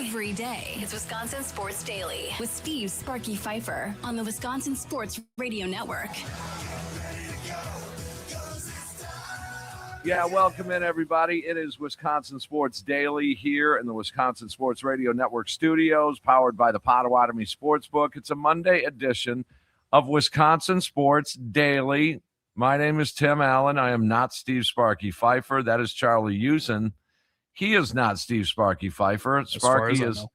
Every day, it's Wisconsin Sports Daily with Steve Sparky Pfeiffer on the Wisconsin Sports Radio Network. Yeah, welcome in, everybody. It is Wisconsin Sports Daily here in the Wisconsin Sports Radio Network studios, powered by the Potawatomi Sportsbook. It's a Monday edition of Wisconsin Sports Daily. My name is Tim Allen. I am not Steve Sparky Pfeiffer. That is Charlie Usen. He is not Steve Sparky Pfeiffer. Sparky is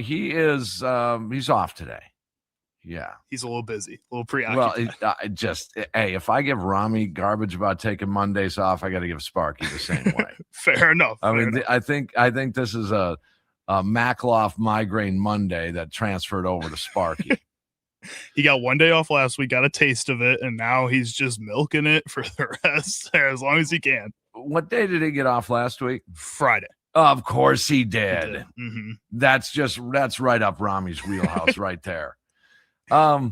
he's off today. Yeah. He's a little busy, a little preoccupied. Well, hey, if I give Rami garbage about taking Mondays off, I got to give Sparky the same way. Fair enough. I think this is a Makloff migraine Monday that transferred over to Sparky. He got one day off last week, got a taste of it, and now he's just milking it for the rest as long as he can. What day did he get off last week? Friday. Of course he did. Mm-hmm. That's right up Rami's wheelhouse right there. So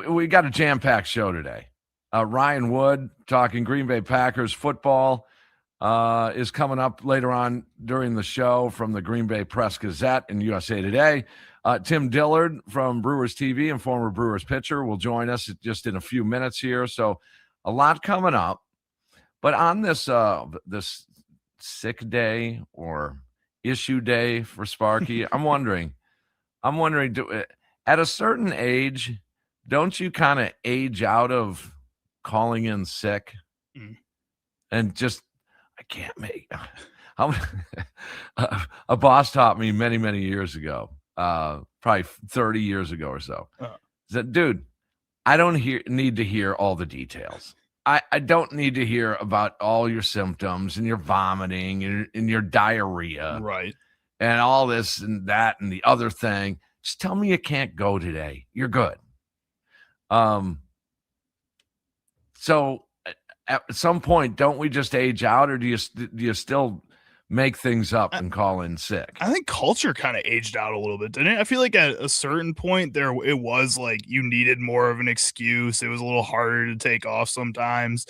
we got a jam-packed show today. Ryan Wood talking Green Bay Packers football is coming up later on during the show from the Green Bay Press-Gazette and USA Today. Tim Dillard from Brewers TV and former Brewers pitcher will join us just in a few minutes here. So a lot coming up. But on this sick day or issue day for Sparky, I'm wondering, at a certain age, don't you kind of age out of calling in sick? And just, I can't make, a boss taught me many, many years ago, probably 30 years ago or so, that, dude, I don't need to hear all the details. I don't need to hear about all your symptoms and your vomiting and your diarrhea. Right. And all this and that and the other thing. Just tell me you can't go today. You're good. So at some point, don't we just age out, or do you still make things up and call in sick? I think culture kind of aged out a little bit, didn't it? I feel like at a certain point there, it was like you needed more of an excuse. It was a little harder to take off sometimes.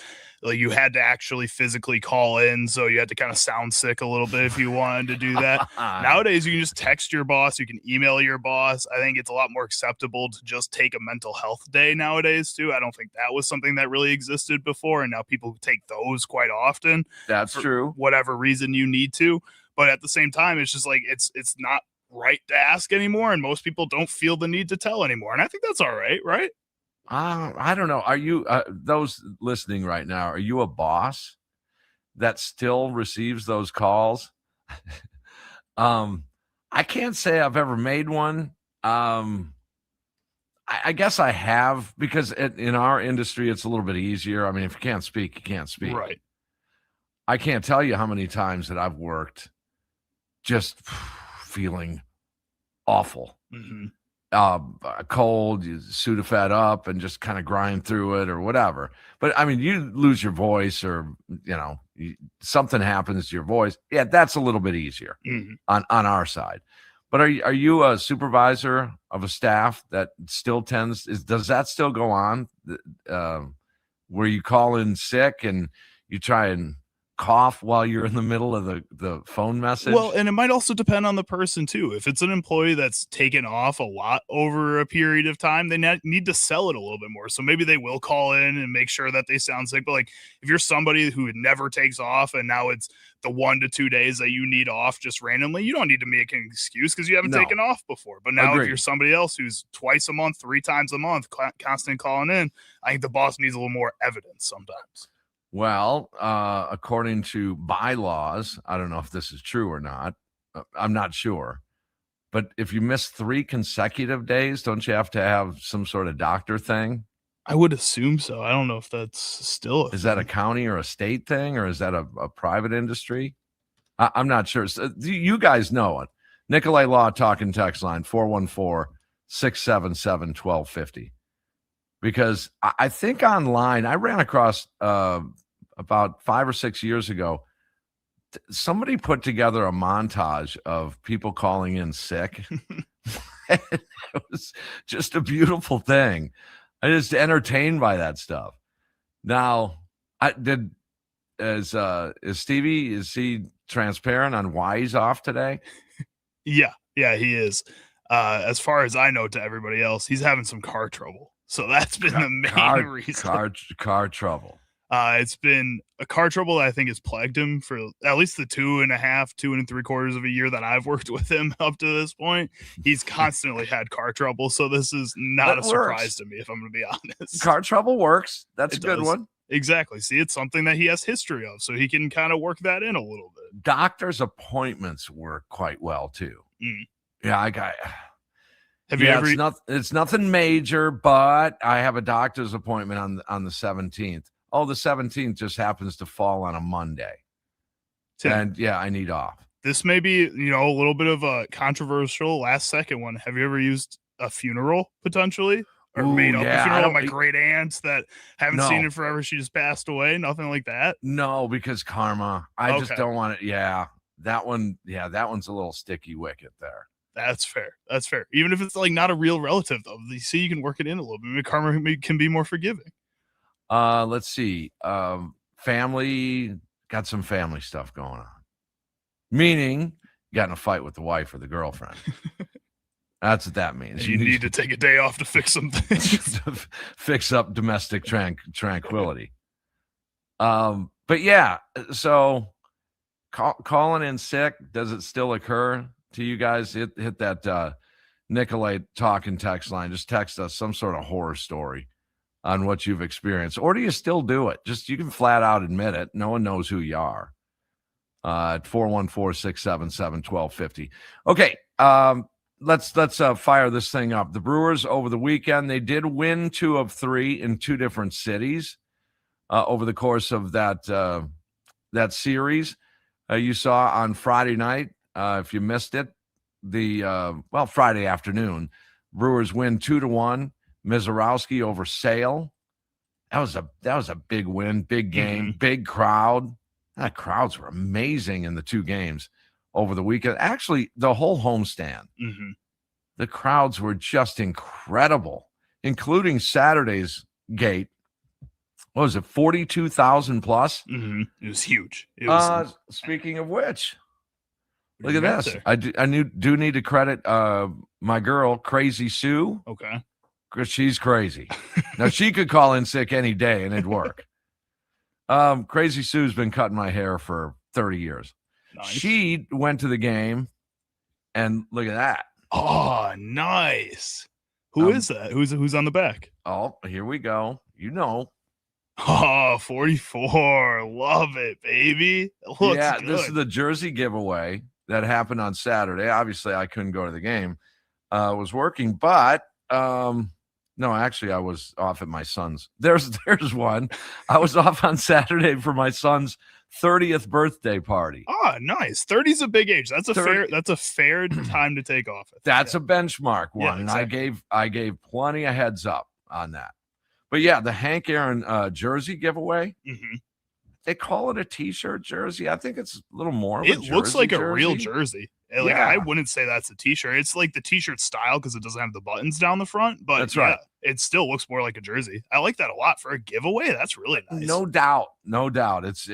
Like you had to actually physically call in, so you had to kind of sound sick a little bit if you wanted to do that. Nowadays, you can just text your boss, you can email your boss. I think it's a lot more acceptable to just take a mental health day nowadays too. I don't think that was something that really existed before, and now people take those quite often. That's true. Whatever reason you need to, but at the same time, it's just like it's not right to ask anymore, and most people don't feel the need to tell anymore, and I think that's all right, right? I don't know. Are you those listening right now? Are you a boss that still receives those calls? I can't say I've ever made one. I guess I have, because in our industry, it's a little bit easier. I mean, if you can't speak, you can't speak. Right. I can't tell you how many times that I've worked just feeling awful. Mm-hmm. Cold, you Sudafed up and just kind of grind through it or whatever. But I mean, you lose your voice, or something happens to your voice. Yeah, that's a little bit easier on our side. But are you a supervisor of a staff that still does that still go on? Where you call in sick and you try and cough while you're in the middle of the phone message? Well, and it might also depend on the person too. If it's an employee that's taken off a lot over a period of time, they need to sell it a little bit more. So maybe they will call in and make sure that they sound sick. But like if you're somebody who never takes off and now it's the 1 to 2 days that you need off just randomly, you don't need to make an excuse because you haven't taken off before. But now if you're somebody else who's twice a month, 3 times a month, constant calling in, I think the boss needs a little more evidence sometimes. Well, according to bylaws, I don't know if this is true or not. I'm not sure. But if you miss 3 consecutive days, don't you have to have some sort of doctor thing? I would assume so. I don't know if that's still Is that a county or a state thing, or is that a private industry? I'm not sure. So, you guys know it. Nicolay Law talking text line 414-677-1250. Because I think online, I ran across about 5 or 6 years ago, somebody put together a montage of people calling in sick. It was just a beautiful thing. I just entertained by that stuff. Now, is Stevie, is he transparent on why he's off today? Yeah, he is. As far as I know, to everybody else, he's having some car trouble. So that's been the main reason. Car trouble. It's been a car trouble that I think has plagued him for at least the 2.5 3/4 of a year that I've worked with him up to this point. He's constantly had car trouble. So this is not a surprise to me, if I'm going to be honest. Car trouble works. That's a good one. Exactly. See, it's something that he has history of, so he can kind of work that in a little bit. Doctor's appointments work quite well too. Yeah, I got. Have you ever? It's nothing major, but I have a doctor's appointment on the 17th. Oh, the 17th just happens to fall on a Monday. And yeah, I need off. This may be, a little bit of a controversial last second one. Have you ever used a funeral potentially? Or made up a funeral? My great aunts that haven't seen in forever. She just passed away. Nothing like that. No, because karma. I just don't want it. Yeah. That one. Yeah. That one's a little sticky wicket there. That's fair. Even if it's like not a real relative though, you see, you can work it in a little bit. Maybe karma can be more forgiving. Let's see. Family, got some family stuff going on. Meaning, got in a fight with the wife or the girlfriend. That's what that means. You need to take a day off to fix some things. To fix up domestic tranquility. But yeah, so calling in sick, does it still occur to you guys? Hit that Nicolay talking text line. Just text us some sort of horror story on what you've experienced, or do you still do it? Just, you can flat out admit it. No one knows who you are. At 414-677-1250. Okay. Let's fire this thing up. The Brewers over the weekend, they did win 2 of 3 in 2 different cities over the course of that series. You saw on Friday night, if you missed it, Friday afternoon, Brewers win 2-1. Mizorowski over Sale. That was a big win, big game, big crowd. That crowds were amazing in the 2 games over the weekend. Actually, the whole homestand. The crowds were just incredible, including Saturday's gate. What was it, 42,000 plus? It was huge. Speaking of which, look at this. I do need to credit my girl, Crazy Sue. Okay. Because she's crazy. Now, she could call in sick any day and it'd work. Crazy Sue's been cutting my hair for 30 years. Nice. She went to the game, and look at that. Oh, nice. Who is that? Who's on the back? Oh, here we go. Oh, 44. Love it, baby. It looks good. This is the jersey giveaway that happened on Saturday. Obviously, I couldn't go to the game. Was working, but no, actually, I was off at my son's. There's one. I was off on Saturday for my son's 30th birthday party. Oh, nice. 30's a big age. That's a fair time to take off. That's a benchmark one. Yeah, exactly. And I gave plenty of heads up on that. But yeah, the Hank Aaron jersey giveaway. They call it a t-shirt jersey. I think it's a little more of a jersey. It looks like a real jersey. Like, I wouldn't say that's a t-shirt. It's like the t-shirt style because it doesn't have the buttons down the front. But that's right. It still looks more like a jersey. I like that a lot for a giveaway. That's really nice. No doubt. It's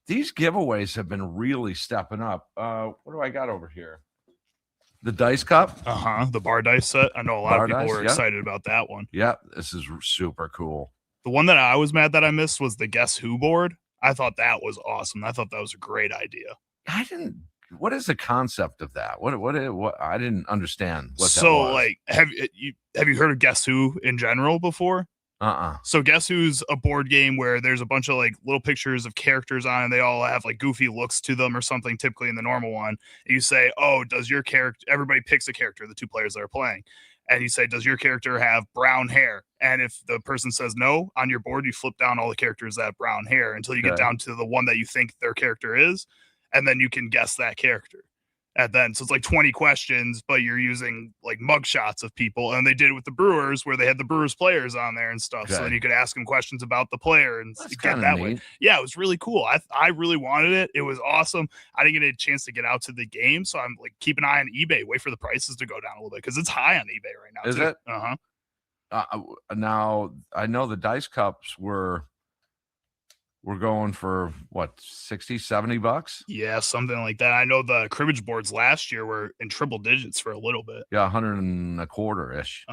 these giveaways have been really stepping up. What do I got over here? The dice cup. The bar dice set. I know a lot of people were excited about that one. Yeah, this is super cool. The one that I was mad that I missed was the Guess Who board. I thought that was awesome. I thought that was a great idea. What is the concept of that? What I didn't understand what that was. So, like, have you heard of Guess Who in general before? So Guess Who's a board game where there's a bunch of like little pictures of characters on, and they all have like goofy looks to them or something, typically in the normal one. And you say, oh, does your character, everybody picks a character, the 2 players that are playing. And you say, does your character have brown hair? And if the person says no, on your board, you flip down all the characters that have brown hair until you get down to the one that you think their character is. And then you can guess that character. And then, so it's like 20 questions, but you're using like mug shots of people. And they did it with the Brewers where they had the Brewers players on there and stuff. Okay. So then you could ask them questions about the player and get that way. Yeah, it was really cool. I really wanted it. It was awesome. I didn't get a chance to get out to the game. So I'm like, keep an eye on eBay, wait for the prices to go down a little bit because it's high on eBay right now. Is it? Now I know the dice cups were were going for what, 60, $70? Yeah, something like that. I know the cribbage boards last year were in triple digits for a little bit. Yeah, 100 and a quarter ish.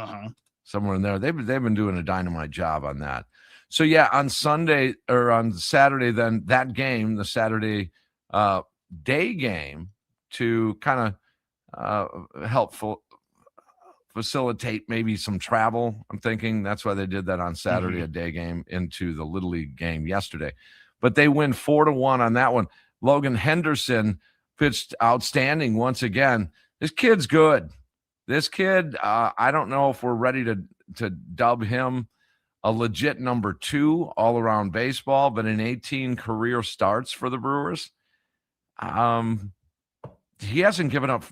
Somewhere in there. They've been doing a dynamite job on that. So yeah, on Sunday or on Saturday, then that game, the Saturday day game, to kind of help facilitate maybe some travel. I'm thinking that's why they did that on Saturday, a day game into the Little League game yesterday. But they win 4-1 on that one. Logan Henderson pitched outstanding once again. This kid's good. This kid, I don't know if we're ready to dub him a legit number 2 all-around baseball, but in 18 career starts for the Brewers, he hasn't given up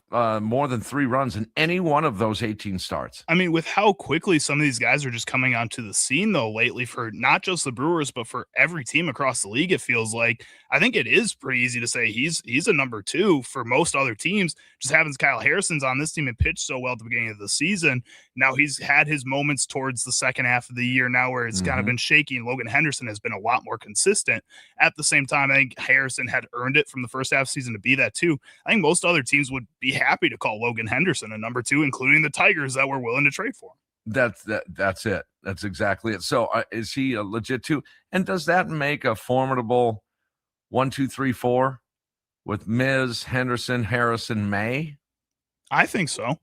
more than 3 runs in any one of those 18 starts. I mean, with how quickly some of these guys are just coming onto the scene, though, lately, for not just the Brewers, but for every team across the league, it feels like. I think it is pretty easy to say he's a number 2 for most other teams. Just happens Kyle Harrison's on this team and pitched so well at the beginning of the season. Now he's had his moments towards the second half of the year now where it's kind of been shaky, and Logan Henderson has been a lot more consistent. At the same time, I think Harrison had earned it from the first half season to be that too. I think most other teams would be happy to call Logan Henderson a number 2, including the Tigers that were willing to trade for him. That's it. That's exactly it. So is he a legit 2? And does that make a formidable 1, 2, 3, 4 with Miz, Henderson, Harrison, May? I think so.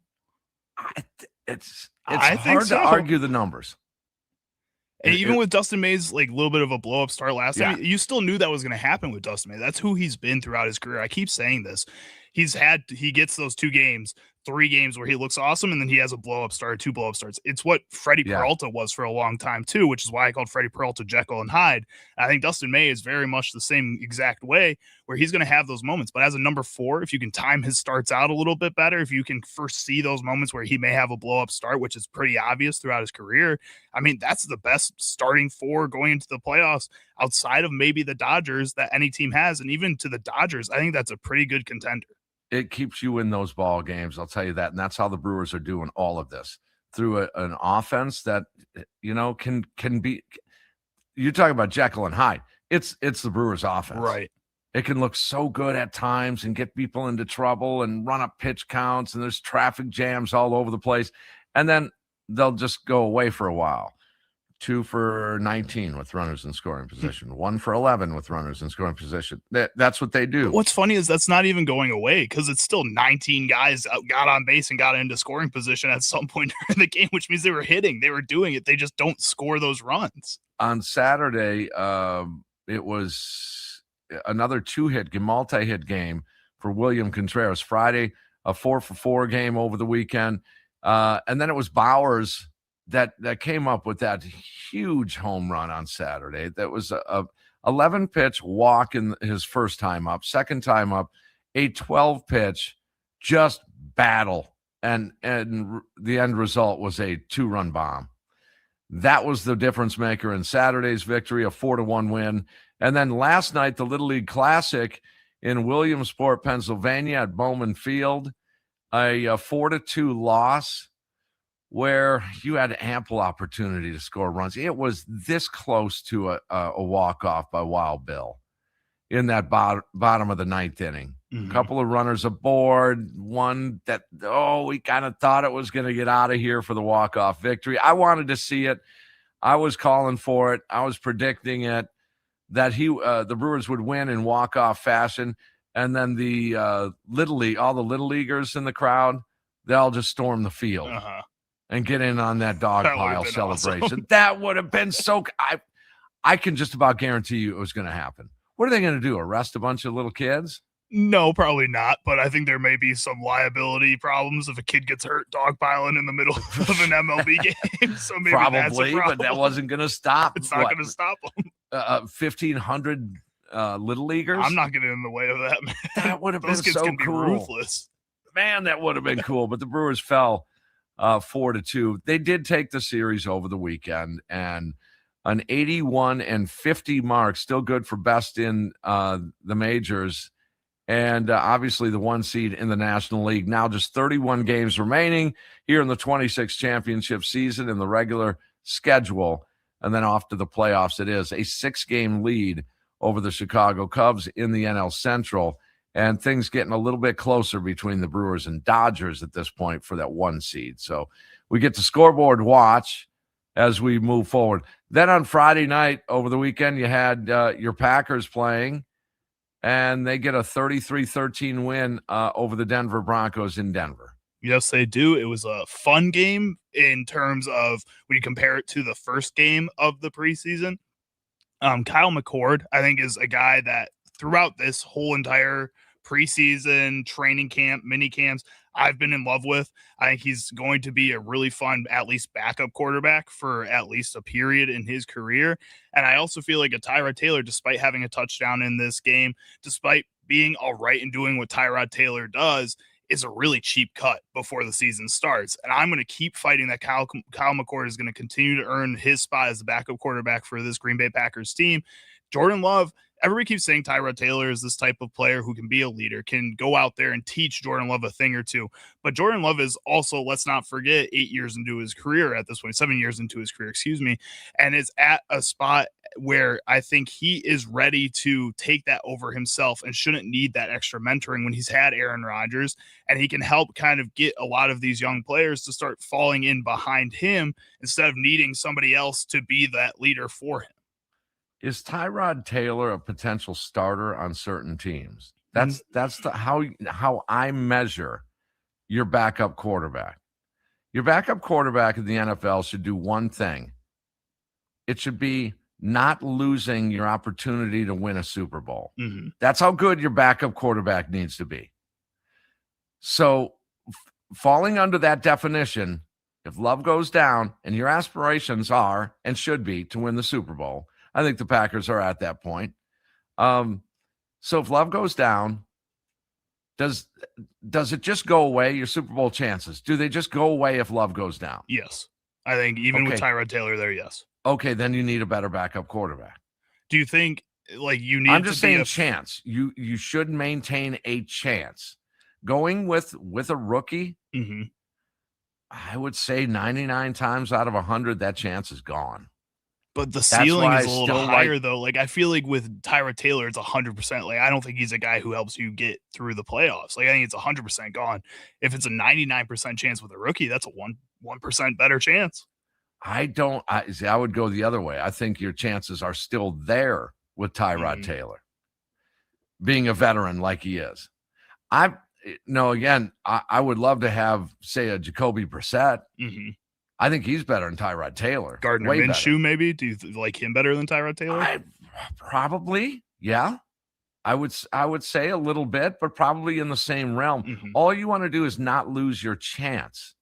It's hard to argue the numbers. And even with Dustin May's like little bit of a blow up start last time, you still knew that was going to happen with Dustin May. That's who he's been throughout his career. I keep saying this. He gets those 2 games, 3 games where he looks awesome, and then he has a blow up start, 2 blow up starts. It's what Freddie Peralta was for a long time too, which is why I called Freddie Peralta Jekyll and Hyde. I think Dustin May is very much the same exact way, where he's going to have those moments. But as a number 4, if you can time his starts out a little bit better, if you can first see those moments where he may have a blow up start, which is pretty obvious throughout his career, I mean, that's the best starting 4 going into the playoffs outside of maybe the Dodgers that any team has. And even to the Dodgers, I think that's a pretty good contender. It keeps you in those ball games, I'll tell you that. And that's how the Brewers are doing all of this, through an offense that, can be. You're talking about Jekyll and Hyde. It's the Brewers offense. Right. It can look so good at times and get people into trouble and run up pitch counts, and there's traffic jams all over the place. And then they'll just go away for a while. 2 for 19 with runners in scoring position, 1 for 11 with runners in scoring position. That's what they do. What's funny is that's not even going away, because it's still 19 guys got on base and got into scoring position at some point during the game, which means they were hitting. They were doing it. They just don't score those runs. On Saturday, it was another 2-hit, multi-hit game for William Contreras. Friday, a 4-for-4 game over the weekend. And then it was Bowers that came up with that huge home run on Saturday. That was a 11 pitch walk in his first time up, second time up, a 12 pitch just battle. And the end result was a 2-run bomb. That was the difference maker in Saturday's victory, a 4-1 win. And then last night, the Little League Classic in Williamsport, Pennsylvania at Bowman Field, a 4-2 loss, where you had ample opportunity to score runs. It was this close to a walk-off by Wild Bill in that bottom of the 9th inning. A couple of runners aboard, one that, we kind of thought it was going to get out of here for the walk-off victory. I wanted to see it. I was calling for it. I was predicting it, that the Brewers would win in walk-off fashion, and then the Little League, all the Little Leaguers in the crowd, they'll just storm the field. And get in on that dog pile celebration. Awesome. That would have been so. I can just about guarantee you it was going to happen. What are they going to do? Arrest a bunch of little kids? No, probably not. But I think there may be some liability problems if a kid gets hurt dogpiling in the middle of an MLB game. So maybe probably, that's a problem. But that wasn't going to stop. It's not going to stop them. 1,500 little leaguers. I'm not getting in the way of that, man. That would have been Those kids so can be cool. ruthless. Man, that would have been cool. But the Brewers fell 4-2. They did take the series over the weekend, and an 81-50 mark, still good for best in the majors, and obviously the 1 seed in the National League. Now just 31 games remaining here in the 26 championship season in the regular schedule, and then off to the playoffs. It is a 6-game lead over the Chicago Cubs in the NL Central, and things getting a little bit closer between the Brewers and Dodgers at this point for that 1 seed. So we get to scoreboard watch as we move forward. Then on Friday night over the weekend, you had your Packers playing, and they get a 33-13 win over the Denver Broncos in Denver. Yes, they do. It was a fun game in terms of when you compare it to the first game of the preseason. Kyle McCord, I think, is a guy that throughout this whole entire preseason, training camp, mini camps, I've been in love with. I think he's going to be a really fun, at least backup quarterback for at least a period in his career. And I also feel like a Tyrod Taylor, despite having a touchdown in this game, despite being all right and doing what Tyrod Taylor does, is a really cheap cut before the season starts. And I'm going to keep fighting that Kyle McCord is going to continue to earn his spot as the backup quarterback for this Green Bay Packers team. Jordan Love, everybody keeps saying Tyrod Taylor is this type of player who can be a leader, can go out there and teach Jordan Love a thing or two. But Jordan Love is also, let's not forget, 8 years into his career at this point, 7 years into his career, and is at a spot where I think he is ready to take that over himself and shouldn't need that extra mentoring when he's had Aaron Rodgers, and he can help kind of get a lot of these young players to start falling in behind him instead of needing somebody else to be that leader for him. Is Tyrod Taylor a potential starter on certain teams? That's how I measure your backup quarterback. Your backup quarterback in the NFL should do one thing. It should be not losing your opportunity to win a Super Bowl. Mm-hmm. That's how good your backup quarterback needs to be. So falling under that definition, if Love goes down and your aspirations are and should be to win the Super Bowl, I think the Packers are at that point. So if Love goes down, does it just go away, your Super Bowl chances? Do they just go away if Love goes down? Yes. I think even with Tyrod Taylor there, yes. Okay, then you need a better backup quarterback. Do you think like you need I'm just saying chance. You should maintain a chance. Going with a rookie, mm-hmm. I would say 99 times out of 100, that chance is gone. But the ceiling is a little higher, though. Like, I feel like with Tyrod Taylor, it's 100%. Like, I don't think he's a guy who helps you get through the playoffs. Like, I think it's 100% gone. If it's a 99% chance with a rookie, that's a 1% better chance. I would go the other way. I think your chances are still there with Tyrod Taylor being a veteran like he is. I would love to have, say, a Jacoby Brissett. Mm-hmm. I think he's better than Tyrod Taylor. Gardner Minshew, maybe? Do you like him better than Tyrod Taylor? Probably, yeah. I would say a little bit, but probably in the same realm. Mm-hmm. All you want to do is not lose your chance.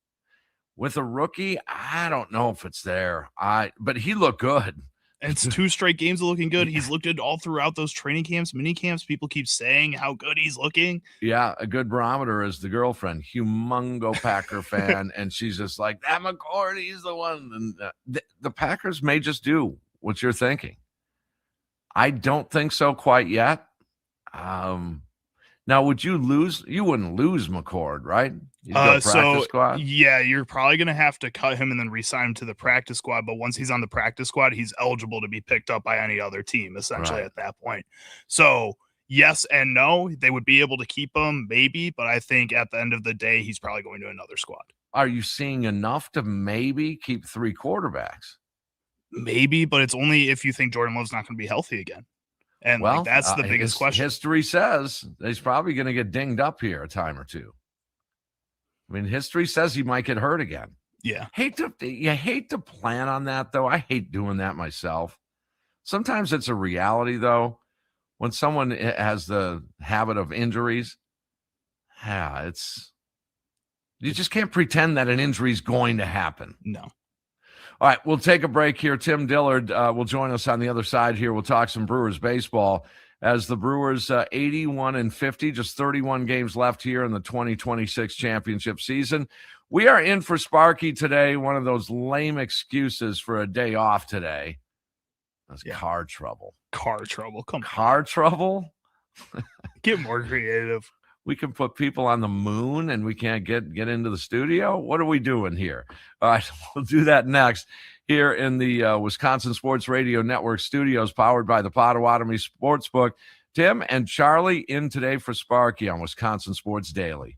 With a rookie, I don't know if it's there. But he looked good. And it's 2 straight games of looking good. He's looked good all throughout those training camps, mini camps. People keep saying how good he's looking. Yeah, a good barometer is the girlfriend, humongo Packer fan, and she's just like, that McCord, he's the one. And the Packers may just do what you're thinking. I don't think so quite yet. Now, would you lose? You wouldn't lose McCord, right? Squad? Yeah, you're probably going to have to cut him and then re-sign him to the practice squad. But once he's on the practice squad, he's eligible to be picked up by any other team, essentially, at that point. So, yes and no. They would be able to keep him, maybe. But I think at the end of the day, he's probably going to another squad. Are you seeing enough to maybe keep 3 quarterbacks? Maybe, but it's only if you think Jordan Love's not going to be healthy again. And that's the biggest question. History says he's probably going to get dinged up here a time or two. I mean, history says he might get hurt again. Yeah. You hate to plan on that, though. I hate doing that myself. Sometimes it's a reality, though. When someone has the habit of injuries, you just can't pretend that an injury is going to happen. No. All right, we'll take a break here. Tim Dillard will join us on the other side here. We'll talk some Brewers baseball as the Brewers 81-50, just 31 games left here in the 2026 championship season. We are in for Sparky today, one of those lame excuses for a day off today. That's car trouble. Car trouble, come on. Car trouble? Get more creative. We can put people on the moon and we can't get into the studio. What are we doing here? All right, we'll do that next here in the Wisconsin Sports Radio Network studios, powered by the Potawatomi Sportsbook. Tim and Charlie in today for Sparky on Wisconsin Sports Daily.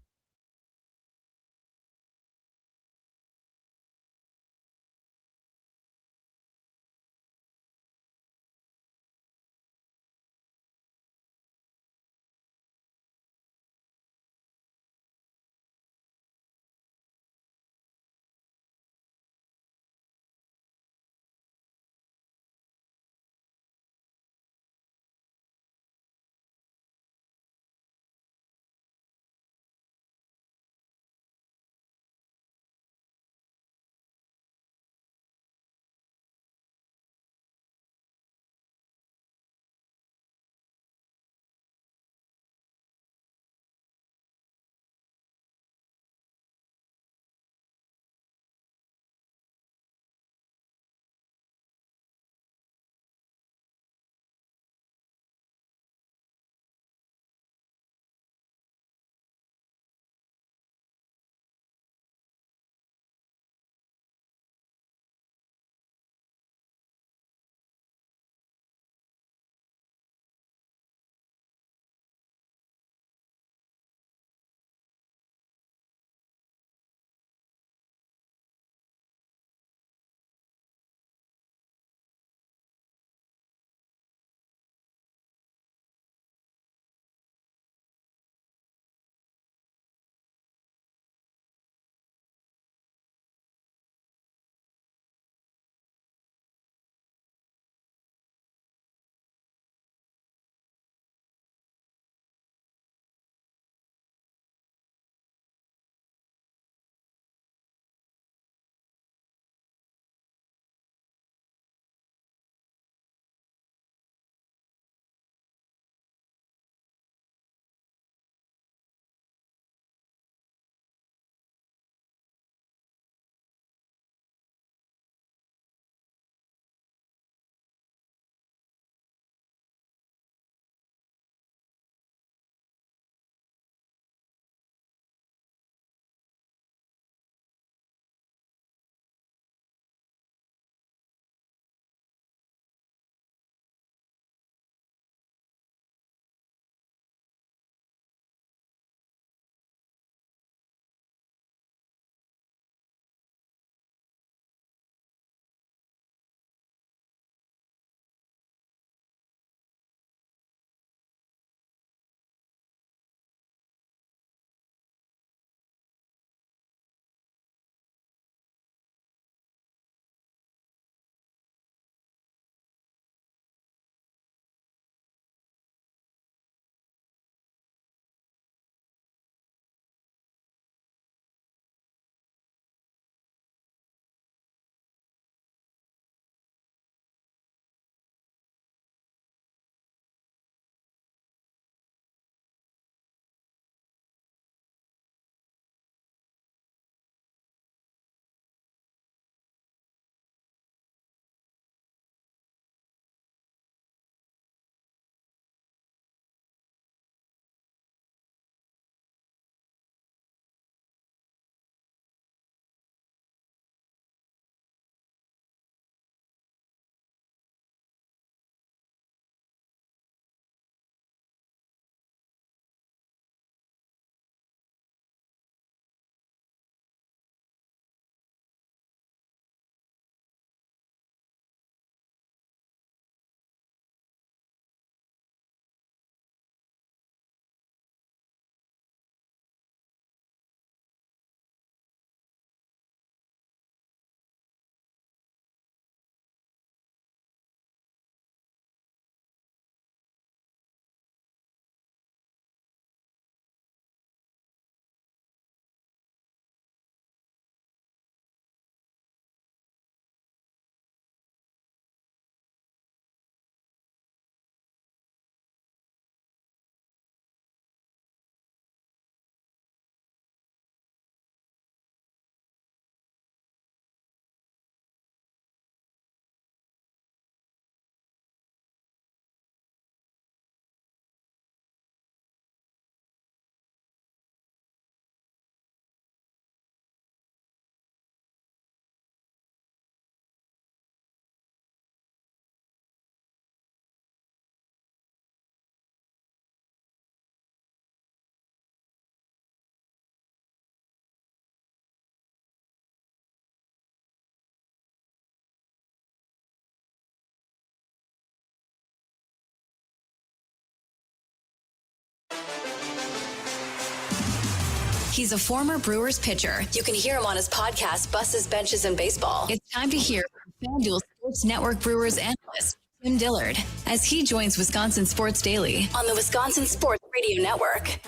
He's a former Brewers pitcher. You can hear him on his podcast, Buses, Benches, and Baseball. It's time to hear from FanDuel Sports Network Brewers analyst Tim Dillard as he joins Wisconsin Sports Daily on the Wisconsin Sports Radio Network.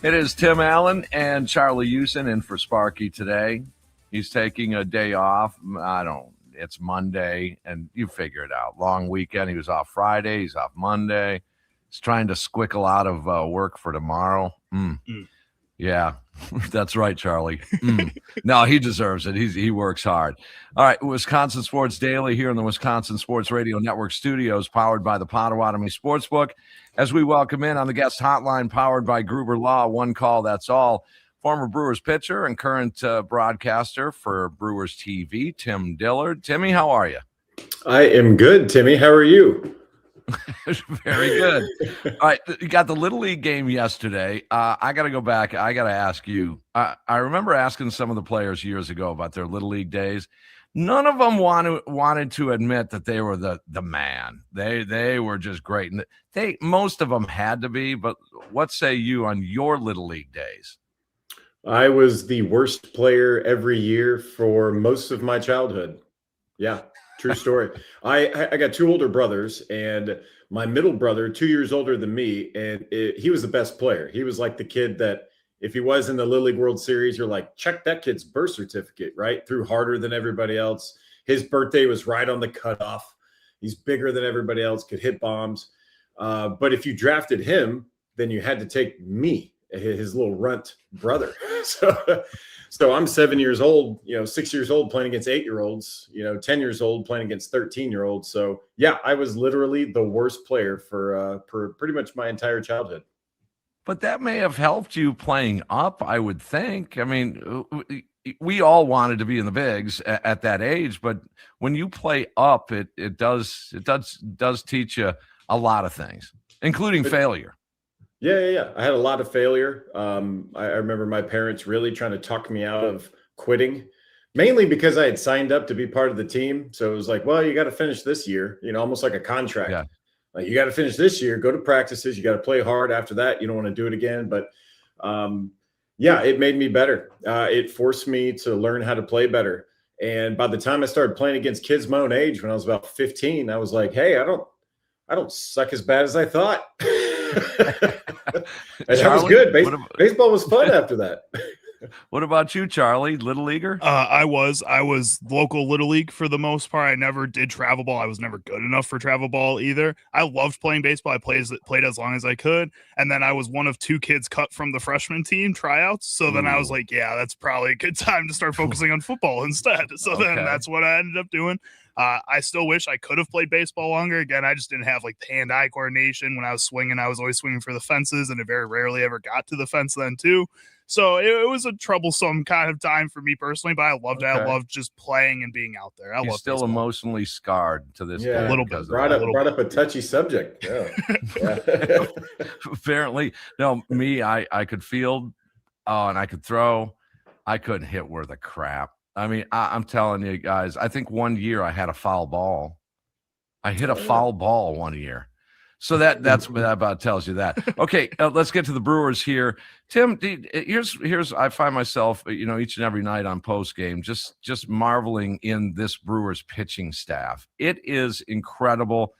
It is Tim Allen and Charlie Houston in for Sparky today. He's taking a day off. It's Monday, and you figure it out. Long weekend. He was off Friday. He's off Monday. He's trying to squickle out of work for tomorrow. Yeah, that's right, Charlie. No, he deserves it. He works hard. All right, Wisconsin Sports Daily here in the Wisconsin Sports Radio Network studios, powered by the Potawatomi Sportsbook. As we welcome in on the guest hotline, powered by Gruber Law, one call, that's all. Former Brewers pitcher and current broadcaster for Brewers TV, Tim Dillard. Timmy, how are you? I am good, Timmy. How are you? Very good. All right, you got the Little League game yesterday. I got to go back. I got to ask you. I remember asking some of the players years ago about their Little League days. None of them wanted to admit that they were the man. They were just great, and most of them had to be. But what say you on your Little League days? I was the worst player every year for most of my childhood. Yeah, true story. I got two older brothers, and my middle brother, 2 years older than me, and he was the best player. He was like the kid that if he was in the Little League World Series, you're like, check that kid's birth certificate, right? Threw harder than everybody else. His birthday was right on the cutoff. He's bigger than everybody else, could hit bombs. But if you drafted him, then you had to take me, his little runt brother. So I'm 7 years old, 6 years old playing against 8-year-olds, 10 years old playing against 13-year-olds. So yeah, I was literally the worst player for pretty much my entire childhood. But that may have helped you playing up, I would think. I mean, we all wanted to be in the bigs at that age, but when you play up, it does teach you a lot of things, including failure. Yeah. I had a lot of failure. I remember my parents really trying to talk me out of quitting, mainly because I had signed up to be part of the team. So it was like, well, you got to finish this year, almost like a contract. Yeah. Like, you got to finish this year, go to practices. You got to play hard after that. You don't want to do it again. But it made me better. It forced me to learn how to play better. And by the time I started playing against kids my own age, when I was about 15, I was like, hey, I don't suck as bad as I thought. And that was good. Baseball was fun after that. What about you, Charlie? Little leaguer? I was local Little League for the most part. I never did travel ball. I was never good enough for travel ball either. I loved playing baseball. I played as long as I could. And then I was one of two kids cut from the freshman team tryouts. So then I was like, yeah, that's probably a good time to start focusing on football instead. So then that's what I ended up doing. I still wish I could have played baseball longer. Again, I just didn't have like the hand-eye coordination. When I was swinging, I was always swinging for the fences, and it very rarely ever got to the fence then too. So it was a troublesome kind of time for me personally, but I loved it. I loved just playing and being out there. You're still baseball. Emotionally scarred to this day. A little bit. Brought up a touchy subject. Yeah. Apparently. No, me, I could field and I could throw. I couldn't hit worth a crap. I mean, I'm telling you guys, I think one year I had a foul ball. I hit a foul ball one year. So that's what that about tells you that. Okay, let's get to the Brewers here. Tim, here's I find myself, each and every night on post game, just marveling in this Brewers pitching staff. It is incredible.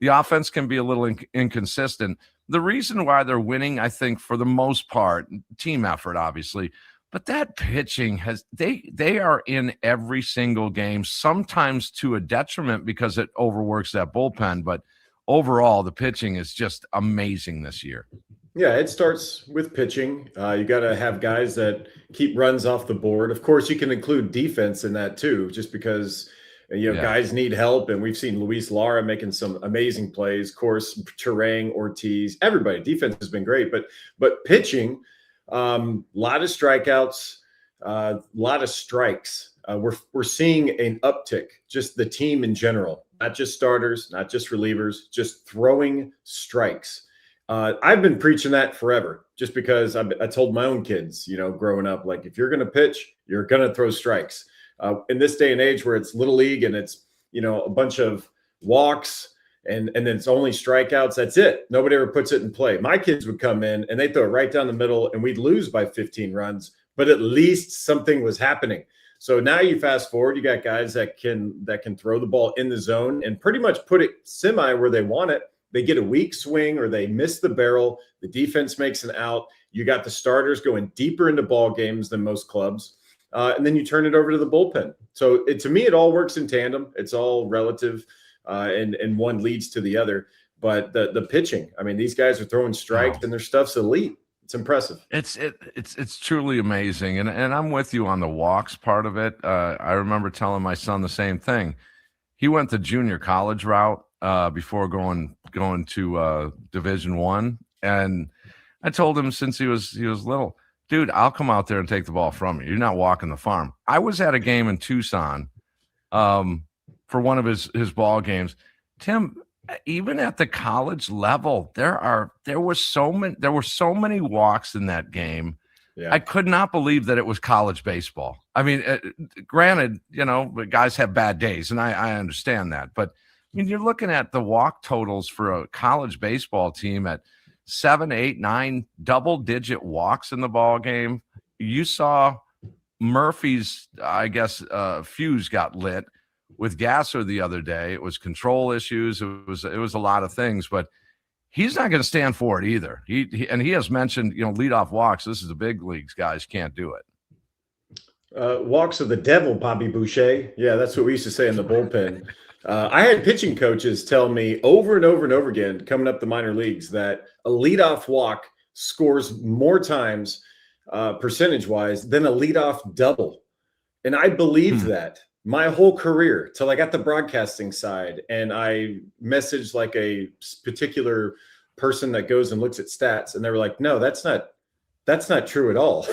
The offense can be a little inconsistent. The reason why they're winning, I think, for the most part, team effort, obviously. But that pitching they are in every single game, sometimes to a detriment because it overworks that bullpen. But overall, the pitching is just amazing this year. Yeah, it starts with pitching. You got to have guys that keep runs off the board. Of course, you can include defense in that too, just because guys need help. And we've seen Luis Lara making some amazing plays. Of course, Turang, Ortiz, everybody. Defense has been great, but pitching. Lot of strikeouts, lot of strikes. We're seeing an uptick, just the team in general, not just starters, not just relievers, just throwing strikes. I've been preaching that forever, just because I told my own kids, growing up, like, if you're going to pitch, you're going to throw strikes. In this day and age where it's Little League and it's, a bunch of walks And then it's only strikeouts. That's it. Nobody ever puts it in play. My kids would come in and they throw it right down the middle and we'd lose by 15 runs, but at least something was happening. So now you fast forward, you got guys that can throw the ball in the zone and pretty much put it semi where they want it. They get a weak swing or they miss the barrel. The defense makes an out. You got the starters going deeper into ball games than most clubs. And then you turn it over to the bullpen. So to me, it all works in tandem. It's all relative. And one leads to the other. But the pitching, I mean, these guys are throwing strikes and their stuff's elite. It's impressive. It's truly amazing. And I'm with you on the walks part of it. I remember telling my son the same thing. He went the junior college route before going to Division I. And I told him since he was little, dude, I'll come out there and take the ball from you. You're not walking the farm. I was at a game in Tucson for one of his ball games. Tim, even at the college level, there were so many walks in that game. Yeah. I could not believe that it was college baseball. I mean, granted, guys have bad days, and I understand that. But I mean, you're looking at the walk totals for a college baseball team at 7, 8, 9 double-digit walks in the ball game. You saw Murphy's, I guess, fuse got lit with Gasser the other day. It was control issues. It was a lot of things, but he's not going to stand for it either. He has mentioned, leadoff walks. This is the big leagues. Guys can't do it. Walks of the devil, Bobby Boucher. Yeah, that's what we used to say in the bullpen. I had pitching coaches tell me over and over and over again, coming up the minor leagues, that a leadoff walk scores more times percentage-wise than a leadoff double. And I believed that my whole career till I got the broadcasting side, and I messaged like a particular person that goes and looks at stats, and they were like, no, that's not true at all.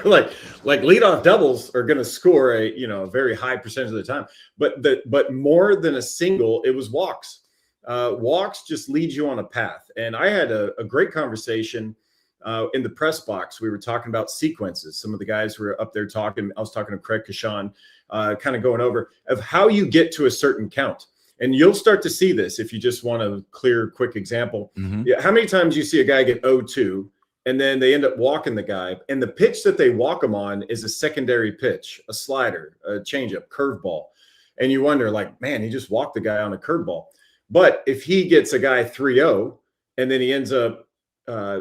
like leadoff doubles are going to score a very high percentage of the time, but more than a single, it was walks. Walks just lead you on a path. And I had a great conversation in the press box. We were talking about sequences. Some of the guys were up there talking. I was talking to Craig Kashan, kind of going over of how you get to a certain count. And you'll start to see this if you just want a clear, quick example. Mm-hmm. Yeah, how many times you see a guy get 0-2 and then they end up walking the guy, and the pitch that they walk him on is a secondary pitch, a slider, a changeup, curveball. And you wonder, like, man, he just walked the guy on a curveball. But if he gets a guy 3-0 and then he ends up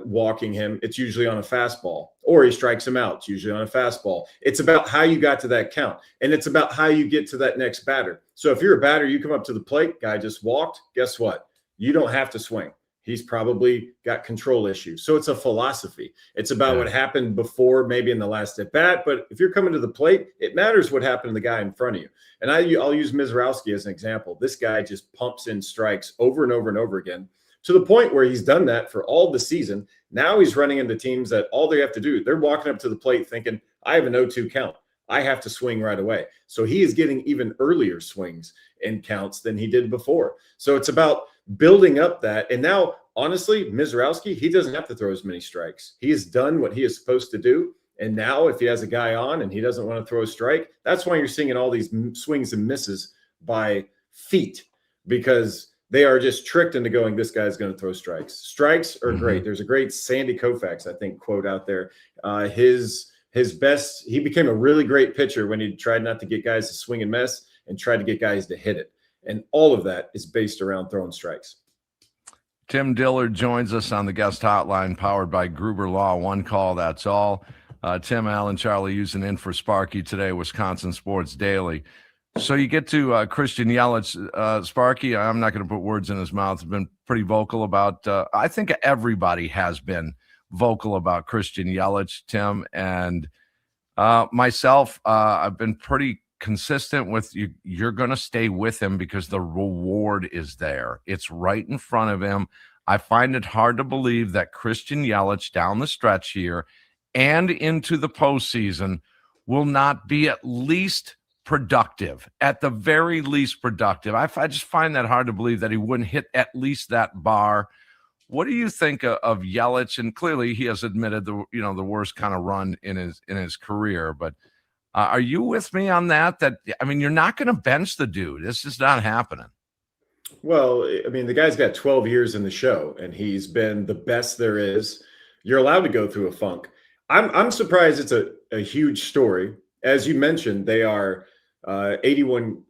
walking him, it's usually on a fastball, or he strikes him out. It's usually on a fastball. It's about how you got to that count, and it's about how you get to that next batter. So if you're a batter, you come up to the plate, guy just walked, guess what? You don't have to swing. He's probably got control issues. So it's a philosophy. It's about what happened before, maybe in the last at bat. But if you're coming to the plate, it matters what happened to the guy in front of you. And I'll use Mizrowski as an example. This guy just pumps in strikes over and over and over again, to the point where he's done that for all the season. Now he's running into teams that all they have to do, they're walking up to the plate thinking, I have an 0-2 count. I have to swing right away. So he is getting even earlier swings and counts than he did before. So it's about building up that. And now, honestly, Mizrowski, he doesn't have to throw as many strikes. He has done what he is supposed to do. And now if he has a guy on and he doesn't want to throw a strike, that's why you're seeing all these swings and misses by feet, because they are just tricked into going, this guy's going to throw strikes. Strikes are great. There's a great Sandy Koufax, I think, quote out there. His best, he became a really great pitcher when he tried not to get guys to swing and miss and tried to get guys to hit it. And all of that is based around throwing strikes. Tim Dillard joins us on the guest hotline, powered by Gruber Law. One call, that's all. Tim, Alan, Charlie using in for Sparky today, Wisconsin Sports Daily. So you get to Christian Yelich. Sparky, I'm not going to put words in his mouth, has been pretty vocal about, I think everybody has been vocal about Christian Yelich, Tim. And myself, I've been pretty consistent with you. You're going to stay with him because the reward is there. It's right in front of him. I find it hard to believe that Christian Yelich down the stretch here and into the postseason will not be at least productive, at the very least productive. I just find that hard to believe that he wouldn't hit at least that bar. What do you think of Yelich? And clearly he has admitted the worst kind of run in his career, but are you with me on that? That, I mean, you're not going to bench the dude. It's just not happening. Well, I mean, the guy's got 12 years in the show, and he's been the best there is. You're allowed to go through a funk. I'm surprised it's a huge story. As you mentioned, they are 81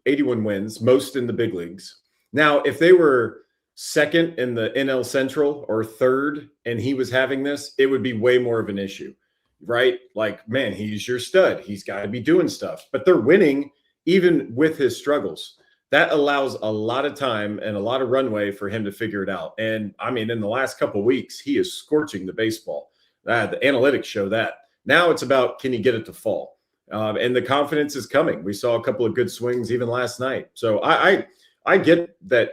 wins, most in the big leagues. Now, if they were second in the NL Central or third, and he was having this, it would be way more of an issue, right? Like, man, he's your stud. He's got to be doing stuff. But they're winning even with his struggles. That allows a lot of time and a lot of runway for him to figure it out. And I mean, in the last couple of weeks, he is scorching the baseball. The analytics show that. Now it's about, can he get it to fall? And the confidence is coming. We saw a couple of good swings even last night. So I get that,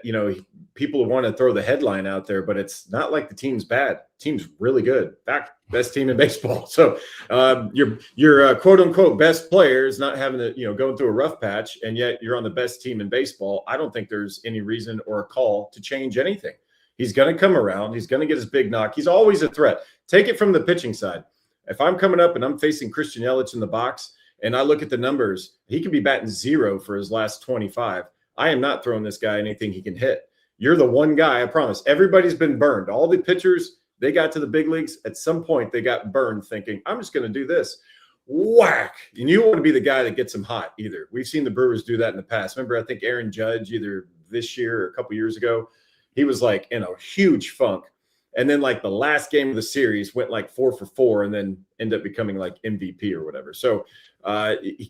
people want to throw the headline out there, but it's not like the team's bad. The team's really good. In fact, best team in baseball. So your quote unquote best player is not having to, going through a rough patch, and yet you're on the best team in baseball. I don't think there's any reason or a call to change anything. He's going to come around. He's going to get his big knock. He's always a threat. Take it from the pitching side. If I'm coming up and I'm facing Christian Yelich in the box and I look at the numbers, he could be batting 0 for his last 25. I am not throwing this guy anything he can hit. You're the one guy, I promise. Everybody's been burned. All the pitchers, they got to the big leagues. At some point, they got burned thinking, I'm just going to do this. Whack. And you don't want to be the guy that gets them hot either. We've seen the Brewers do that in the past. Remember, I think Aaron Judge, either this year or a couple years ago, he was like in a huge funk. And then like the last game of the series went like 4 for 4 and then ended up becoming like MVP or whatever. So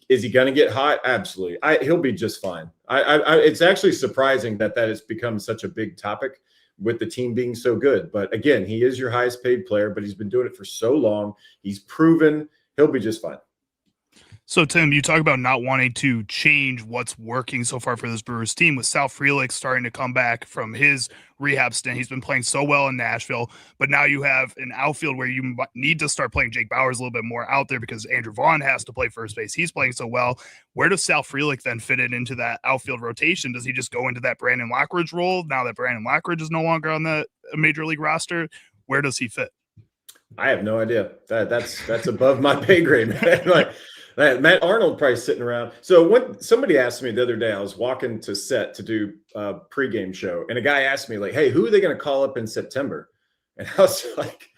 is he going to get hot? Absolutely. He'll be just fine. It's actually surprising that has become such a big topic with the team being so good. But again, he is your highest paid player, but he's been doing it for so long. He's proven he'll be just fine. So, Tim, you talk about not wanting to change what's working so far for this Brewers team with Sal Frelick starting to come back from his rehab stint. He's been playing so well in Nashville, but now you have an outfield where you need to start playing Jake Bauers a little bit more out there because Andrew Vaughn has to play first base. He's playing so well. Where does Sal Frelick then fit into that outfield rotation? Does he just go into that Brandon Lockridge role now that Brandon Lockridge is no longer on the major league roster? Where does he fit? I have no idea. That's above my pay grade, man. Like, Matt Arnold probably sitting around. So when somebody asked me the other day, I was walking to set to do a pregame show, and a guy asked me like, "Hey, who are they going to call up in September?" And I was like,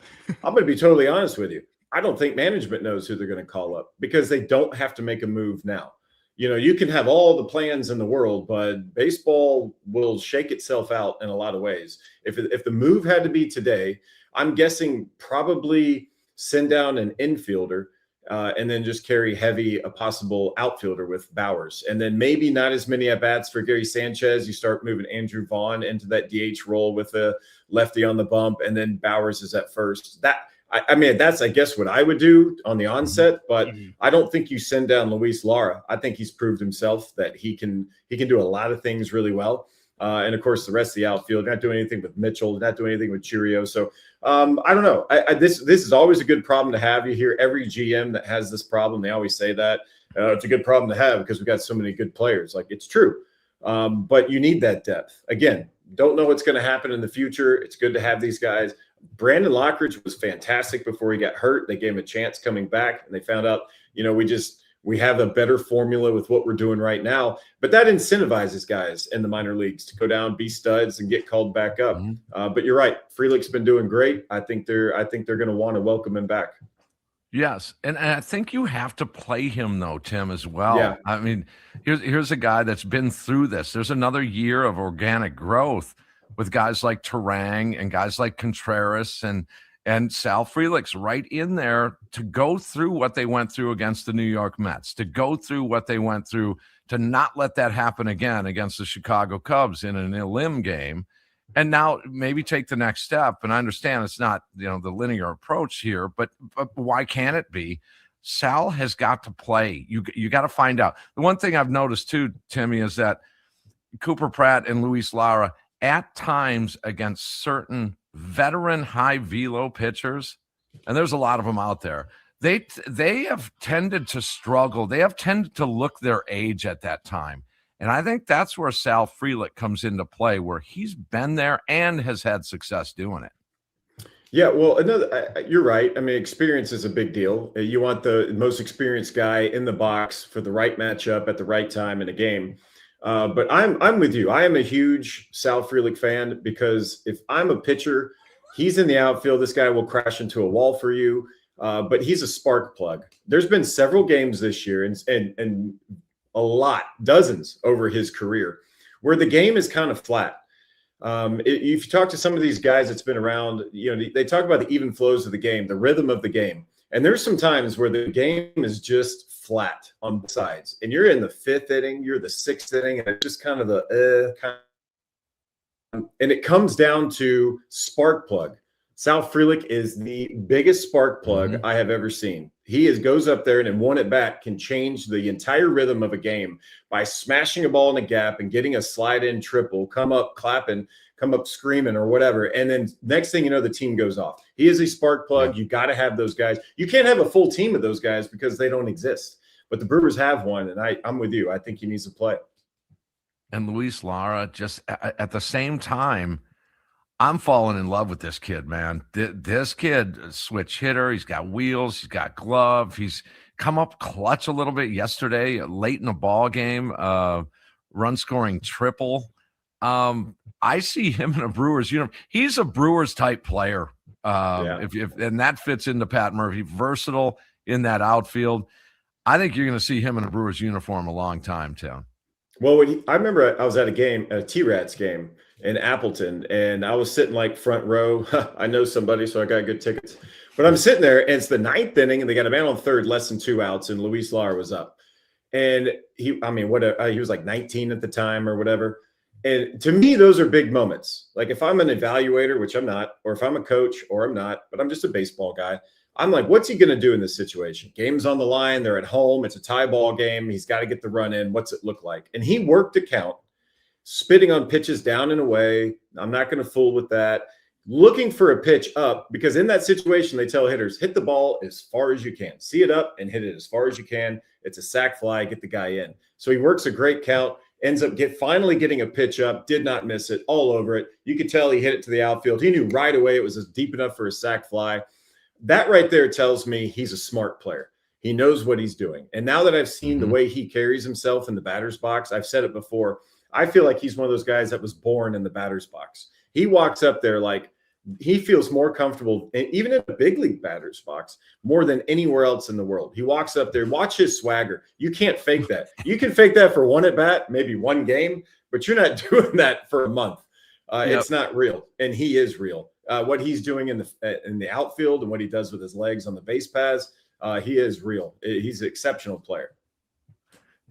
"I'm going to be totally honest with you. I don't think management knows who they're going to call up because they don't have to make a move now. You can have all the plans in the world, but baseball will shake itself out in a lot of ways. If the move had to be today, I'm guessing probably send down an infielder." And then just carry heavy a possible outfielder with Bauers. And then maybe not as many at-bats for Gary Sanchez. You start moving Andrew Vaughn into that DH role with a lefty on the bump, and then Bauers is at first. That's, I guess, what I would do on the onset, but I don't think you send down Luis Lara. I think he's proved himself that he can do a lot of things really well. And of course, the rest of the outfield, not doing anything with Mitchell, not doing anything with Churio. So I don't know. This is always a good problem to have. You hear every GM that has this problem. They always say that it's a good problem to have because we've got so many good players. Like, it's true. But you need that depth. Again, don't know what's going to happen in the future. It's good to have these guys. Brandon Lockridge was fantastic before he got hurt. They gave him a chance coming back, and they found out, we have a better formula with what we're doing right now, but that incentivizes guys in the minor leagues to go down, be studs, and get called back up. But you're right. Frelick's been doing great. I think they're going to want to welcome him back. Yes, and I think you have to play him though, Tim, as well. Yeah. I mean, here's a guy that's been through this. There's another year of organic growth with guys like Turang and guys like Contreras and Sal Frelick's right in there to go through what they went through against the New York Mets, to go through what they went through, to not let that happen again against the Chicago Cubs in an elim game, and now maybe take the next step. And I understand it's not, the linear approach here, but why can't it be? Sal has got to play. You got to find out. The one thing I've noticed too, Timmy, is that Cooper Pratt and Luis Lara at times against certain veteran high velo pitchers, and there's a lot of them out there, they have tended to struggle. They have tended to look their age at that time. And I think that's where Sal Frelick comes into play, where he's been there and has had success doing it. Yeah, well, you're right. I mean, experience is a big deal. You want the most experienced guy in the box for the right matchup at the right time in a game. But I'm with you. I am a huge Sal Frelick fan because if I'm a pitcher, he's in the outfield. This guy will crash into a wall for you. But he's a spark plug. There's been several games this year and a lot, dozens over his career, where the game is kind of flat. If you talk to some of these guys that's been around, they talk about the even flows of the game, the rhythm of the game. And there's some times where the game is just flat on both sides. And you're in the 5th inning, you're the 6th inning, and it's just kind of and it comes down to spark plug. Sal Frelick is the biggest spark plug I have ever seen. He goes up there and in one at bat can change the entire rhythm of a game by smashing a ball in a gap and getting a slide in triple, come up clapping, come up screaming or whatever. And then next thing you know, the team goes off. He is a spark plug. You got to have those guys. You can't have a full team of those guys because they don't exist. But the Brewers have one, and I'm with you. I think he needs to play. And Luis Lara, just at the same time, I'm falling in love with this kid, man. This kid, switch hitter. He's got wheels. He's got glove. He's come up clutch a little bit yesterday, late in a ball game, run scoring triple. I see him in a Brewers uniform. He's a Brewers type player. And that fits into Pat Murphy, versatile in that outfield. I think you're going to see him in a Brewers uniform a long time, Tim. Well, I remember I was at a T-Rats game in Appleton, and I was sitting like front row. I know somebody, so I got good tickets. But I'm sitting there, and it's the 9th inning, and they got a man on third, less than 2 outs, and Luis Lara was up. And he was like 19 at the time or whatever. And to me, those are big moments. Like if I'm an evaluator, which I'm not, or if I'm a coach, or I'm not, but I'm just a baseball guy, I'm like, what's he going to do in this situation? Game's on the line. They're at home. It's a tie ball game. He's got to get the run in. What's it look like? And he worked a count, spitting on pitches down and away. I'm not going to fool with that. Looking for a pitch up, because in that situation, they tell hitters, hit the ball as far as you can. See it up and hit it as far as you can. It's a sac fly. Get the guy in. So he works a great count, ends up finally getting a pitch up, did not miss it, all over it. You could tell he hit it to the outfield. He knew right away it was deep enough for a sac fly. That right there tells me he's a smart player. He knows what he's doing. And now that I've seen the way he carries himself in the batter's box, I've said it before, I feel like he's one of those guys that was born in the batter's box. He walks up there like he feels more comfortable, even in the big league batter's box, more than anywhere else in the world. He walks up there, watch his swagger. You can't fake that. You can fake that for one at bat, maybe one game, but you're not doing that for a month. It's not real. And he is real. What he's doing in the outfield and what he does with his legs on the base paths, he is real. He's an exceptional player.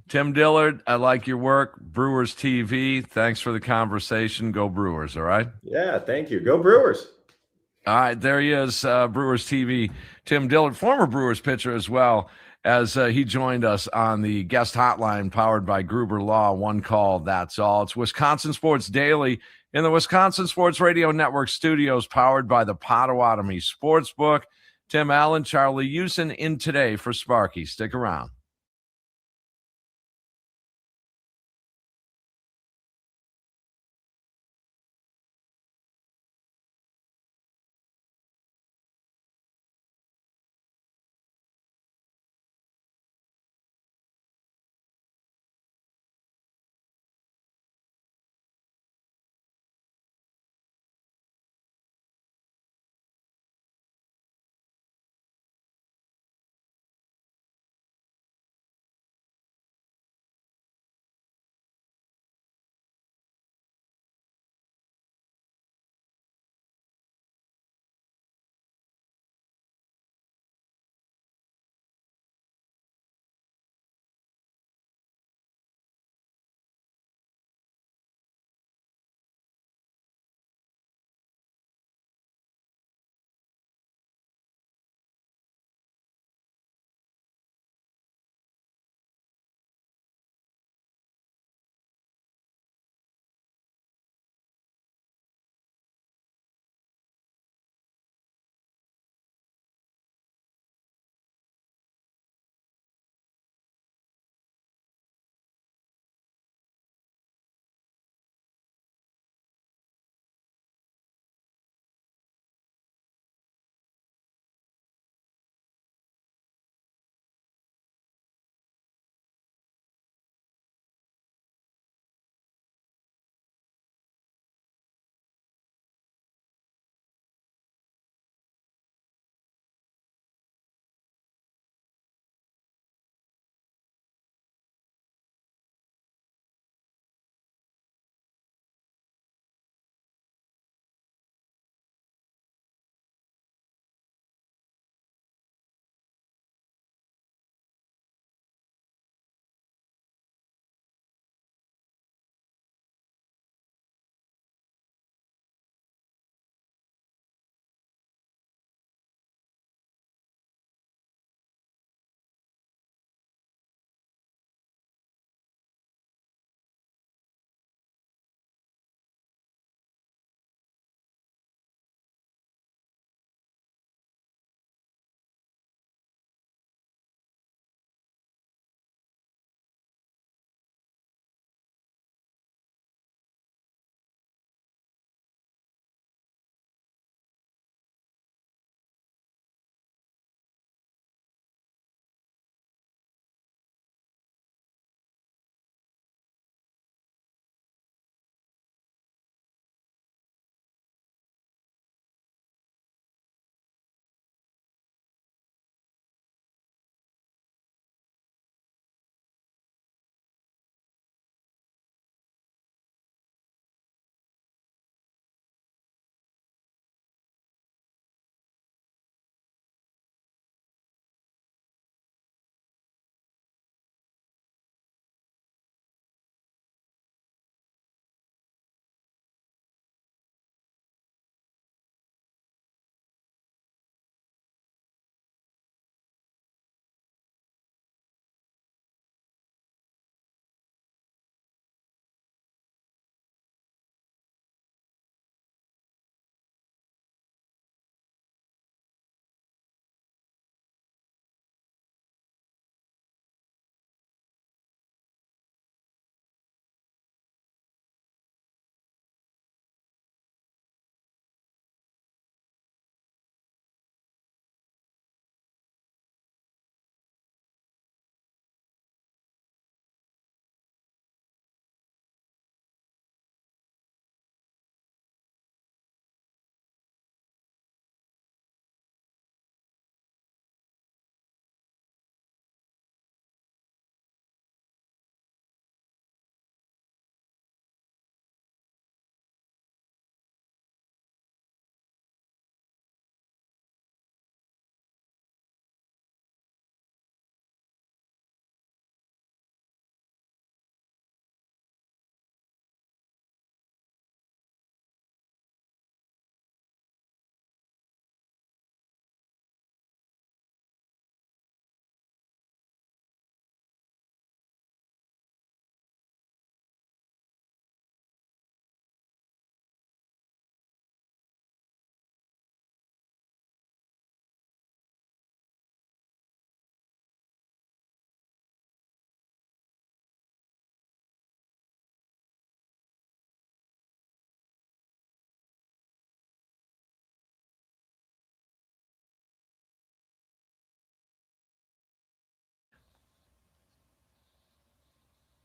Tim Dillard, I like your work. Brewers TV. Thanks for the conversation. Go Brewers, all right? Yeah, thank you. Go Brewers. All right, there he is, Brewers TV. Tim Dillard, former Brewers pitcher as well, as he joined us on the guest hotline powered by Gruber Law. One call, that's all. It's Wisconsin Sports Daily in the Wisconsin Sports Radio Network studios, powered by the Potawatomi Sportsbook. Tim Allen, Charlie Houston in today for Sparky. Stick around.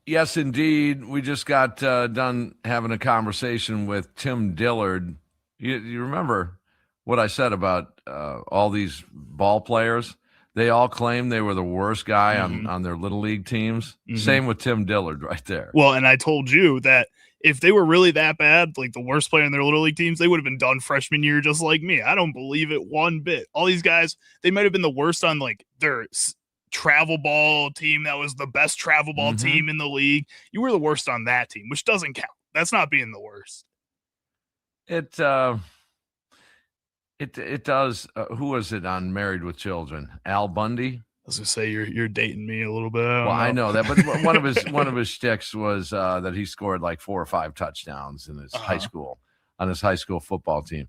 Yes, indeed. We just got done having a conversation with Tim Dillard. You remember what I said about all these ball players? They all claim they were the worst guy on their little league teams. Same with Tim Dillard right there. Well, and I told you that if they were really that bad, like the worst player in their little league teams, they would have been done freshman year just like me. I don't believe it one bit. All these guys, they might have been the worst on like their travel ball team that was the best travel ball team in the league. You were the worst on that team, which doesn't count. That's not being the worst. It does. Who was it on Married with Children? Al Bundy. I was gonna say you're dating me a little bit. I know that, but one of his shticks was that he scored like 4 or 5 touchdowns in his high school on his high school football team.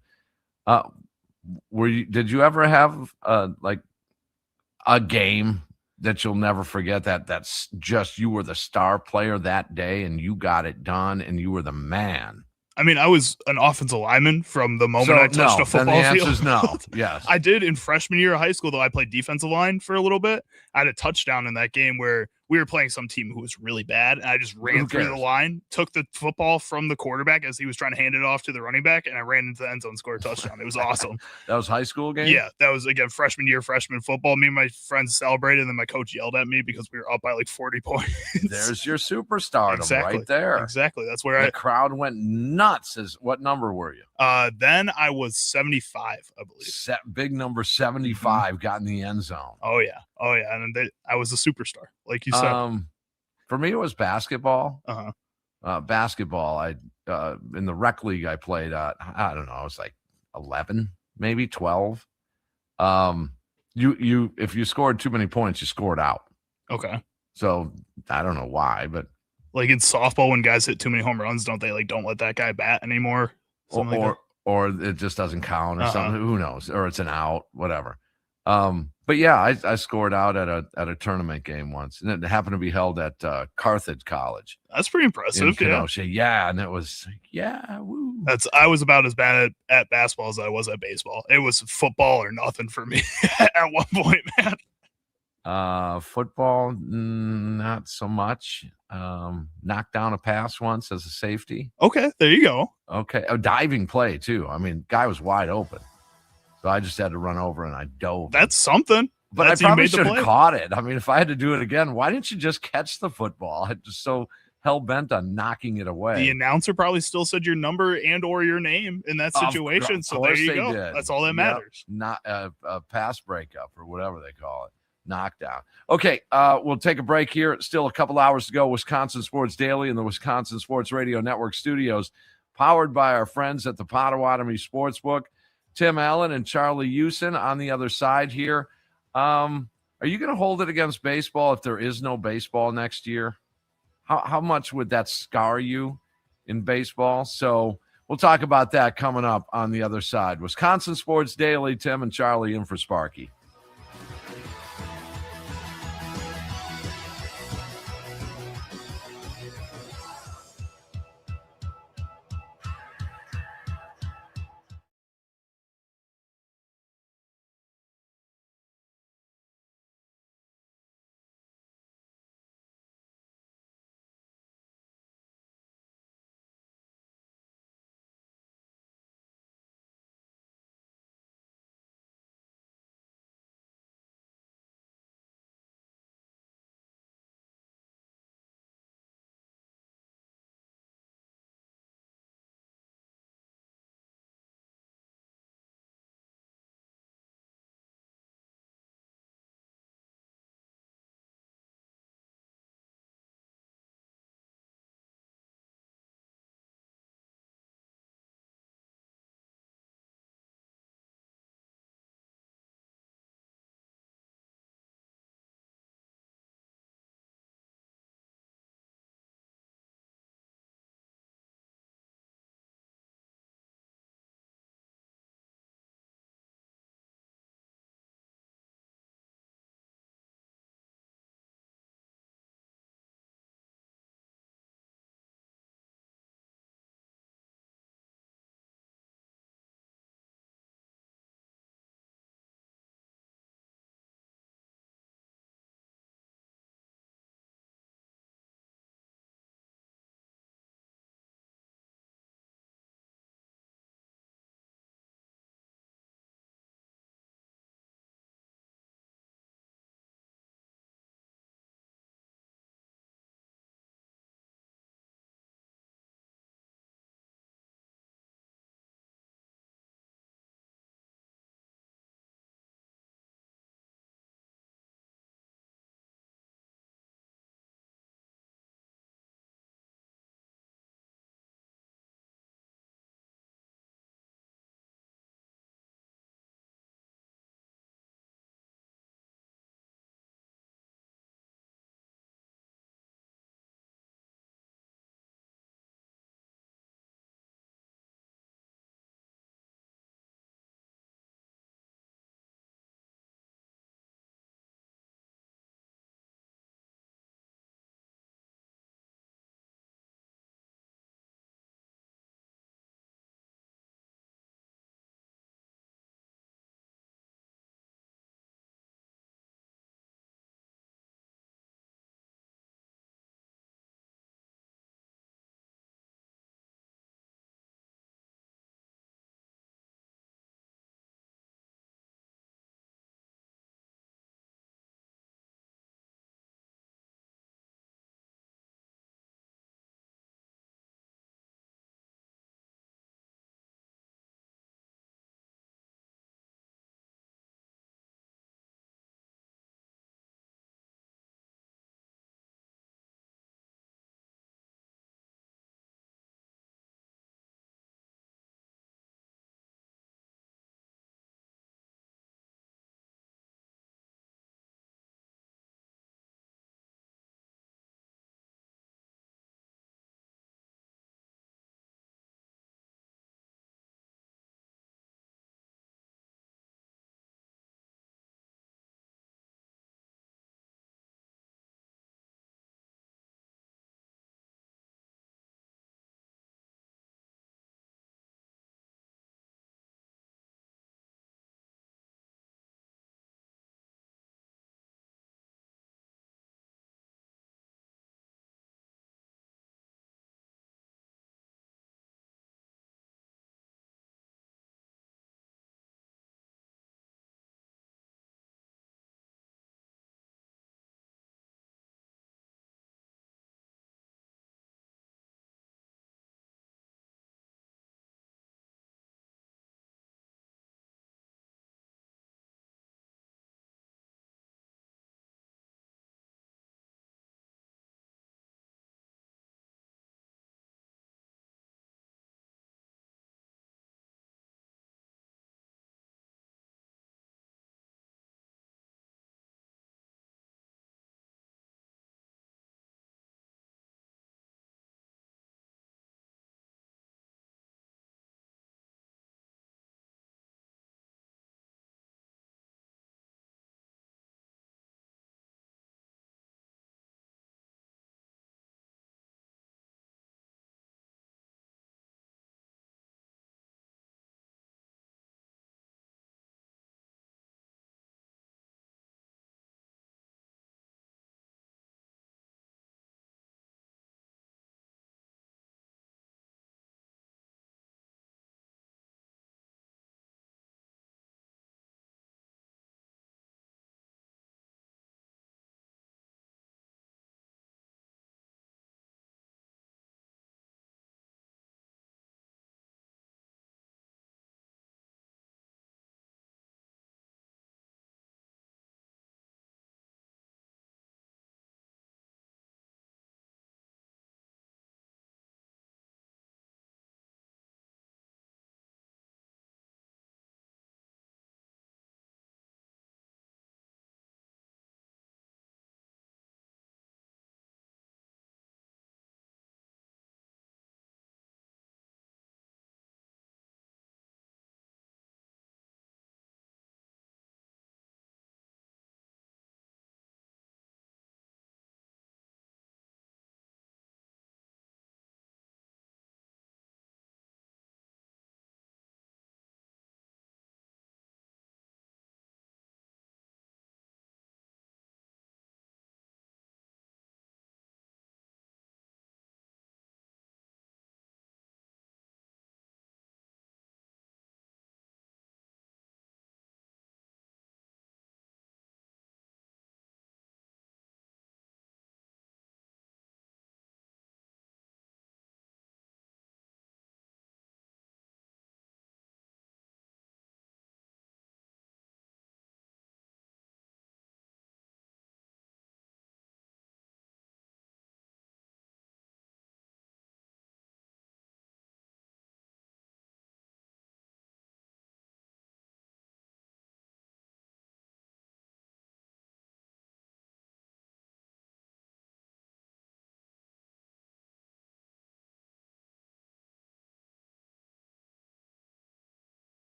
Did you ever have like a game that you'll never forget that's just you were the star player that day and you got it done and you were the man? I mean, I was an offensive lineman from the moment I touched a football then the field. Answer's no. Yes. I did in freshman year of high school, though. I played defensive line for a little bit. I had a touchdown in that game where we were playing some team who was really bad. And I just ran through the line, took the football from the quarterback as he was trying to hand it off to the running back, and I ran into the end zone and scored a touchdown. It was awesome. That was high school game? Yeah, that was, again, freshman year, freshman football. Me and my friends celebrated, and then my coach yelled at me because we were up by like 40 points. There's your superstardom right there. Exactly. That's where the crowd went nuts. What number were you? Then I was 75, I believe. Big number 75 got in the end zone. Oh yeah. And I was a superstar, like you said. For me, it was basketball. Basketball. I in the rec league I played. I don't know. I was like 11, maybe 12. You if you scored too many points, you scored out. Okay. So I don't know why, but like in softball, when guys hit too many home runs, don't let that guy bat anymore? Or it just doesn't count or something. Who knows? Or it's an out, whatever. But yeah, I scored out at a tournament game once, and it happened to be held at Carthage College. That's pretty impressive. Kenosha. Yeah, and it was woo. I was about as bad at basketball as I was at baseball. It was football or nothing for me at one point, man. Football, not so much. Knocked down a pass once as a safety. Okay, there you go. Okay, a diving play too. I mean, guy was wide open. So I just had to run over and I dove. That's something. But I probably should have caught it. I mean, if I had to do it again, why didn't you just catch the football? I'm just so hell-bent on knocking it away. The announcer probably still said your number and or your name in that situation. So there you go. Did. That's all that matters. Not a pass breakup or whatever they call it. Knockdown. Okay, we'll take a break here. Still a couple hours to go. Wisconsin Sports Daily in the Wisconsin Sports Radio Network studios, powered by our friends at the Potawatomi Sportsbook. Tim Allen and Charlie Houston on the other side here. Are you going to hold it against baseball if there is no baseball next year? How much would that scar you in baseball? So we'll talk about that coming up on the other side. Wisconsin Sports Daily, Tim and Charlie in for Sparky.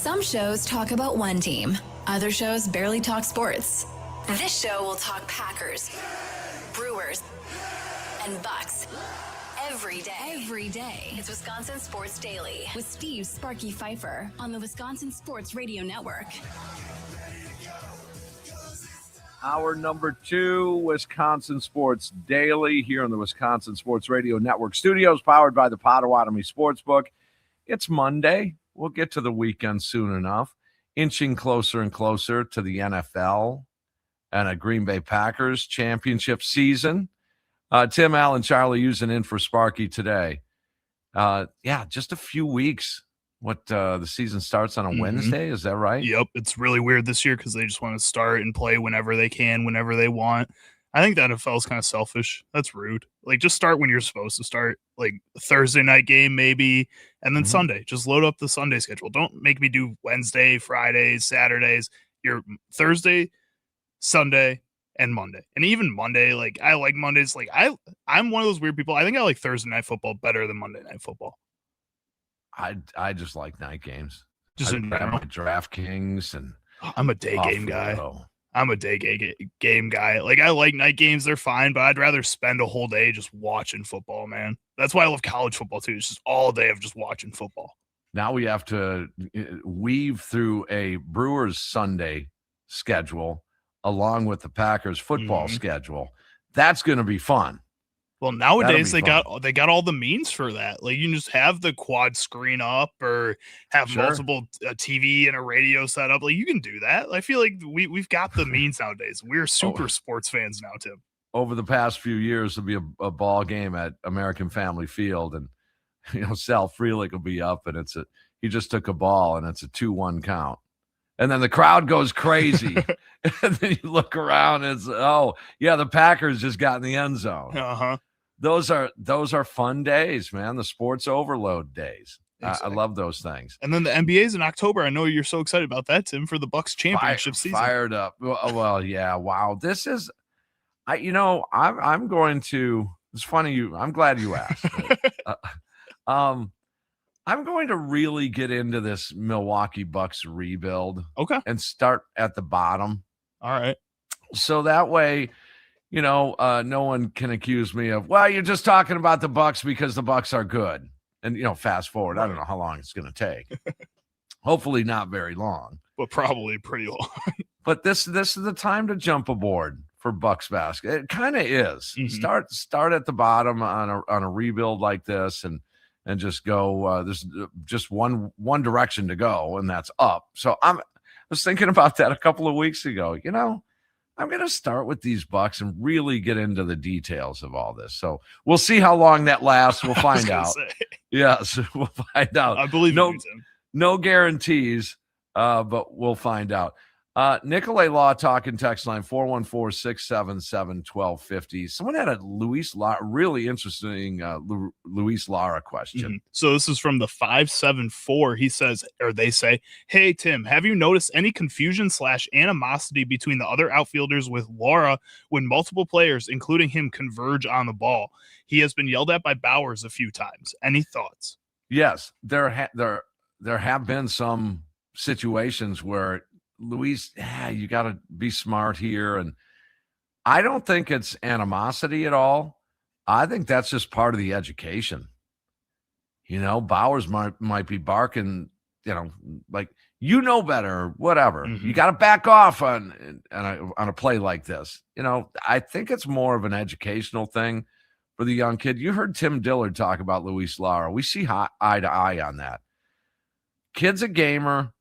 Some shows talk about one team. Other shows barely talk sports. This show will talk Packers, Brewers, and Bucks. Every day. It's Wisconsin Sports Daily with Steve Sparky Pfeiffer on the Wisconsin Sports Radio Network. Hour number 2, Wisconsin Sports Daily here on the Wisconsin Sports Radio Network studios, powered by the Potawatomi Sportsbook. It's Monday. We'll get to the weekend soon enough, inching closer and closer to the NFL and a Green Bay Packers championship season. Tim, Allen, Charlie using in for Sparky today. Just a few weeks. The season starts on a Wednesday, is that right? Yep, it's really weird this year because they just want to start and play whenever they can, whenever they want. I think the NFL is kind of selfish. That's rude. Like, just start when you're supposed to start, like Thursday night game maybe, and then Sunday. Just load up the Sunday schedule. Don't make me do Wednesday, Fridays, Saturdays. Your Thursday, Sunday, and Monday. And even Monday, like, I like Mondays. Like, I'm one of those weird people. I think I like Thursday night football better than Monday night football. I just like night games. Just in general. DraftKings and I'm a day game guy. I'm a day game guy. Like, I like night games. They're fine, but I'd rather spend a whole day just watching football, man. That's why I love college football, too. It's just all day of just watching football. Now we have to weave through a Brewers Sunday schedule along with the Packers football schedule. That's going to be fun. Well, nowadays they got all the means for that. Like, you can just have the quad screen up or have multiple TV and a radio set up. Like, you can do that. I feel like we've got the means nowadays. We're super sports fans now, Tim. Over the past few years, there'll be a ball game at American Family Field, and Sal Frelick will be up, and he just took a ball, and it's a 2-1 count. And then the crowd goes crazy. And then you look around and it's, the Packers just got in the end zone. Uh-huh. Those are fun days, man. The sports overload days. Exactly. I love those things. And then the NBA's in October. I know you're so excited about that, Tim, for the Bucks championship season. Fired up. Well, yeah. Wow. This is, I'm going to, it's funny. I'm glad you asked. I'm going to really get into this Milwaukee Bucks rebuild. Okay. And start at the bottom. All right. So that way, no one can accuse me of, well, you're just talking about the Bucks because the Bucks are good. And, fast forward, I don't know how long it's going to take. Hopefully not very long. But probably pretty long. But this is the time to jump aboard for Bucks basketball. It kind of is. Mm-hmm. Start at the bottom on a rebuild like this and just go, there's just one direction to go, and that's up. So I was thinking about that a couple of weeks ago. I'm going to start with these Bucks and really get into the details of all this. So we'll see how long that lasts. We'll find out. Yes, we'll find out. I believe you, Tim. No guarantees, but we'll find out. Nicolay Law talking text line 414-677-1250. Someone had a Luis Lara, really interesting Luis Lara question. Mm-hmm. So this is from the 574. He says, or they say, hey, Tim, have you noticed any confusion/animosity between the other outfielders with Lara when multiple players, including him, converge on the ball? He has been yelled at by Bowers a few times. Any thoughts? Yes, there have been some situations where Luis, you got to be smart here. And I don't think it's animosity at all. I think that's just part of the education. Bowers might be barking, like, better, whatever. Mm-hmm. You got to back off on a play like this. I think it's more of an educational thing for the young kid. You heard Tim Dillard talk about Luis Lara. We see eye to eye on that. Kid's a gamer.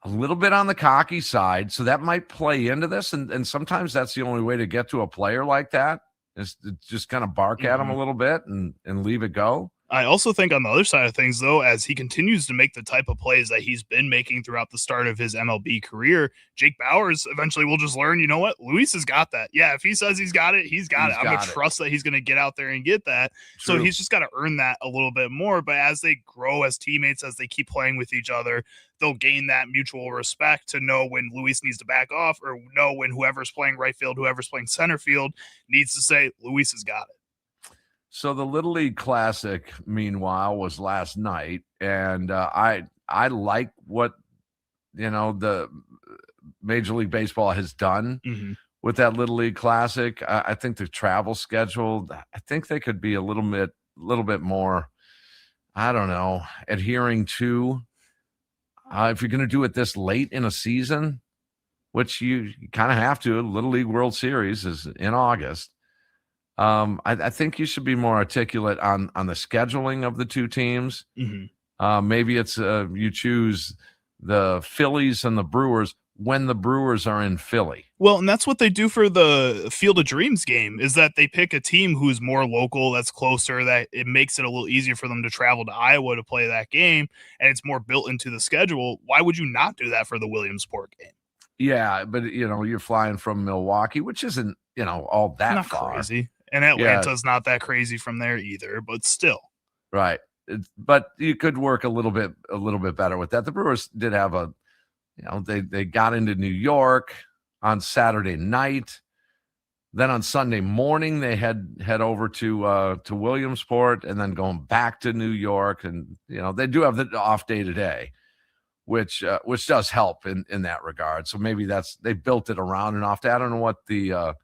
A little bit on the cocky side, so that might play into this. And sometimes that's the only way to get to a player like that is to just kind of bark at him a little bit and leave it go. I also think on the other side of things, though, as he continues to make the type of plays that he's been making throughout the start of his MLB career, Jake Bowers eventually will just learn, you know what? Luis has got that. Yeah, if he says he's got it, he's got it. I'm going to trust that he's going to get out there and get that. True. So he's just got to earn that a little bit more. But as they grow as teammates, as they keep playing with each other, they'll gain that mutual respect to know when Luis needs to back off or know when whoever's playing right field, whoever's playing center field needs to say, Luis has got it. So the Little League Classic, meanwhile, was last night, and I like what the Major League Baseball has done Mm-hmm. with that Little League Classic. I think the travel schedule, I think they could be a little bit more, I don't know, adhering to, if you're going to do it this late in a season, which you kind of have to. Little League World Series is in August. I think you should be more articulate on the scheduling of the two teams. Mm-hmm. Maybe it's you choose the Phillies and the Brewers when the Brewers are in Philly. Well, and that's what they do for the Field of Dreams game, is that they pick a team who's more local, that's closer, that it makes it a little easier for them to travel to Iowa to play that game, and it's more built into the schedule. Why would you not do that for the Williamsport game? Yeah, but you're flying from Milwaukee, which isn't all that Not far. crazy. And Atlanta's not that crazy from there either, but still. Right. But you could work a little bit better with that. The Brewers did have they got into New York on Saturday night. Then on Sunday morning, they head over to Williamsport, and then going back to New York. And they do have the off day today, which does help in that regard. So maybe they built it around an off day. I don't know what the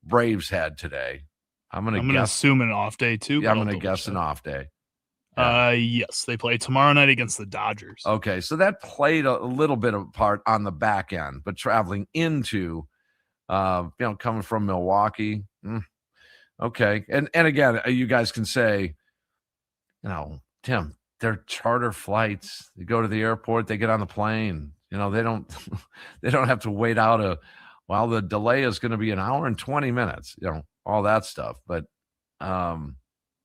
Braves had today. I'm gonna assume an off day too. Yeah, I'm gonna guess an off day. Yes, they play tomorrow night against the Dodgers. Okay, so that played a little bit of part on the back end, but traveling into, coming from Milwaukee, okay, and again, you guys can say, Tim, they're charter flights. They go to the airport, they get on the plane. They don't have to wait out the delay is going to be an hour and 20 minutes. All that stuff, but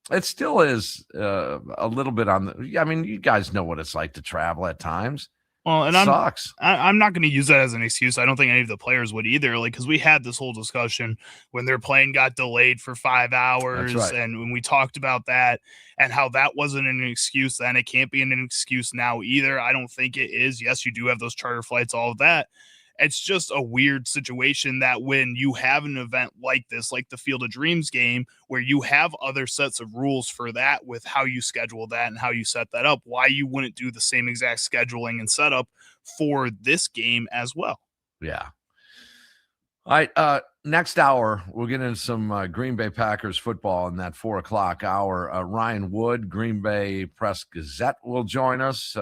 it still is a little bit on the. I mean, you guys know what it's like to travel at times. Well, and sucks. I'm not going to use that as an excuse. I don't think any of the players would either. Because we had this whole discussion when their plane got delayed for 5 hours, That's right. and when we talked about that and how that wasn't an excuse, then it can't be an excuse now either. I don't think it is. Yes, you do have those charter flights, all of that. It's just a weird situation that when you have an event like this, like the Field of Dreams game, where you have other sets of rules for that with how you schedule that and how you set that up, why you wouldn't do the same exact scheduling and setup for this game as well. Yeah. All right. Next hour, we'll get into some Green Bay Packers football in that 4:00 hour. Ryan Wood, Green Bay Press-Gazette, will join us.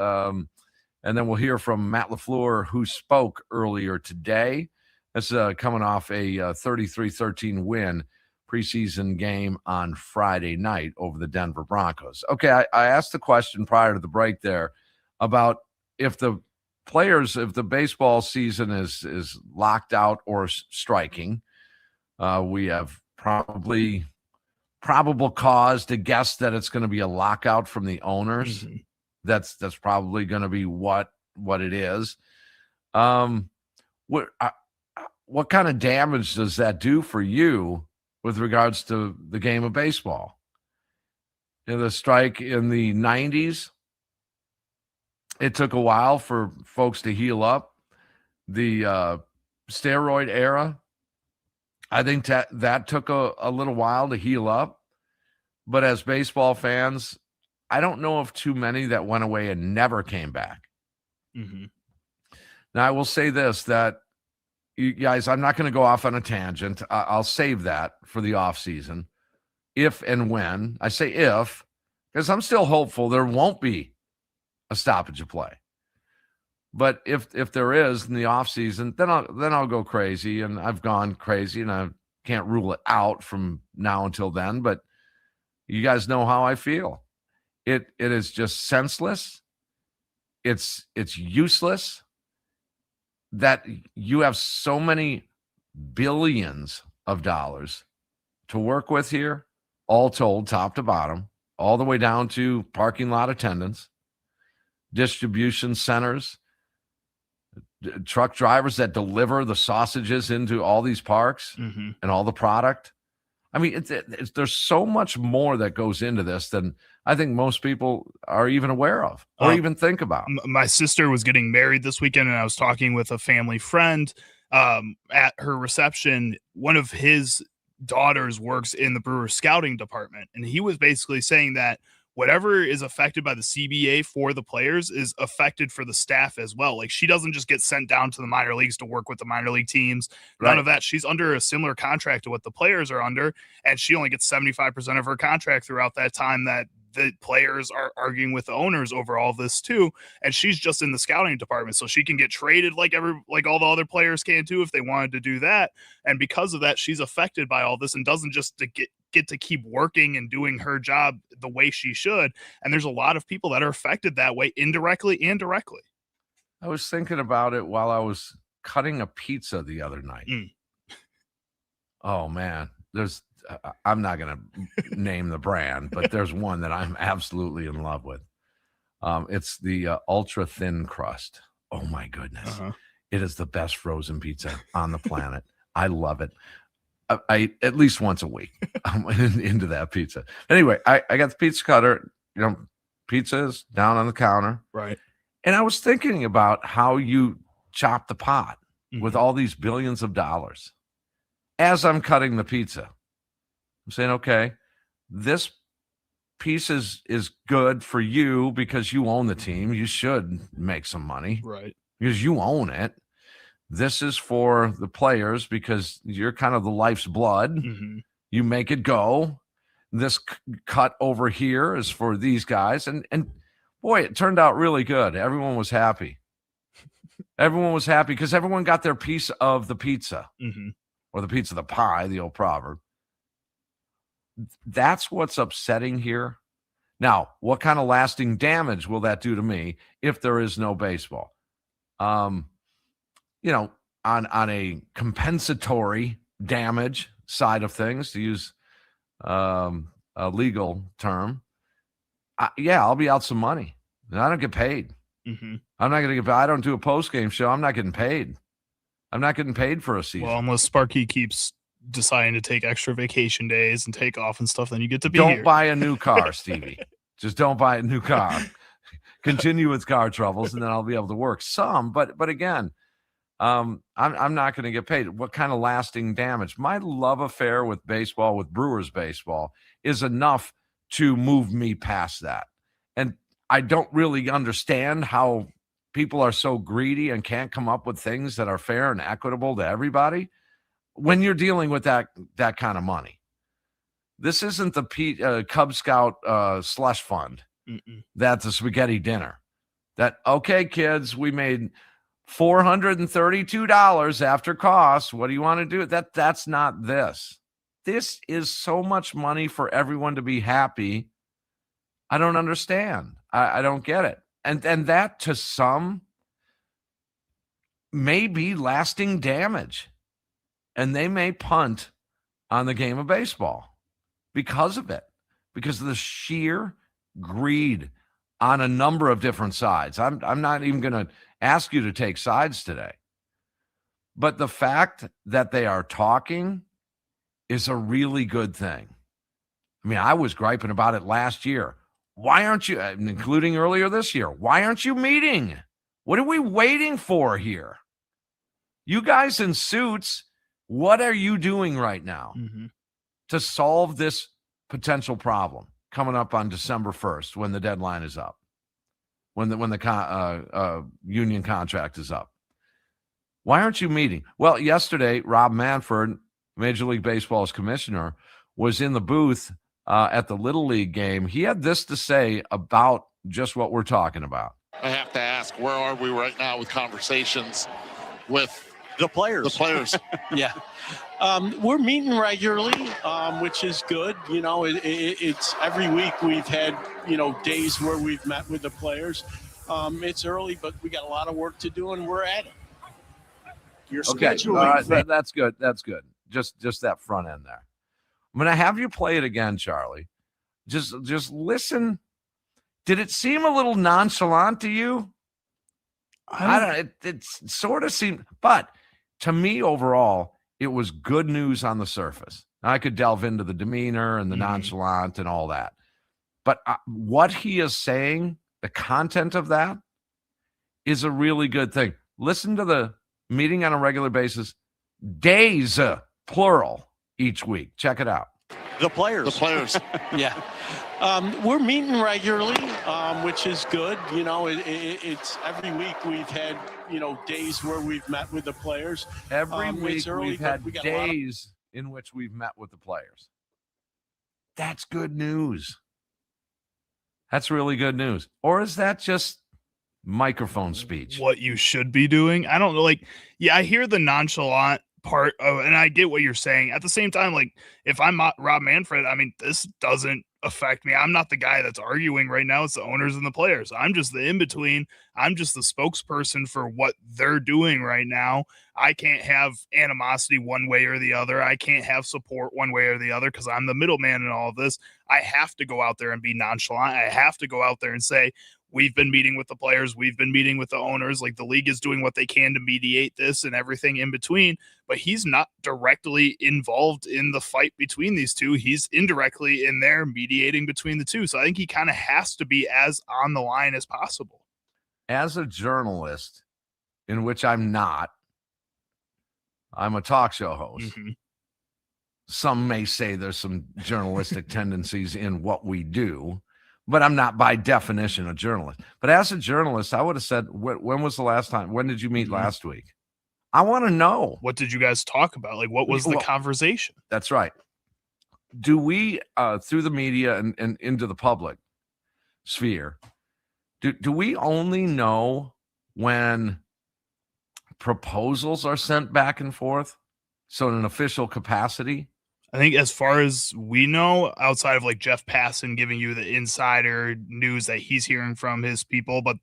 And then we'll hear from Matt LaFleur, who spoke earlier today. That's coming off a 33-13 win preseason game on Friday night over the Denver Broncos. Okay, I asked the question prior to the break there about if the baseball season is locked out or striking. We have probable cause to guess that it's going to be a lockout from the owners. Mm-hmm. That's probably going to be what it is. What kind of damage does that do for you with regards to the game of baseball? The strike in the 90s, it took a while for folks to heal up. The steroid era, I think that took a little while to heal up. But as baseball fans, I don't know of too many that went away and never came back. Mm-hmm. Now, I will say this, that you guys, I'm not going to go off on a tangent. I'll save that for the off season. If and when, I say if, because I'm still hopeful there won't be a stoppage of play. But if there is in the off season, then I'll go crazy, and I've gone crazy, and I can't rule it out from now until then. But you guys know how I feel. It is just senseless. It's useless that you have so many billions of dollars to work with here, all told, top to bottom, all the way down to parking lot attendants, distribution centers, truck drivers that deliver the sausages into all these parks Mm-hmm. and all the product. I mean, there's so much more that goes into this than I think most people are even aware of or even think about. My sister was getting married this weekend, and I was talking with a family friend at her reception. One of his daughters works in the Brewers scouting department, and he was basically saying that whatever is affected by the CBA for the players is affected for the staff as well. Like, she doesn't just get sent down to the minor leagues to work with the minor league teams. None of that. She's under a similar contract to what the players are under, and she only gets 75% of her contract throughout that time that the players are arguing with the owners over all of this too. And she's just in the scouting department, so she can get traded like all the other players can too if they wanted to do that. And because of that, she's affected by all this and doesn't just get to keep working and doing her job the way she should. And there's a lot of people that are affected that way, indirectly and directly. I was thinking about it while I was cutting a pizza the other night. Oh man, I'm not going to name the brand, but there's one that I'm absolutely in love with. It's the ultra thin crust. Oh my goodness. It is the best frozen pizza on the planet. I love it. I at least once a week I'm into that pizza. Anyway, I got the pizza cutter, pizza is down on the counter. Right. And I was thinking about how you chop the pot with all these billions of dollars. As I'm cutting the pizza, I'm saying, okay, this piece is good for you because you own the team. You should make some money. Right. Because you own it. This is for the players because you're kind of the life's blood. You make it go. This cut over here is for these guys. And boy, it turned out really good. Everyone was happy. Everyone was happy because everyone got their piece of the pizza or the piece of the pie, the old proverb. That's what's upsetting here. Now, what kind of lasting damage will that do to me if there is no baseball? On a compensatory damage side of things, to use a legal term, I'll be out some money. And I don't get paid. I'm not going to get paid. I don't do a post-game show. I'm not getting paid. I'm not getting paid for a season. Well, unless Sparky keeps deciding to take extra vacation days and take off and stuff, then you get to be Don't here. buy a new car, Stevie. Just don't buy a new car. Continue with car troubles, and then I'll be able to work some. But again, I'm not going to get paid. What kind of lasting damage? My love affair with baseball, with Brewers baseball, is enough to move me past that. And I don't really understand how people are so greedy and can't come up with things that are fair and equitable to everybody when you're dealing with that kind of money. This isn't the Cub Scout slush fund. That's a spaghetti dinner. That, okay, kids, we made $432 after costs. What do you want to do? That's not this. This is so much money for everyone to be happy. I don't understand. I don't get it. And that to some may be lasting damage. And they may punt on the game of baseball because of it, because of the sheer greed on a number of different sides. I'm not even going to ask you to take sides today. But the fact that they are talking is a really good thing. I mean, I was griping about it last year. Why aren't you, including earlier this year, why aren't you meeting? What are we waiting for here? You guys in suits, what are you doing right now to solve this potential problem coming up on December 1st when the deadline is up, when the union contract is up? Why aren't you meeting? Well, yesterday, Rob Manfred, Major League Baseball's commissioner, was in the booth at the Little League game. He had this to say about just what we're talking about. I have to ask, where are we right now with conversations with the players? Yeah. We're meeting regularly, which is good. It's every week we've had, days where we've met with the players. It's early, but we got a lot of work to do, and we're at it. Your schedule. That's good. That's good. Just that front end there. I'm going to have you play it again, Charlie. Just listen. Did it seem a little nonchalant to you? I don't know. It sort of seemed, but to me overall, it was good news on the surface. Now, I could delve into the demeanor and the nonchalant and all that. But what he is saying, the content of that, is a really good thing. Listen to the meeting on a regular basis, days, plural, each week. Check it out. The players. The players. Yeah. We're meeting regularly, which is good. You know, it's every week we've had, days where we've met with the players. Every week early, we've had we got days in which we've met with the players. That's good news. That's really good news. Or is that just microphone speech? What you should be doing. I don't know. Like, yeah, I hear the nonchalant part of, and I get what you're saying. At the same time, like, if I'm Rob Manfred, I mean, this doesn't affect me. I'm not the guy that's arguing right now. It's the owners and the players. I'm just the in-between. I'm just the spokesperson for what they're doing right now. I can't have animosity one way or the other. I can't have support one way or the other because I'm the middleman in all of this. I have to go out there and be nonchalant. I have to go out there and say, we've been meeting with the players. We've been meeting with the owners. Like, the league is doing what they can to mediate this and everything in between, but he's not directly involved in the fight between these two. He's indirectly in there mediating between the two. So I think he kind of has to be as on the line as possible. As a journalist, in which I'm not, I'm a talk show host. Mm-hmm. Some may say there's some journalistic tendencies in what we do, but I'm not by definition a journalist. But as a journalist, I would have said, when was the last time? When did you meet last week? I want to know. What did you guys talk about? Like, what was the conversation? That's right. Do we, through the media and into the public sphere, do we only know when proposals are sent back and forth? So in an official capacity? I think as far as we know, outside of like Jeff Passan giving you the insider news that he's hearing from his people, but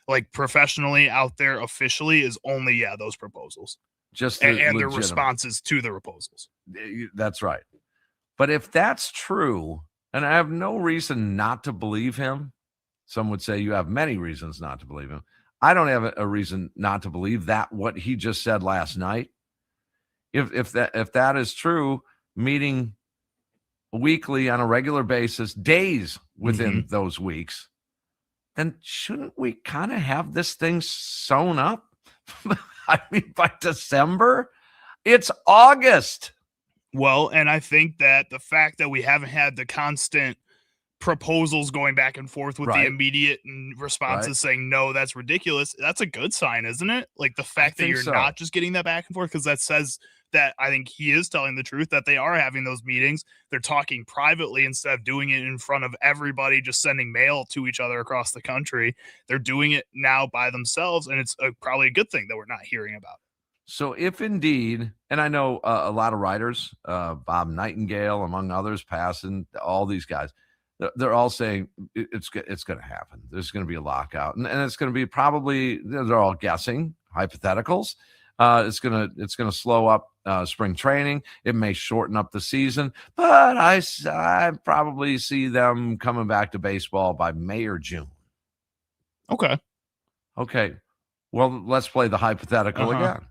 like professionally out there officially is only, those proposals. Just and the responses to the proposals. That's right. But if that's true, and I have no reason not to believe him, some would say you have many reasons not to believe him. I don't have a reason not to believe that what he just said last night. If that is true, meeting weekly on a regular basis, days within those weeks, then shouldn't we kind of have this thing sewn up? I mean, by December, it's August. Well, and I think that the fact that we haven't had the constant proposals going back and forth with the immediate responses saying, no, that's ridiculous. That's a good sign, isn't it? Like the fact that you're not just getting that back and forth, because that says that I think he is telling the truth, that they are having those meetings. They're talking privately instead of doing it in front of everybody, just sending mail to each other across the country. They're doing it now by themselves. And it's probably a good thing that we're not hearing about. So if indeed, and I know a lot of writers, Bob Nightingale, among others, Passan, all these guys, they're all saying it's going to happen. There's going to be a lockout, and it's going to be probably, they're all guessing, hypotheticals. It's going to slow up spring training. It may shorten up the season, but I probably see them coming back to baseball by May or June. Okay. Well, let's play the hypothetical again.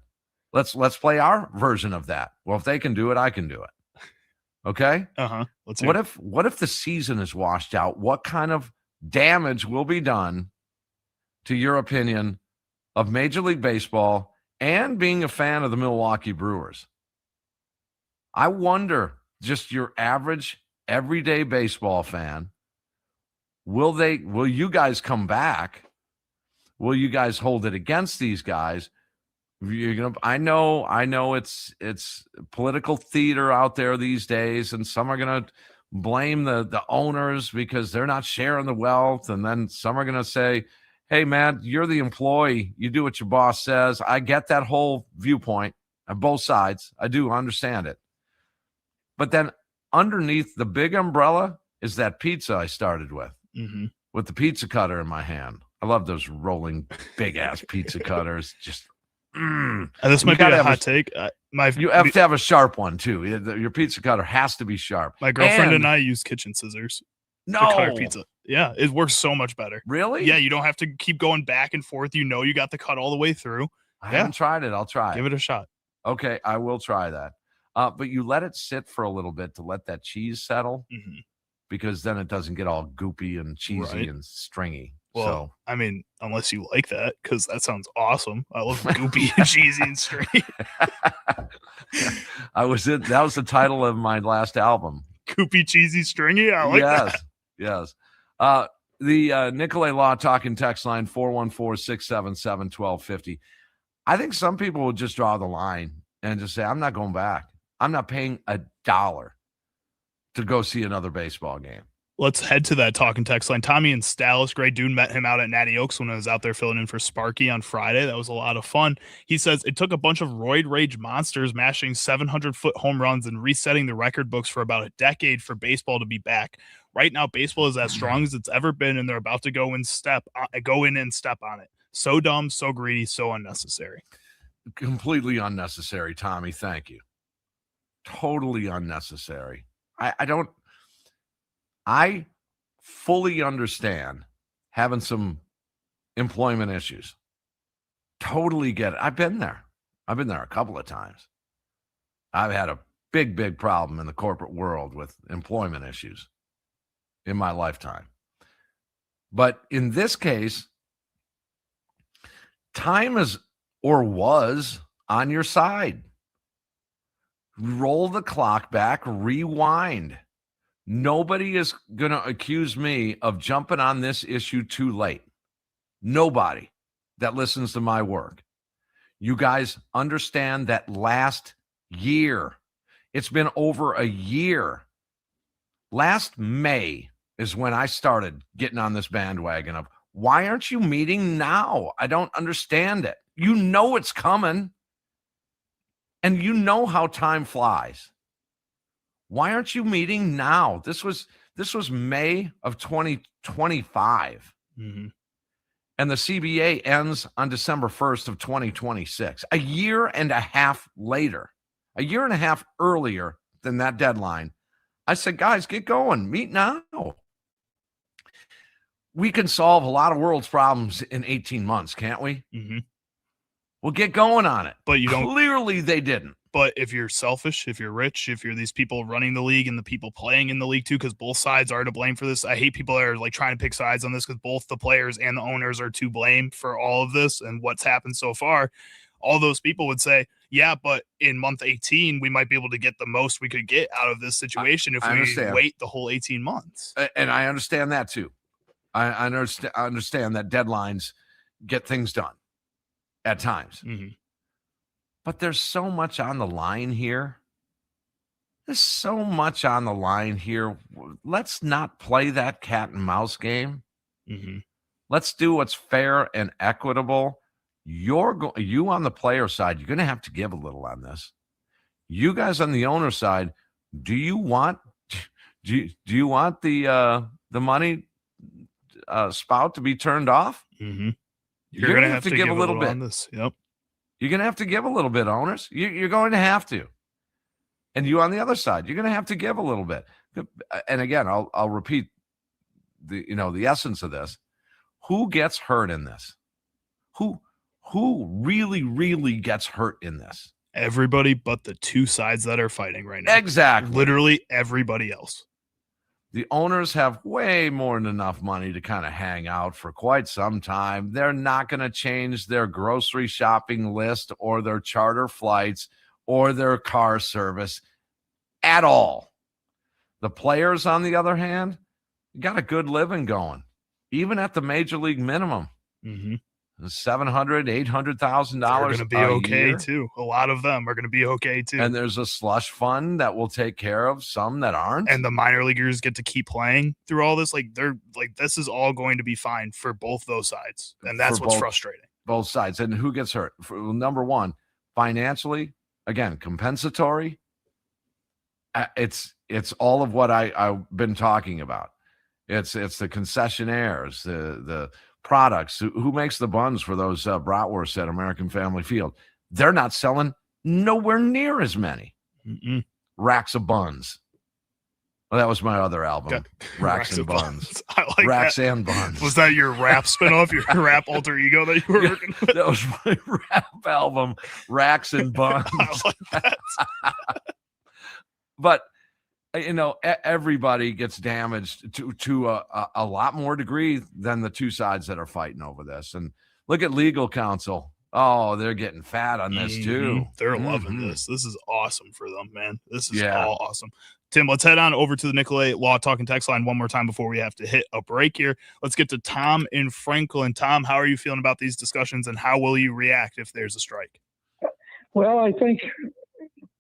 Let's play our version of that. Well, if they can do it, I can do it. Okay. Let's hear what if the season is washed out? What kind of damage will be done to your opinion of Major League Baseball and being a fan of the Milwaukee Brewers? I wonder, just your average everyday baseball fan, will you guys come back? Will you guys hold it against these guys? I know it's political theater out there these days, and some are gonna blame the owners because they're not sharing the wealth, and then some are gonna say, hey man, you're the employee, you do what your boss says. I get that whole viewpoint on both sides. I do understand it. But then underneath the big umbrella is that pizza I started with the pizza cutter in my hand. I love those rolling big ass pizza cutters. Just this might be a hot take. You have to have a sharp one too. Your pizza cutter has to be sharp. My girlfriend and I use kitchen scissors to cut pizza. Yeah, it works so much better. Really? Yeah, you don't have to keep going back and forth. You know, you got the cut all the way through. I haven't tried it. I'll try it. Give it a shot. Okay, I will try that. But you let it sit for a little bit to let that cheese settle, because then it doesn't get all goopy and cheesy and stringy. Well, I mean, unless you like that, because that sounds awesome. I love goopy and cheesy and stringy. That was the title of my last album, Goopy, cheesy, stringy. I like that. Yes. The Nicolay Law Talking text line 414-677-1250. I think some people will just draw the line and just say, I'm not going back. I'm not paying $1 to go see another baseball game. Let's head to that talking text line. Tommy and Dallas, great dude, met him out at Natty Oaks when I was out there filling in for Sparky on Friday. That was a lot of fun. He says it took a bunch of roid rage monsters mashing 700-foot home runs and resetting the record books for about a decade for baseball to be back. Right now, baseball is as strong as it's ever been, and they're about to go in and step on it. So dumb, so greedy, so unnecessary. Completely unnecessary, Tommy. Thank you. Totally unnecessary. I fully understand having some employment issues. Totally get it. I've been there a couple of times. I've had a big problem in the corporate world with employment issues in my lifetime. But in this case, time is or was on your side. Roll the clock back, rewind. Nobody is going to accuse me of jumping on this issue too late. Nobody that listens to my work. You guys understand that last year, it's been over a year. Last May is when I started getting on this bandwagon of, why aren't you meeting now? I don't understand it. You know it's coming. And you know how time flies. Why aren't you meeting now? This was May of 2025. Mm-hmm. And the CBA ends on December 1st of 2026. A year and a half later, a year and a half earlier than that deadline, I said, guys, get going. Meet now. We can solve a lot of world's problems in 18 months, can't we? Mm-hmm. We'll get going on it. But you don't. Clearly they didn't. But if you're selfish, if you're rich, if you're these people running the league and the people playing in the league too, because both sides are to blame for this. I hate people that are like trying to pick sides on this because both the players and the owners are to blame for all of this and what's happened so far. All those people would say, yeah, but in month 18, we might be able to get the most we could get out of this situation if we wait the whole 18 months. And I understand that too. I understand that deadlines get things done at times. Mm-hmm. But there's so much on the line here. There's so much on the line here. Let's not play that cat and mouse game. Mm-hmm. Let's do what's fair and equitable. You on the player side, you're going to have to give a little on this. You guys on the owner side, do you want the money spout to be turned off? Mm-hmm. You're going to have to give a little bit on this. Yep. You're going to have to give a little bit, owners. You're going to have to. And you on the other side, you're going to have to give a little bit. And again, I'll repeat the essence of this. Who gets hurt in this? Who really gets hurt in this? Everybody but the two sides that are fighting right now. Exactly. Literally everybody else. The owners have way more than enough money to kind of hang out for quite some time. They're not going to change their grocery shopping list or their charter flights or their car service at all. The players, on the other hand, got a good living going, even at the major league minimum. Mm-hmm. $700,000, $800,000. They're going to be okay year. too. A lot of them are going to be okay too. And there's a slush fund that will take care of some that aren't. And the minor leaguers get to keep playing through all this. This is all going to be fine for both those sides. And that's what's frustrating. Both sides. And who gets hurt? Number one, financially, again, compensatory. It's all of what I've been talking about. It's the concessionaires, the products. Who makes the buns for those bratwursts at American Family Field? They're not selling nowhere near as many. Mm-mm. Racks of Buns. Well, that was my other album. Racks and Buns. I like Racks that. and Buns. Was that your rap spinoff, your rap alter ego that you were working with? That was my rap album, Racks and Buns. I like that. But everybody gets damaged to a lot more degree than the two sides that are fighting over this. And look at legal counsel Oh, they're getting fat on this too. They're loving Mhm. this. This is awesome for them, man. This is Yeah. all awesome. Tim, let's head on over to the Nicolay Law Talk and Text line one more time before we have to hit a break here. Let's get to Tom in Franklin. Tom, how are you feeling about these discussions, and how will you react if there's a strike? Well, I think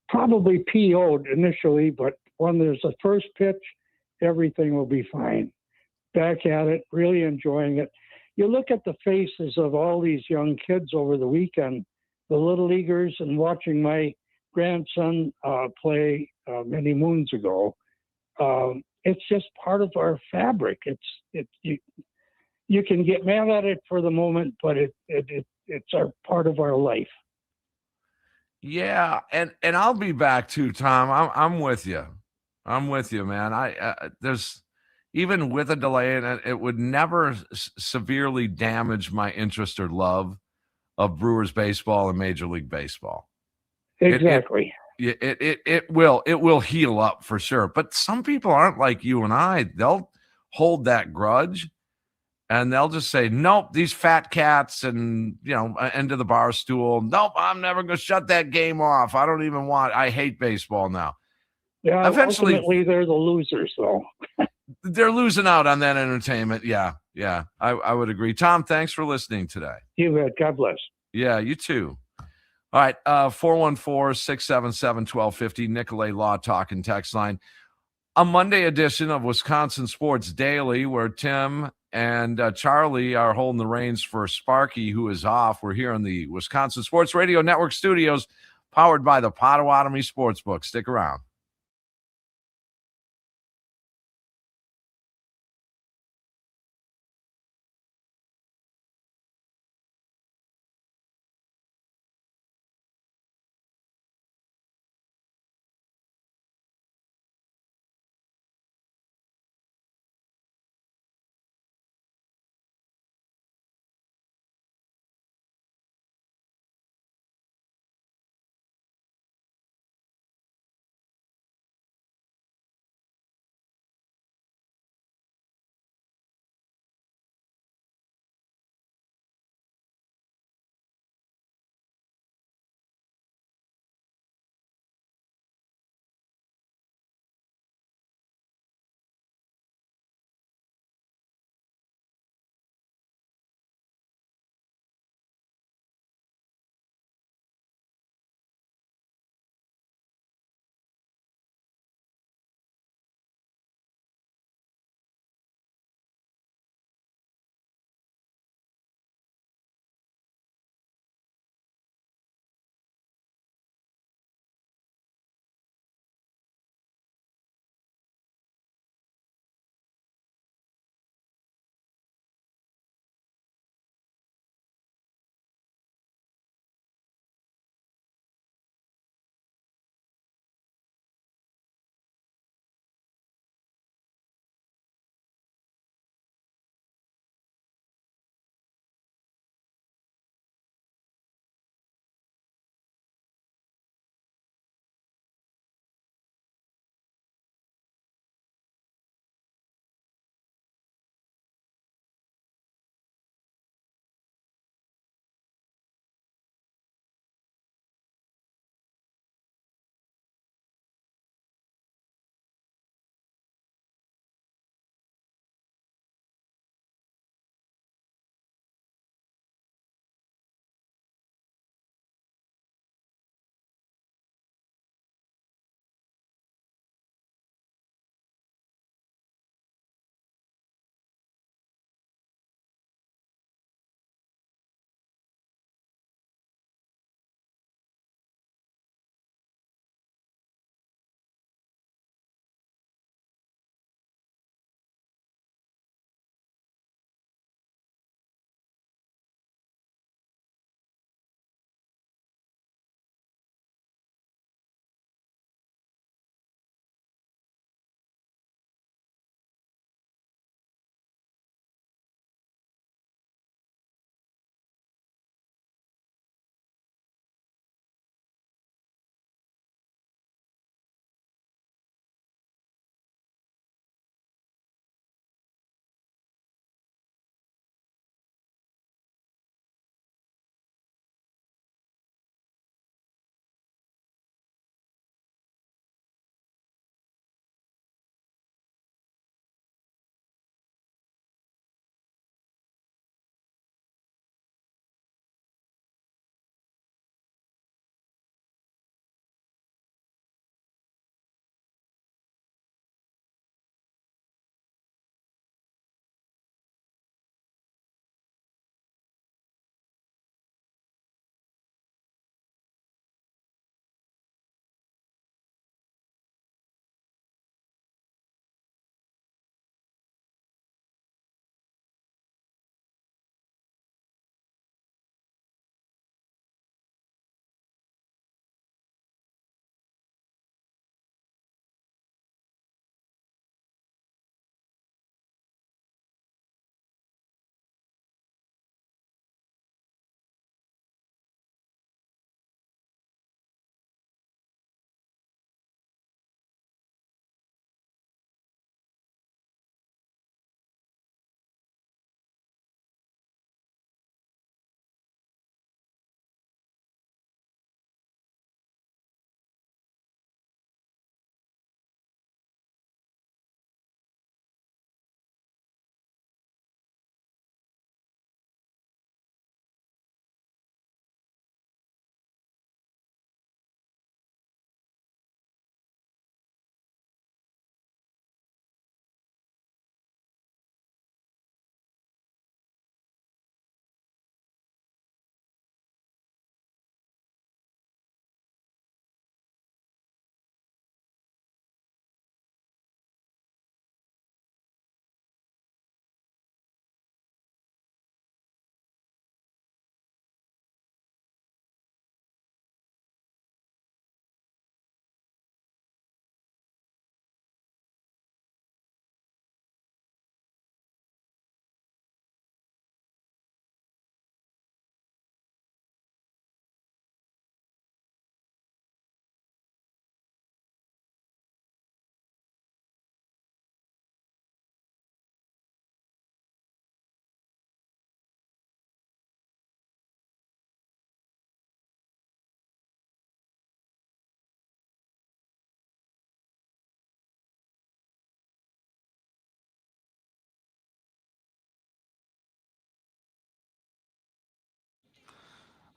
probably PO'd initially, but when there's a first pitch, everything will be fine. Back at it, really enjoying it. You look at the faces of all these young kids over the weekend, the little leaguers, and watching my grandson play many moons ago. It's just part of our fabric. You can get mad at it for the moment, but it's our part of our life. Yeah, and I'll be back too, Tom. I'm with you. I'm with you, man. There's even with a delay, and it would never severely damage my interest or love of Brewers baseball and Major League Baseball. Exactly. It will heal up for sure. But some people aren't like you and I. They'll hold that grudge. And they'll just say, nope, these fat cats and, end of the bar stool. Nope, I'm never going to shut that game off. I hate baseball now. Yeah, Eventually, ultimately, they're the losers, though. they're losing out on that entertainment. Yeah, I would agree. Tom, thanks for listening today. You bet. God bless. Yeah, you too. All right, 414-677-1250, Nicolay Law Talk and Text line. A Monday edition of Wisconsin Sports Daily, where Tim and Charlie are holding the reins for Sparky, who is off. We're here in the Wisconsin Sports Radio Network studios, powered by the Potawatomi Sportsbook. Stick around.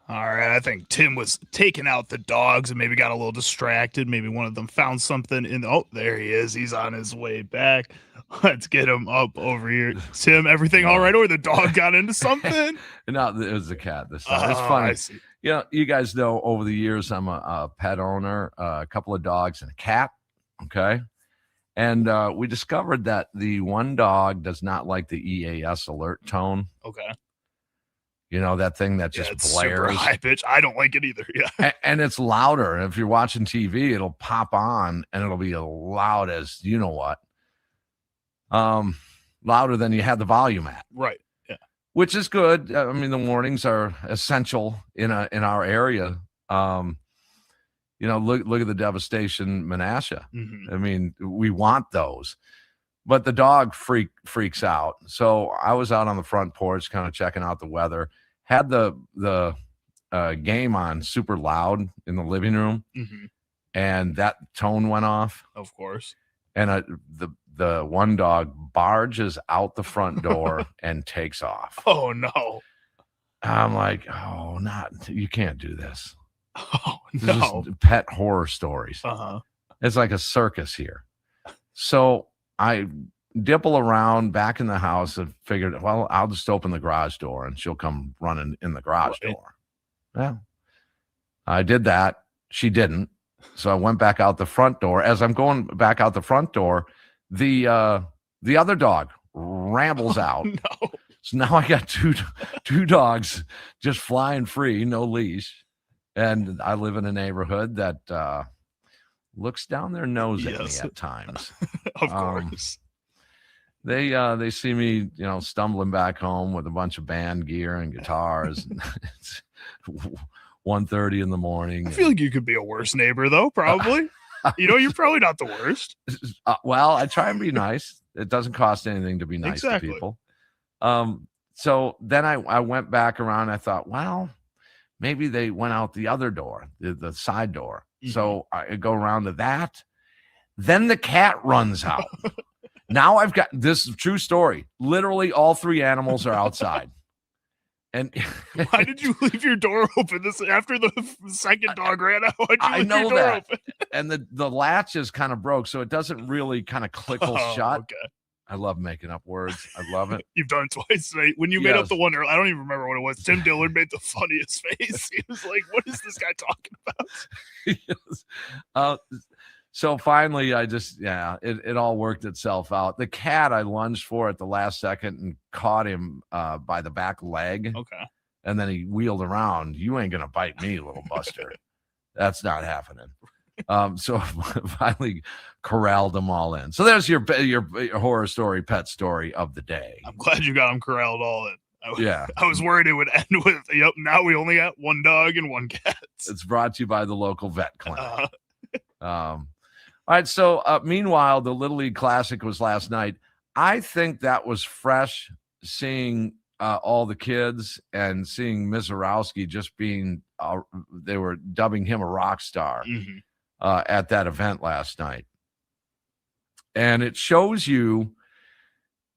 All right, I think Tim was taking out the dogs and maybe got a little distracted. Maybe one of them found something in. Oh, there he is. He's on his way back. Let's get him up over here. Tim, everything all right? Or the dog got into something? No, it was the cat this time. It's funny. I see. You know, you guys know over the years I'm a pet owner, a couple of dogs and a cat. Okay. And we discovered that the one dog does not like the EAS alert tone. Okay. You know, that thing that just it's blares. super high pitch. I don't like it either. Yeah. And it's louder. And if you're watching TV, it'll pop on and it'll be loud as you know what. Louder than you had the volume at. Right. Yeah. Which is good. I mean, the warnings are essential in our area. You know, look at the devastation, Menasha. Mm-hmm. I mean, we want those. But the dog freaks out. So I was out on the front porch kind of checking out the weather. Had the game on super loud in the living room. Mm-hmm. And that tone went off. Of course. And the one dog barges out the front door and takes off. Oh, no. I'm like, oh, you can't do this. Oh, This no. is pet horror stories. Uh-huh. It's like a circus here. So I dipple around back in the house and figured, well, I'll just open the garage door and she'll come running in the garage Right. door. Yeah. I did that. She didn't. So I went back out the front door. As I'm going back out the front door, the other dog rambles out. No. So now I got two dogs just flying free, no leash. And I live in a neighborhood that looks down their nose at me Yes. at times. Of course. They see me, stumbling back home with a bunch of band gear and guitars. And it's 1:30 in the morning. I feel like you could be a worse neighbor, though, probably. You're probably not the worst. Well, I try and be nice. It doesn't cost anything to be nice Exactly. to people. So then I went back around. I thought, well, maybe they went out the other door, the side door. Mhm. So I go around to that. Then the cat runs out. Now I've got this true story. Literally all three animals are outside. And Why did you leave your door open this after the second dog ran out? Why'd you I leave know your door that. open? and the latch is kind of broke, so it doesn't really kind of clickle Oh, shut. Okay. I love making up words. I love it. You've done it twice tonight. When you made up Yes. the one earlier, I don't even remember what it was. Tim Dillard made the funniest face. He was like, what is this guy talking about? Yes. So finally, it all worked itself out. The cat I lunged for at the last second and caught him by the back leg. Okay. And then he wheeled around. You ain't going to bite me, little buster. That's not happening. So finally corralled them all in. So there's your horror story, pet story of the day. I'm glad you got him corralled all in. Yeah. I was worried it would end with, yep, now we only got one dog and one cat. It's brought to you by the local vet clinic. Uh, All right. So meanwhile, the Little League Classic was last night. I think that was fresh seeing all the kids and seeing Mizorowski just being, they were dubbing him a rock star mhm. at that event last night. And it shows you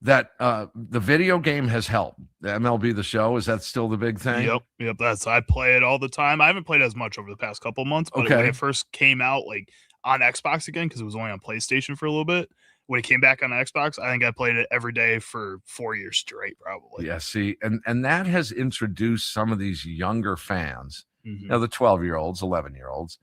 that the video game has helped. The MLB The Show, is that still the big thing? Yep. I play it all the time. I haven't played as much over the past couple months, but when Okay. it first came out, like on Xbox again, because it was only on PlayStation for a little bit. When it came back on Xbox, I think I played it every day for 4 years straight, probably. Yeah, see, and that has introduced some of these younger fans, Mhm. the 12-year-olds, 11-year-olds,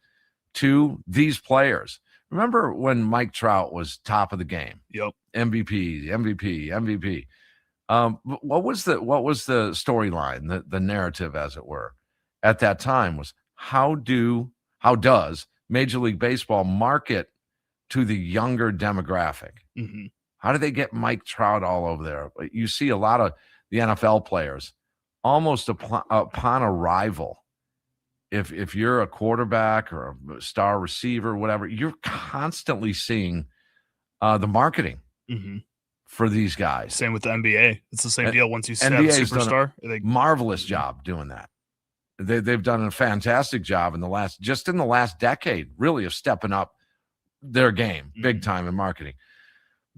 to these players. Remember when Mike Trout was top of the game? Yep. MVP. What was the storyline, the narrative, as it were, at that time was how does Major League Baseball market to the younger demographic? Mhm. How do they get Mike Trout all over there? You see a lot of the NFL players almost upon arrival. If you're a quarterback or a star receiver, whatever, you're constantly seeing the marketing Mhm. for these guys. Same with the NBA. It's the same And deal. Once you have a NBA's done a superstar, they marvelous job doing that. They've done a fantastic job in the last decade, really, of stepping up their game big time in marketing.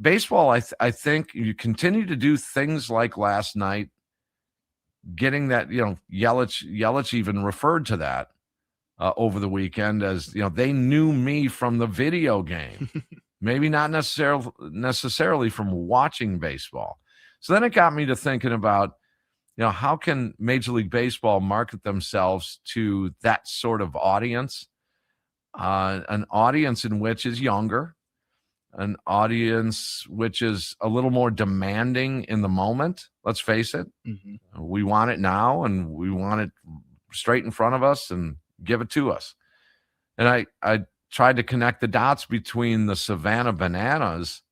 Baseball, I think you continue to do things like last night, getting that, Yelich even referred to that over the weekend as, they knew me from the video game, maybe not necessarily from watching baseball. So then it got me to thinking about, how can Major League Baseball market themselves to that sort of audience, an audience in which is younger, an audience which is a little more demanding in the moment. Let's face it. Mm-hmm. We want it now, and we want it straight in front of us, and give it to us. And I tried to connect the dots between the Savannah Bananas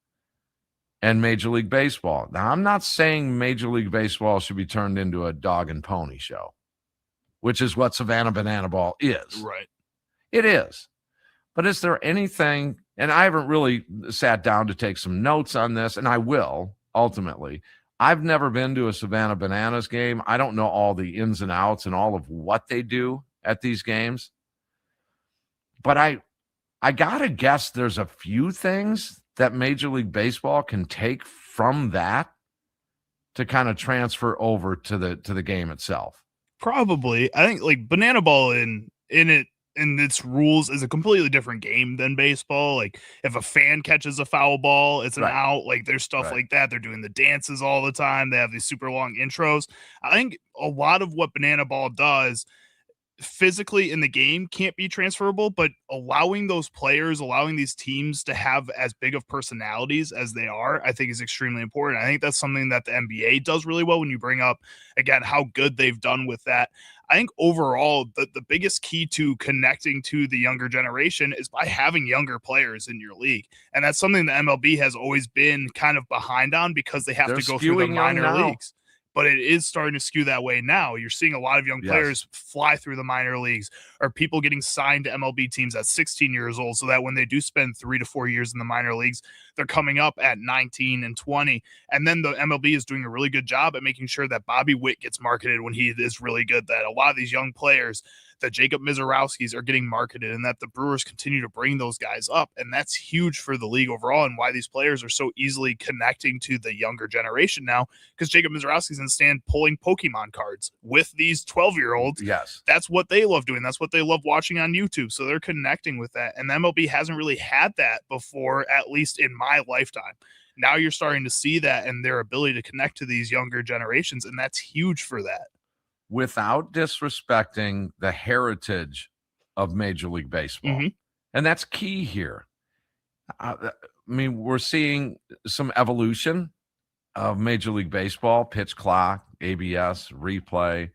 and Major League Baseball. Now, I'm not saying Major League Baseball should be turned into a dog and pony show, which is what Savannah Banana Ball is. Right. It is. But is there anything, and I haven't really sat down to take some notes on this, and I will ultimately. I've never been to a Savannah Bananas game. I don't know all the ins and outs and all of what they do at these games. But I got to guess there's a few things that Major League Baseball can take from that to kind of transfer over to the game itself. Probably. I think like Banana Ball in its rules is a completely different game than baseball. Like if a fan catches a foul ball, it's an out. Like there's stuff like that. They're doing the dances all the time. They have these super long intros. I think a lot of what Banana Ball does physically in the game can't be transferable, but allowing these teams to have as big of personalities as they are, I think is extremely important. I think that's something that the NBA does really well when you bring up, again, how good they've done with that. I think overall, the biggest key to connecting to the younger generation is by having younger players in your league. And that's something the MLB has always been kind of behind on because they have to go through the minor leagues. But it is starting to skew that way now. You're seeing a lot of young players fly through the minor leagues, or people getting signed to MLB teams at 16 years old, so that when they do spend 3 to 4 years in the minor leagues, they're coming up at 19 and 20. And then the MLB is doing a really good job at making sure that Bobby Witt gets marketed when he is really good, that a lot of these young players, that Jacob Mizorowski's are getting marketed, and that the Brewers continue to bring those guys up. And that's huge for the league overall, and why these players are so easily connecting to the younger generation now, because Jacob Mizorowski's in the stand pulling Pokemon cards with these 12-year-olds. Yes. That's what they love doing. That's what they love watching on YouTube. So they're connecting with that. And the MLB hasn't really had that before, at least in my lifetime. Now you're starting to see that and their ability to connect to these younger generations, and that's huge for that. Without disrespecting the heritage of Major League Baseball. Mm-hmm. And that's key here. I mean, we're seeing some evolution of Major League Baseball, pitch clock, ABS, replay,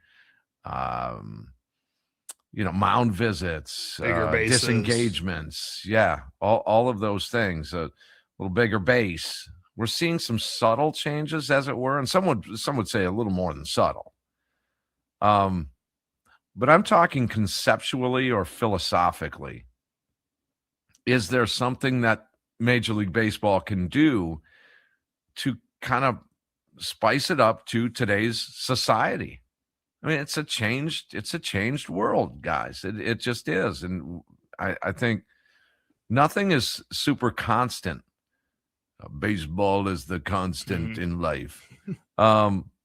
mound visits, disengagements. Yeah, all of those things, a little bigger base. We're seeing some subtle changes, as it were, and some would say a little more than subtle. But I'm talking conceptually or philosophically. Is there something that Major League Baseball can do to kind of spice it up to today's society? I mean, it's a changed world, guys. It just is. And I think nothing is super constant. Baseball is the constant in life.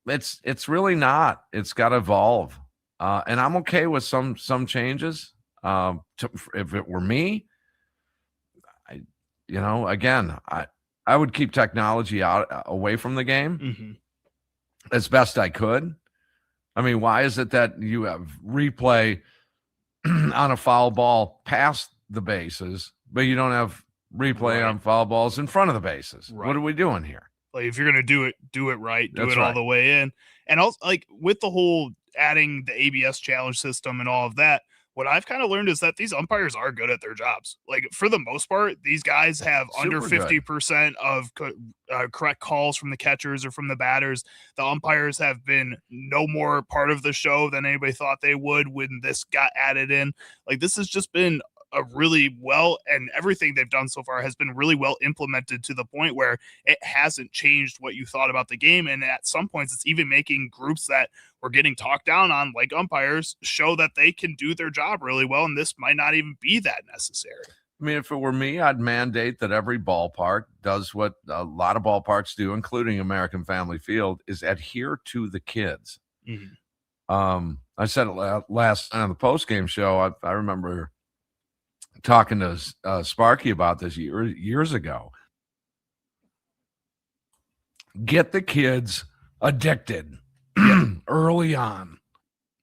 It's really not. It's got to evolve, and I'm okay with some changes. If it were me, I would keep technology away from the game as best I could. I mean, why is it that you have replay on a foul ball past the bases, but you don't have replay on foul balls in front of the bases? Right. What are we doing here? Like, if you're going to do it right, do it all the way in. And also, like, with the whole adding the ABS challenge system and all of that, what I've kind of learned is that these umpires are good at their jobs. Like, for the most part, these guys have under 50% of correct calls from the catchers or from the batters. The umpires have been no more part of the show than anybody thought they would when this got added in. Like, this has just been a really well, and everything they've done so far has been really well implemented to the point where it hasn't changed what you thought about the game. And at some points, it's even making groups that were getting talked down on, like umpires, show that they can do their job really well. And this might not even be that necessary. I mean, if it were me, I'd mandate that every ballpark does what a lot of ballparks do, including American Family Field, is adhere to the kids. I said it last night on the post game show. I remember talking to Sparky about this years ago. Get the kids addicted early on.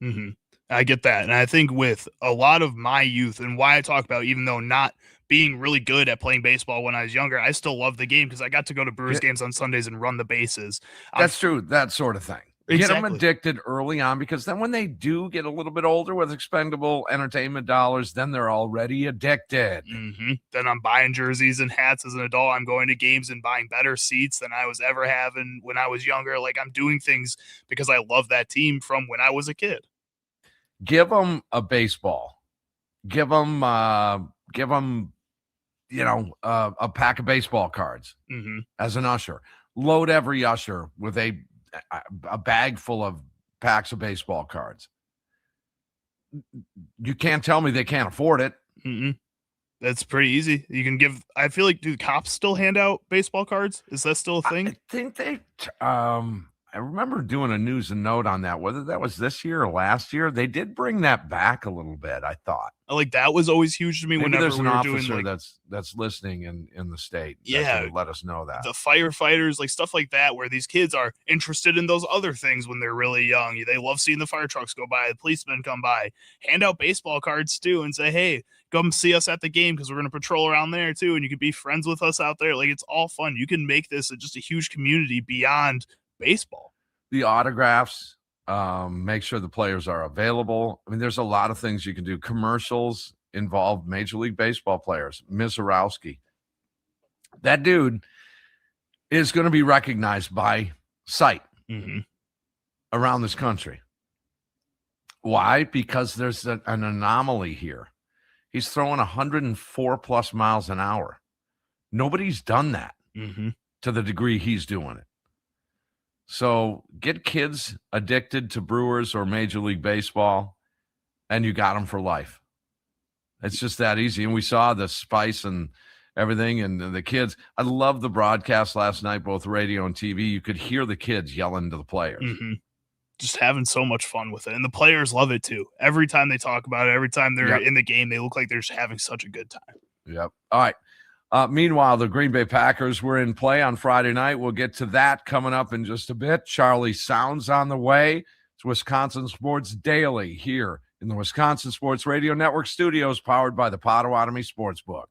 Mm-hmm. I get that. And I think with a lot of my youth and why I talk about, even though not being really good at playing baseball when I was younger, I still love the game because I got to go to Brewers games on Sundays and run the bases. That's true. That sort of thing. Exactly. Get them addicted early on, because then when they do get a little bit older with expendable entertainment dollars, then they're already addicted. Mm-hmm. Then I'm buying jerseys and hats as an adult. I'm going to games and buying better seats than I was ever having when I was younger. Like, I'm doing things because I love that team from when I was a kid. Give them a baseball. Give them, a pack of baseball cards as an usher. Load every usher with a bag full of packs of baseball cards. You can't tell me they can't afford it. That's pretty easy. You can give. I feel like, do cops still hand out baseball cards? Is that still a thing? I think they. I remember doing a news and note on that. Whether that was this year or last year, they did bring that back a little bit. I thought. Like, that was always huge to me. Maybe whenever there's an we were officer doing, like, that's listening in the state. Yeah, let us know that the firefighters, like stuff like that, where these kids are interested in those other things when they're really young. They love seeing the fire trucks go by, the policemen come by. Hand out baseball cards too, and say, "Hey, come see us at the game because we're going to patrol around there too, and you can be friends with us out there." Like, it's all fun. You can make this just a huge community beyond baseball. The autographs, make sure the players are available. I mean, there's a lot of things you can do. Commercials involve Major League Baseball players. Mizorowski, that dude is going to be recognized by sight around this country. Why? Because there's an anomaly here. He's throwing 104 plus miles an hour. Nobody's done that to the degree he's doing it. So get kids addicted to Brewers or Major League Baseball, and you got them for life. It's just that easy. And we saw the spice and everything, and the kids. I love the broadcast last night, both radio and TV. You could hear the kids yelling to the players. Just having so much fun with it. And the players love it too. Every time they talk about it, every time they're in the game, they look like they're just having such a good time. Yep. All right. Meanwhile, the Green Bay Packers were in play on Friday night. We'll get to that coming up in just a bit. Charlie Sounds on the way. It's Wisconsin Sports Daily here in the Wisconsin Sports Radio Network studios, powered by the Potawatomi Sportsbook.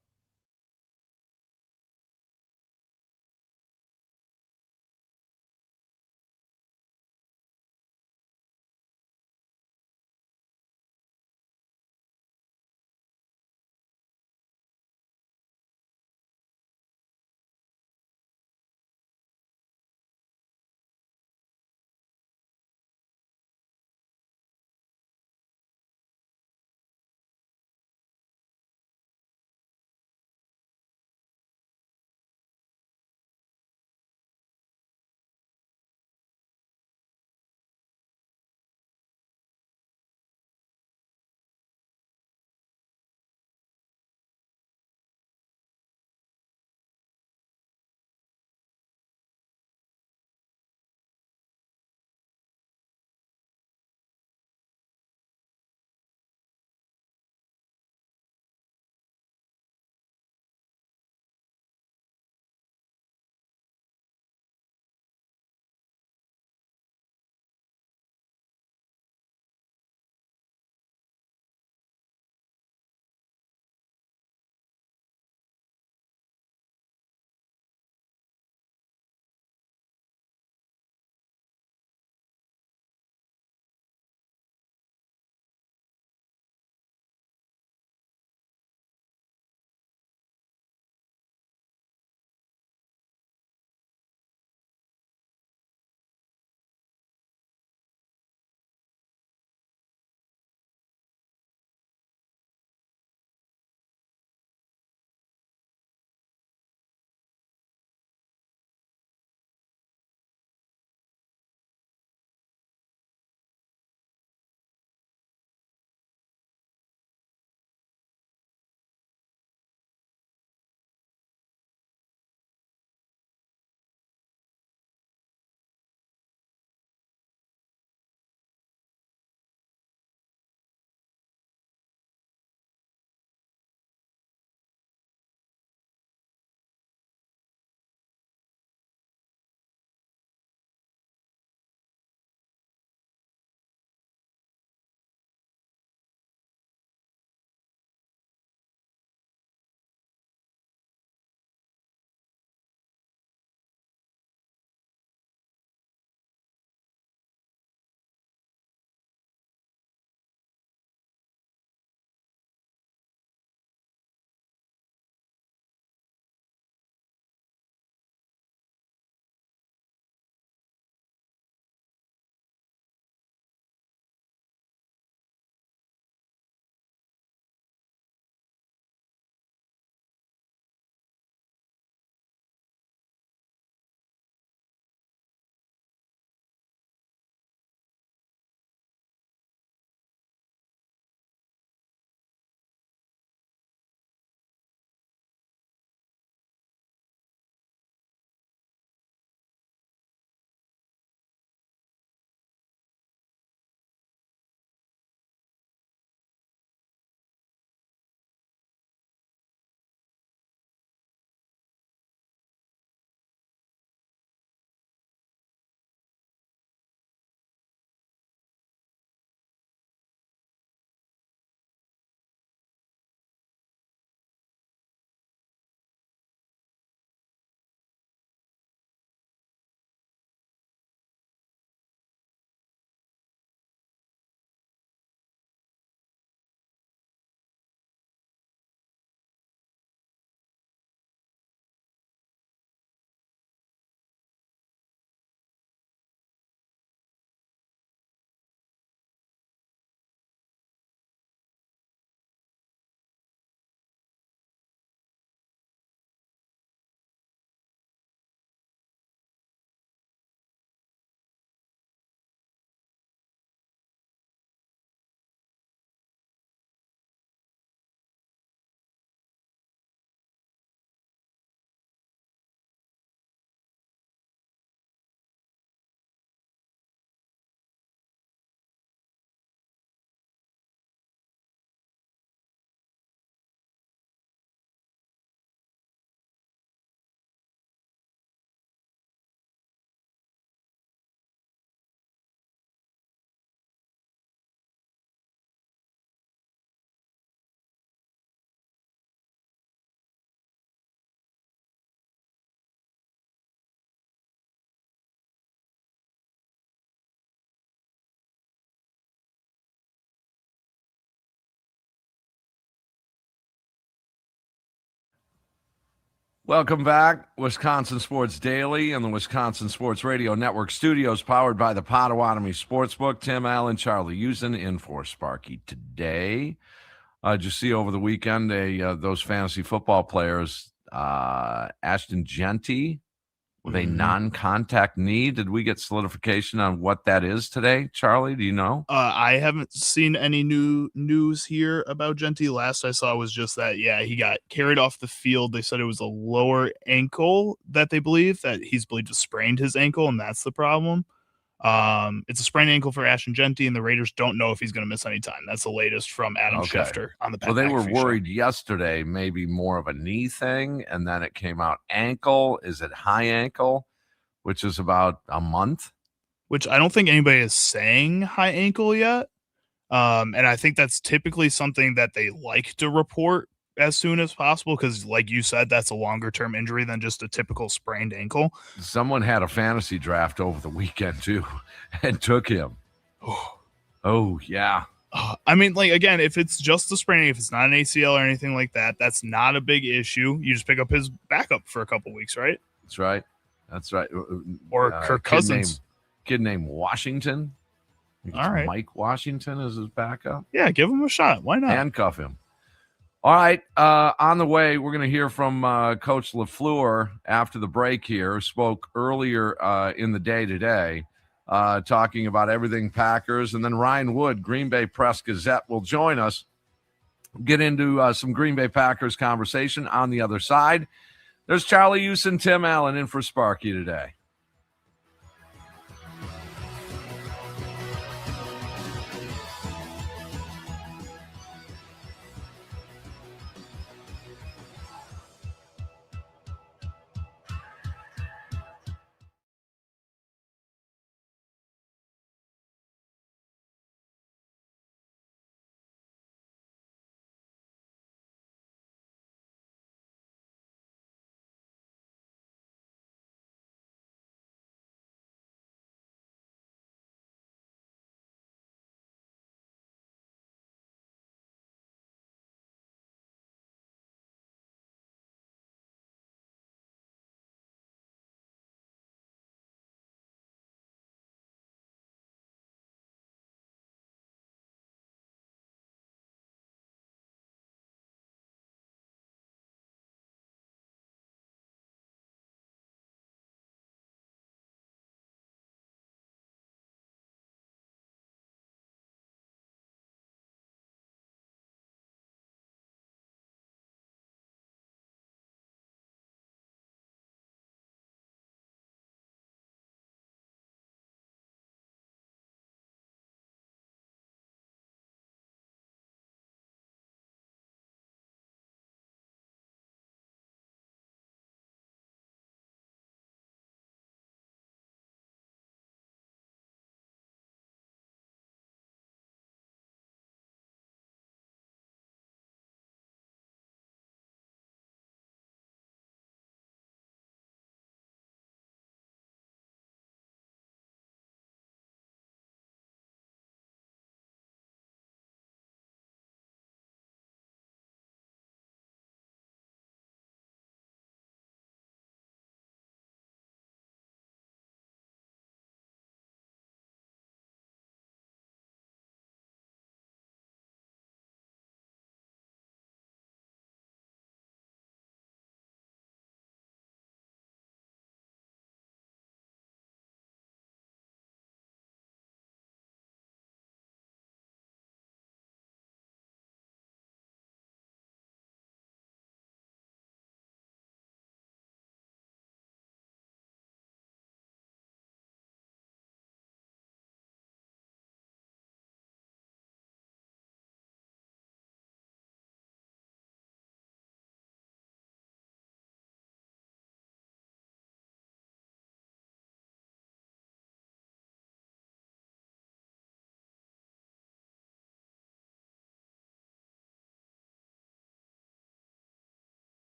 Welcome back. Wisconsin Sports Daily and the Wisconsin Sports Radio Network studios, powered by the Potawatomi Sportsbook. Tim Allen, Charlie Usen in for Sparky today. Did you see over the weekend those fantasy football players, Ashton Genty, with a non-contact knee? Did we get solidification on what that is today, Charlie? Do you know? I haven't seen any new news here about Genty. Last I saw was just that, he got carried off the field. They said it was a lower ankle that they believe that he's believed to sprained his ankle, and that's the problem. It's a sprained ankle for Ashton Genty, and the Raiders don't know if he's going to miss any time. That's the latest from Adam Schefter on the Pat Well, they were McAfee worried show. yesterday, maybe more of a knee thing, and then it came out ankle. Is it high ankle, which is about a month? Which I don't think anybody is saying high ankle yet. And I think that's typically something that they like to report as soon as possible because, like you said, that's a longer-term injury than just a typical sprained ankle. Someone had a fantasy draft over the weekend, too, and took him. Oh, yeah. I mean, like, again, if it's just a sprain, if it's not an ACL or anything like that, that's not a big issue. You just pick up his backup for a couple weeks, right? That's right. Or Kirk Cousins. Kid named Washington. All right. Mike Washington is his backup. Yeah, give him a shot. Why not? Handcuff him. All right. On the way, we're going to hear from Coach LaFleur after the break here. Spoke earlier in the day today, talking about everything Packers. And then Ryan Wood, Green Bay Press Gazette, will join us. Get into some Green Bay Packers conversation on the other side. There's Charlie Usen, Tim Allen in for Sparky today.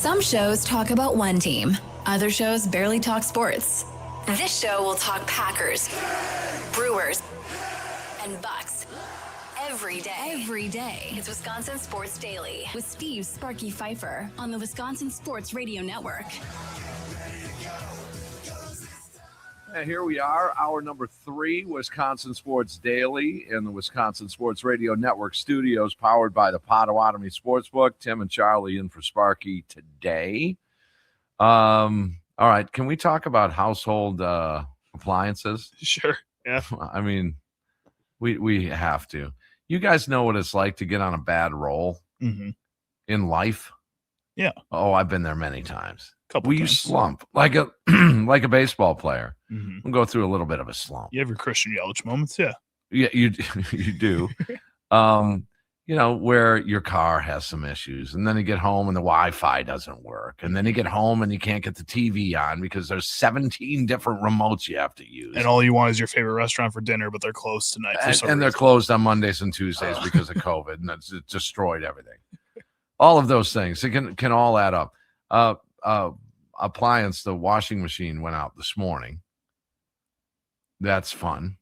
Some shows talk about one team. Other shows barely talk sports. This show will talk Packers, Brewers, and Bucks. Every day. It's Wisconsin Sports Daily with Steve Sparky Pfeiffer on the Wisconsin Sports Radio Network. And here we are, hour number 3, Wisconsin Sports Daily in the Wisconsin Sports Radio Network studios, powered by the Potawatomi Sportsbook. Tim and Charlie in for Sparky today. All right, can we talk about household appliances? Sure. Yeah. I mean, we have to. You guys know what it's like to get on a bad roll in life? Yeah. Oh, I've been there many times. You You slump like a like a baseball player. We'll go through a little bit of a slump. You have your Christian Yelich moments, yeah. Yeah, you do. Where your car has some issues, and then you get home and the Wi-Fi doesn't work, and then you get home and you can't get the TV on because there's 17 different remotes you have to use. And all you want is your favorite restaurant for dinner, but they're closed tonight. And they're closed on Mondays and Tuesdays because of COVID, and it destroyed everything. All of those things, it can all add up. Appliance, the washing machine went out this morning. That's fun.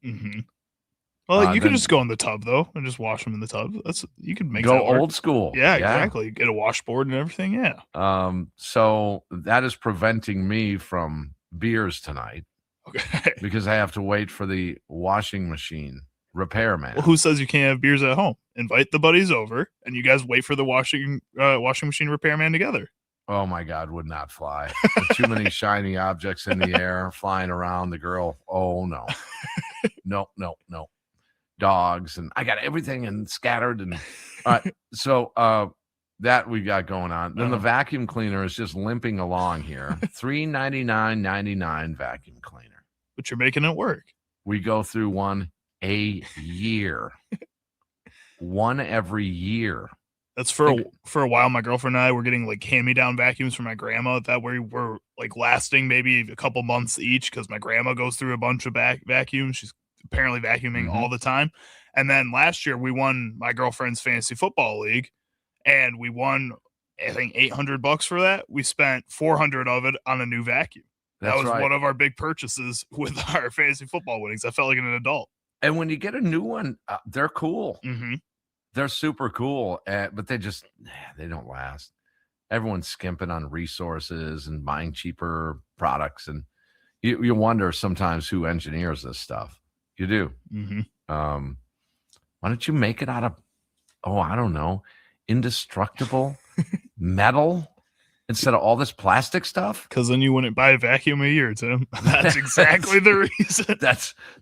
Well, you can just go in the tub though and just wash them in the tub. You can make go that work. Old school. Yeah, exactly. Get a washboard and everything. Yeah. So that is preventing me from beers tonight. Okay. Because I have to wait for the washing machine repairman. Well, who says you can't have beers at home? Invite the buddies over and you guys wait for the washing machine repairman together. Oh my God, would not fly. Too many shiny objects in the air flying around. The girl, oh no. No. Dogs, and I got everything and scattered. And so that we got going on. Then the vacuum cleaner is just limping along here. $399.99 vacuum cleaner. But you're making it work. We go through one a year. One every year. That's for a while. My girlfriend and I were getting like hand-me-down vacuums from my grandma that were like lasting maybe a couple months each because my grandma goes through a bunch of vacuums. She's apparently vacuuming all the time. And then last year we won my girlfriend's fantasy football league, and we won I think $800 for that. We spent $400 of it on a new vacuum. That was one of our big purchases with our fantasy football winnings. I felt like an adult. And when you get a new one, they're cool. They're super cool, but they don't last. Everyone's skimping on resources and buying cheaper products, and you wonder sometimes who engineers this stuff. You do. Why don't you make it out of, I don't know, indestructible metal instead of all this plastic stuff? Because then you wouldn't buy a vacuum a year, Tim. That's exactly the reason.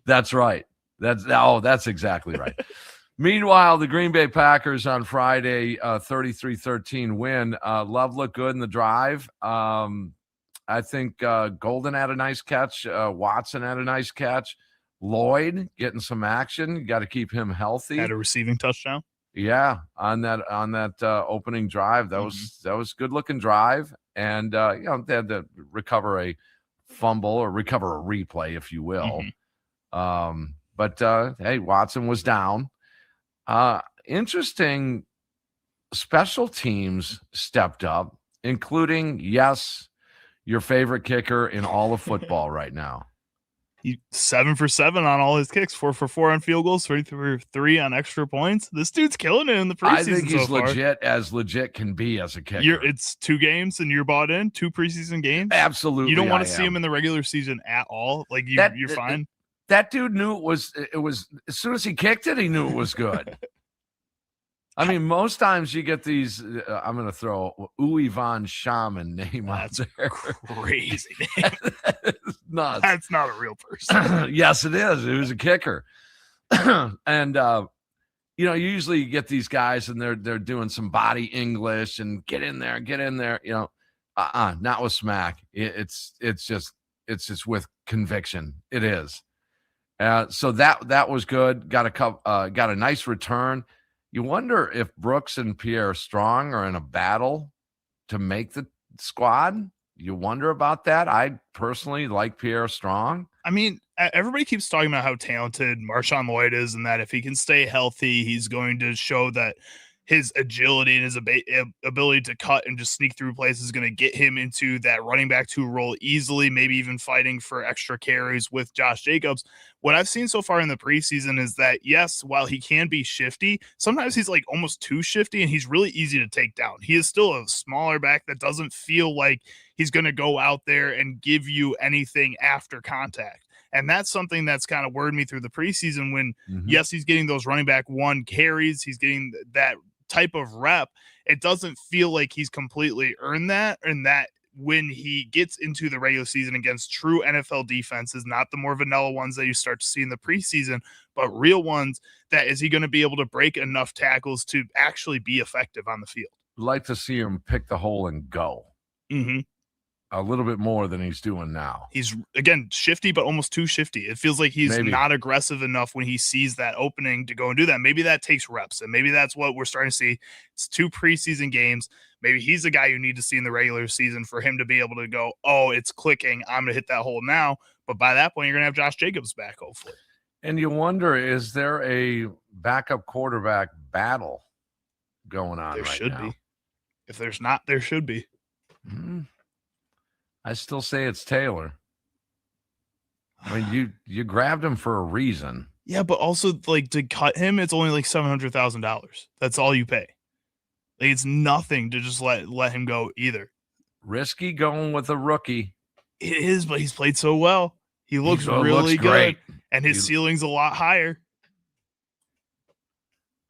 That's right. That's exactly right. Meanwhile, the Green Bay Packers on Friday, 33-13 win. Love looked good in the drive. I think Golden had a nice catch. Watson had a nice catch. Lloyd getting some action. You got to keep him healthy. Had a receiving touchdown. Yeah, on that opening drive. That was good looking drive. And they had to recover a fumble or recover a replay, if you will. But hey, Watson was down. Interesting, special teams stepped up, including, yes, your favorite kicker in all of football right now. 7 for 7 on all his kicks, 4 for 4 on field goals, 3 for 3 on extra points. This dude's killing it in the preseason. I think he's legit can be as a kicker. It's 2 games and you're bought in, 2 preseason games. Absolutely. You don't want to see him in the regular season at all. Like you're fine. That dude knew it was as soon as he kicked it, he knew it was good. I mean, most times you get these. I'm going to throw Uwe von Schaman name out there. Crazy name. Nuts. That's not a real person. Yes, it is. It was a kicker, and usually you get these guys and they're doing some body English and get in there. Not with smack. It's just with conviction. It is. So that was good. Got a nice return. You wonder if Brooks and Pierre Strong are in a battle to make the squad. You wonder about that. I personally like Pierre Strong. I mean, everybody keeps talking about how talented Marshawn Lloyd is and that if he can stay healthy, he's going to show that his agility and his ability to cut and just sneak through places is going to get him into that running back 2 role easily, maybe even fighting for extra carries with Josh Jacobs. What I've seen so far in the preseason is that, yes, while he can be shifty, sometimes he's like almost too shifty and he's really easy to take down. He is still a smaller back that doesn't feel like he's going to go out there and give you anything after contact. And that's something that's kind of worried me through the preseason when, yes, he's getting those running back 1 carries. He's getting that type of rep. It doesn't feel like he's completely earned that, and that when he gets into the regular season against true NFL defenses, not the more vanilla ones that you start to see in the preseason, but real ones, that is he going to be able to break enough tackles to actually be effective on the field? Like to see him pick the hole and go. A little bit more than he's doing now. He's, again, shifty, but almost too shifty. It feels like he's not aggressive enough when he sees that opening to go and do that. Maybe that takes reps, and maybe that's what we're starting to see. It's 2 preseason games. Maybe he's the guy you need to see in the regular season for him to be able to go, oh, it's clicking, I'm going to hit that hole now. But by that point, you're going to have Josh Jacobs back, hopefully. And you wonder, is there a backup quarterback battle going on there right should now? Be. If there's not, there should be. I still say it's Taylor. I mean, you grabbed him for a reason. Yeah, but also, like, to cut him, it's only like $700,000. That's all you pay. Like, it's nothing to just let him go either. Risky going with a rookie. It is, but he's played so well. He looks really good, great. And his ceiling's a lot higher.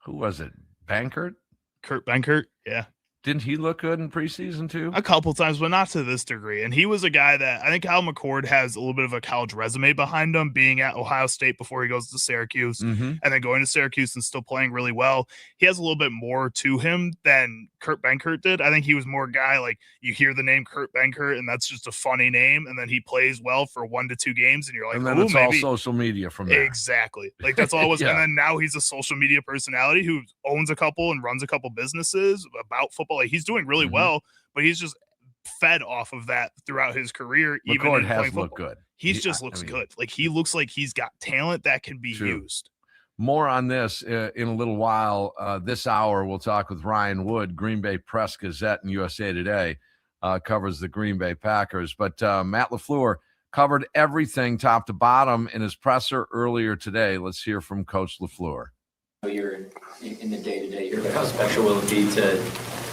Who was it? Bankert? Kurt Benkert, yeah. Didn't he look good in preseason too? A couple times, but not to this degree. And he was a guy that I think Kyle McCord has a little bit of a college resume behind him, being at Ohio State before he goes to Syracuse, and then going to Syracuse and still playing really well. He has a little bit more to him than Kurt Benkert did. I think he was more a guy like you hear the name Kurt Benkert, and that's just a funny name. And then he plays well for 1 to 2 games, and you're like, and then it's all social media from there. Exactly. Like that's all it was. And then now he's a social media personality who owns a couple and runs a couple businesses about football. Like he's doing really well, but he's just fed off of that throughout his career. McCord has looked good. He just looks good. Like he looks like he's got talent that can be used. More on this in a little while. This hour, we'll talk with Ryan Wood. Green Bay Press Gazette and USA Today covers the Green Bay Packers. But Matt LaFleur covered everything top to bottom in his presser earlier today. Let's hear from Coach LaFleur. You're in the day-to-day. How special will it be to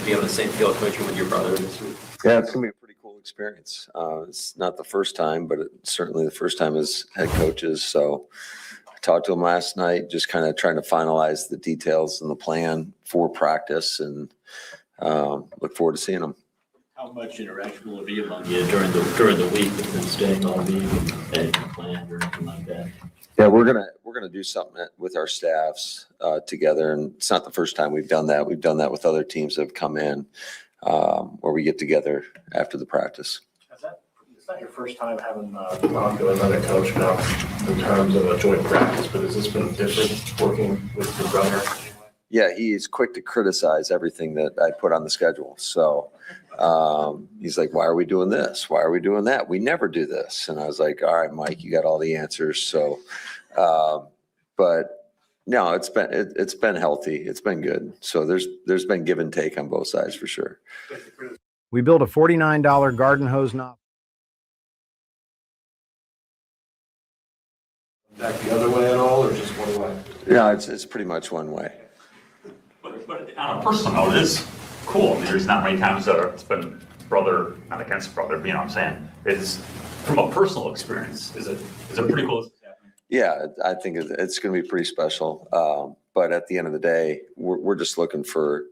be on the same field coaching with your brother this week? Yeah, it's going to be a pretty cool experience. It's not the first time, but it's certainly the first time as head coaches. So I talked to him last night, just kind of trying to finalize the details and the plan for practice, and look forward to seeing him. How much interaction will it be among you during the week with them staying all week and anything planned or anything like that? Yeah, we're gonna do something with our staffs together, and it's not the first time we've done that. We've done that with other teams that have come in, where we get together after the practice. It's not your first time having gone to another coach now in terms of a joint practice, but has this been different working with your brother? Yeah, he is quick to criticize everything that I put on the schedule. So he's like, why are we doing this? Why are we doing that? We never do this. And I was like, all right, Mike, you got all the answers. So, but no, it's been healthy. It's been good. So there's been give and take on both sides for sure. We built a $49 garden hose knob. Back the other way at all, or just one way? Yeah, it's pretty much one way. But on a personal note, it is cool. I mean, there's not many times that it's been brother, not against brother, but you know what I'm saying? It's from a personal experience. Is it pretty cool? Yeah, I think it's going to be pretty special. But at the end of the day, we're just looking to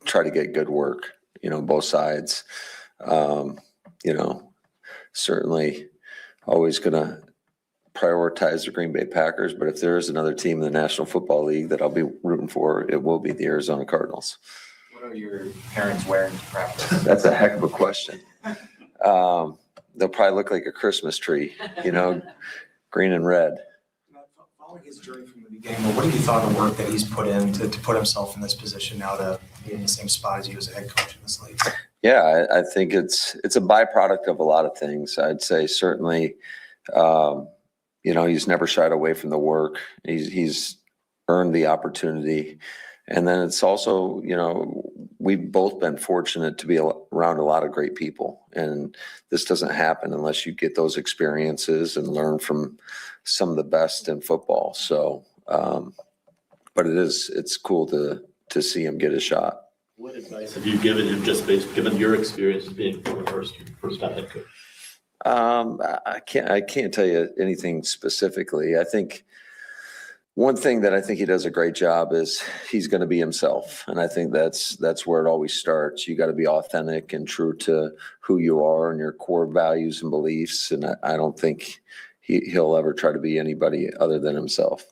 try to get good work, both sides. Certainly always going to prioritize the Green Bay Packers, but if there is another team in the National Football League that I'll be rooting for, it will be the Arizona Cardinals. What are your parents wearing to practice? That's a heck of a question. They'll probably look like a Christmas tree, green and red. Following his journey from the beginning, what have you thought of the work that he's put in to put himself in this position now to be in the same spot as you as a head coach in this league? Yeah, I think it's a byproduct of a lot of things. I'd say certainly, he's never shied away from the work. He's earned the opportunity, And then it's also, we've both been fortunate to be around a lot of great people. And this doesn't happen unless you get those experiences and learn from some of the best in football. So, but it's cool to see him get a shot. What advice have you given him given your experience as being the first time head coach? I can't tell you anything specifically. I think one thing that I think he does a great job is he's going to be himself. And I think that's where it always starts. You got to be authentic and true to who you are and your core values and beliefs. And I don't think he'll ever try to be anybody other than himself.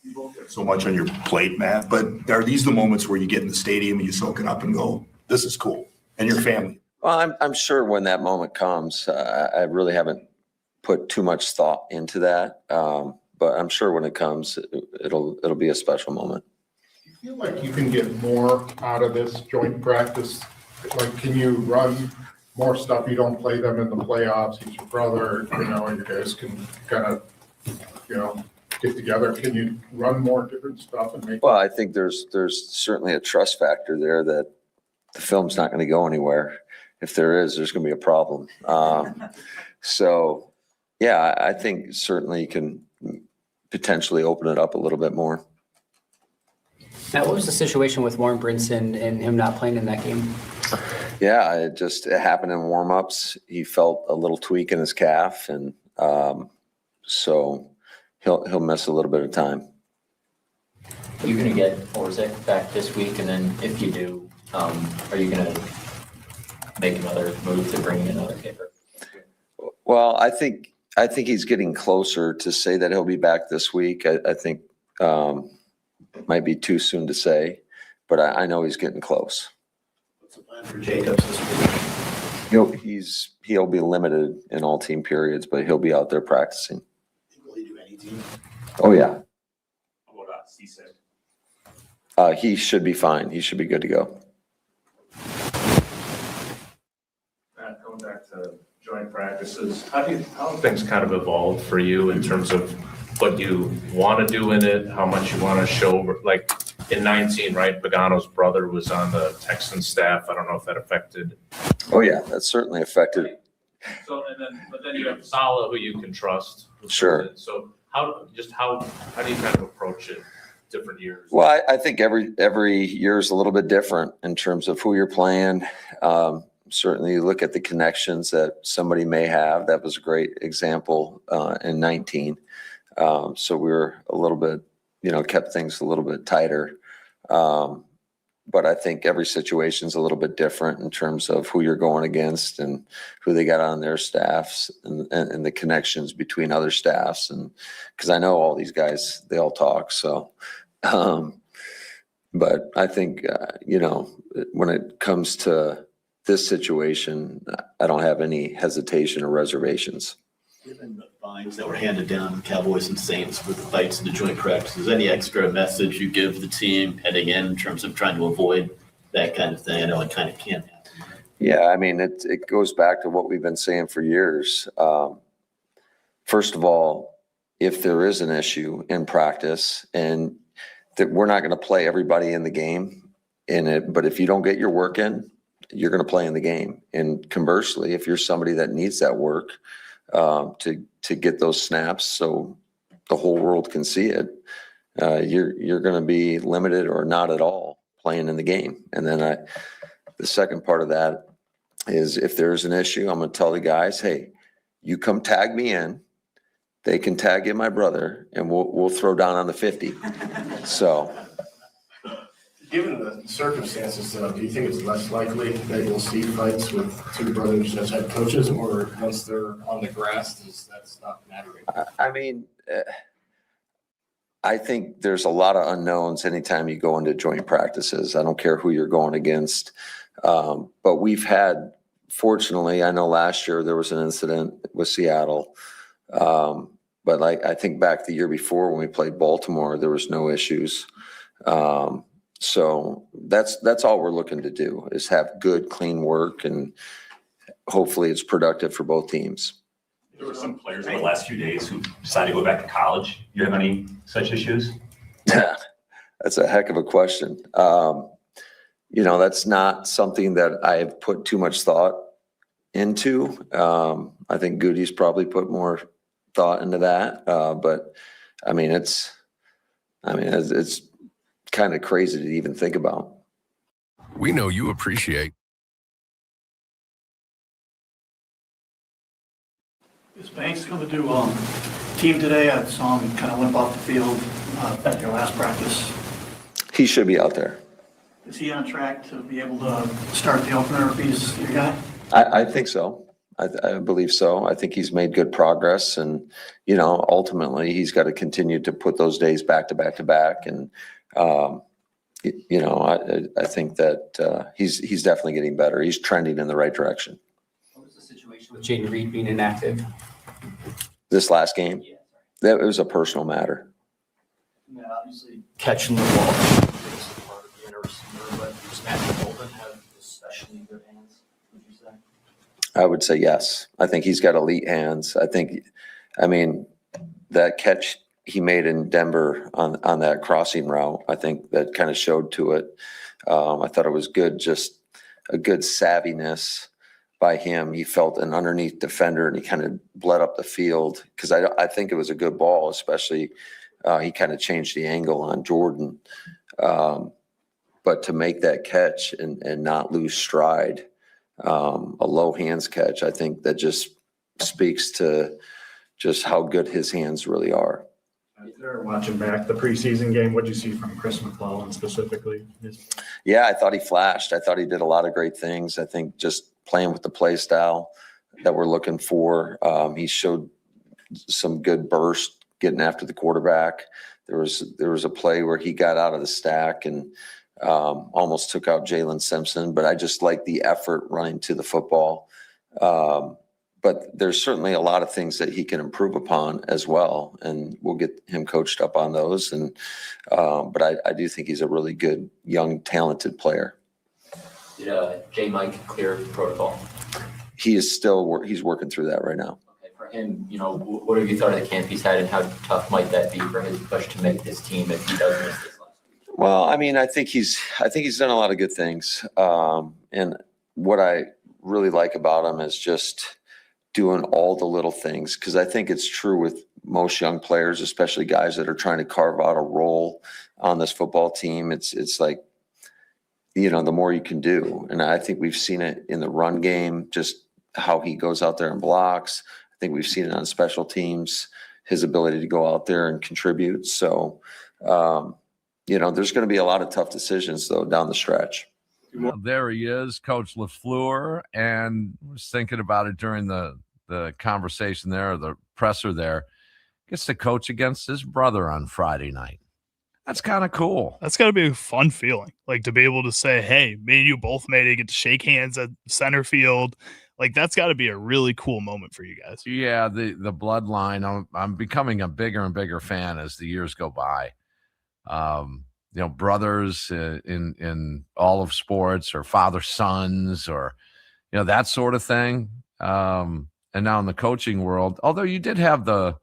You both have so much on your plate, Matt, but are these the moments where you get in the stadium and you soak it up and go, this is cool, and your family? Well, I'm sure when that moment comes, I really haven't put too much thought into that. But I'm sure when it comes, it'll be a special moment. Do you feel like you can get more out of this joint practice? Like, can you run more stuff? You don't play them in the playoffs. He's your brother, and you guys can kind of, get together. Can you run more different stuff and make? Well, I think there's certainly a trust factor there that the film's not going to go anywhere. If there is, there's going to be a problem. So, yeah, I think certainly you can potentially open it up a little bit more. Matt, what was the situation with Warren Brinson and him not playing in that game? Yeah, it happened in warm-ups. He felt a little tweak in his calf, and so he'll miss a little bit of time. You're going to get Orzik back this week, and then if you do, are you going to make another move to bring in another kicker? Well, I think he's getting closer. To say that he'll be back this week, I think it might be too soon to say, but I know he's getting close. What's the plan for Jacobs this week? He'll be limited in all team periods, but he'll be out there practicing. Will he do any team? Oh yeah. How about CSEC? He should be fine. He should be good to go. Matt, going back to joint practices, how have things kind of evolved for you in terms of what you want to do in it, how much you want to show? Like in 19, right? Pagano's brother was on the Texan staff. I don't know if that affected. Oh yeah, that certainly affected. So but then you have Saleh, who you can trust. Sure. So how do you kind of approach it different years? Well, I think every year is a little bit different in terms of who you're playing. Certainly you look at the connections that somebody may have. That was a great example in 19. So we were a little bit, kept things a little bit tighter. But I think every situation is a little bit different in terms of who you're going against and who they got on their staffs and the connections between other staffs. And because I know all these guys, they all talk. So, but I think, when it comes to this situation, I don't have any hesitation or reservations. Given the fines that were handed down to Cowboys and Saints for the fights in the joint practices, any extra message you give the team heading in terms of trying to avoid that kind of thing? I know it kind of can happen. Yeah, I mean, it goes back to what we've been saying for years. First of all, if there is an issue in practice and that we're not going to play everybody in the game in it, but if you don't get your work in, you're going to play in the game. And conversely, if you're somebody that needs that work to get those snaps so the whole world can see it, you're going to be limited or not at all playing in the game. And then the second part of that is if there's an issue, I'm going to tell the guys, hey, you come tag me in. They can tag in my brother, and we'll throw down on the 50. So. Given the circumstances, do you think it's less likely that you'll see fights with two brothers as head coaches, or once they're on the grass, that's not mattering? I mean, I think there's a lot of unknowns anytime you go into joint practices. I don't care who you're going against. But we've had, fortunately, I know last year there was an incident with Seattle. But I think back the year before when we played Baltimore, there was no issues. So that's all we're looking to do is have good, clean work, and hopefully it's productive for both teams. There were some players in the last few days who decided to go back to college. Do you have any such issues? That's a heck of a question. That's not something that I've put too much thought into. I think Goody's probably put more thought into that. But I mean, it's kind of crazy to even think about. We know you appreciate. Is Banks going to do team today? I saw him kind of limp off the field at your last practice. He should be out there. Is he on track to be able to start the opener if he's your guy? I think so. I believe so. I think he's made good progress, and ultimately he's got to continue to put those days back to back to back. And I think that he's definitely getting better. He's trending in the right direction. What was the situation with Jaden Reed being inactive? This last game, that it was a personal matter. Yeah, obviously catching the ball is part of being a receiver, but does Matthew Bolden have especially good hands, would you say? I would say yes. I think he's got elite hands. I mean, that catch he made in Denver on that crossing route, I think that kind of showed to it. I thought it was good, just a good savviness by him. He felt an underneath defender and he kind of bled up the field because I think it was a good ball, especially he kind of changed the angle on Jordan. But to make that catch and not lose stride, a low hands catch, I think that just speaks to just how good his hands really are. Watching back the preseason game, what did you see from Chris McClellan specifically? Yeah, I thought he flashed. I thought he did a lot of great things. I think just playing with the play style that we're looking for. He showed some good burst getting after the quarterback. There was a play where he got out of the stack and almost took out Jalen Simpson, but I just like the effort running to the football. But there's certainly a lot of things that he can improve upon as well, and we'll get him coached up on those. And but I do think he's a really good, young, talented player. Did J. Mike clear protocol? He is he's working through that right now. Okay, for him, what have you thought of the camp he's had, and how tough might that be for his push to make this team if he does miss this last week? Well, I mean, I think he's done a lot of good things, and what I really like about him is just doing all the little things, because I think it's true with most young players, especially guys that are trying to carve out a role on this football team. It's like, the more you can do. And I think we've seen it in the run game, just how he goes out there and blocks. I think we've seen it on special teams, his ability to go out there and contribute. So, there's going to be a lot of tough decisions, though, down the stretch. Well, there he is, Coach LaFleur, and I was thinking about it during the conversation there, or the presser there. Gets to coach against his brother on Friday night. That's kind of cool. That's got to be a fun feeling, like to be able to say, hey, me and you both made it, get to shake hands at center field. Like, that's got to be a really cool moment for you guys. Yeah, the bloodline. I'm becoming a bigger and bigger fan as the years go by. Brothers in all of sports, or father sons, or that sort of thing. And now in the coaching world, although you did have the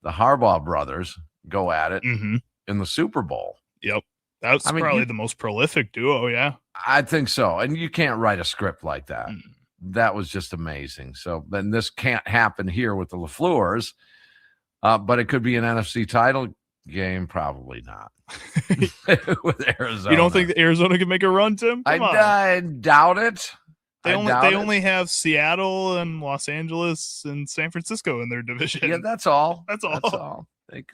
Harbaugh brothers go at it in the Super Bowl. Yep, that's probably the most prolific duo. Yeah, I think so. And you can't write a script like that. That was just amazing. So then this can't happen here with the LaFleurs, but it could be an NFC title game. Probably not. With Arizona. You don't think Arizona can make a run, Tim? I doubt it. They only have Seattle and Los Angeles and San Francisco in their division. Yeah, that's all. That's all.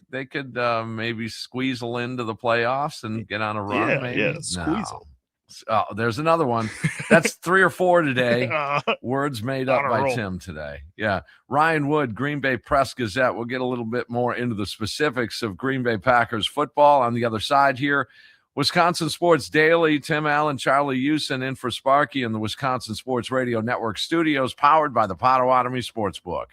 They could maybe squeezle into the playoffs and get on a run. Yeah, maybe. yeah, squeezle. Oh, there's another one. That's 3 or 4 today. Words made up by roll. Tim today. Yeah. Ryan Wood, Green Bay Press Gazette. We'll get a little bit more into the specifics of Green Bay Packers football on the other side here. Wisconsin Sports Daily, Tim Allen, Charlie Houston in for Sparky in the Wisconsin Sports Radio Network studios, powered by the Potawatomi Sportsbook.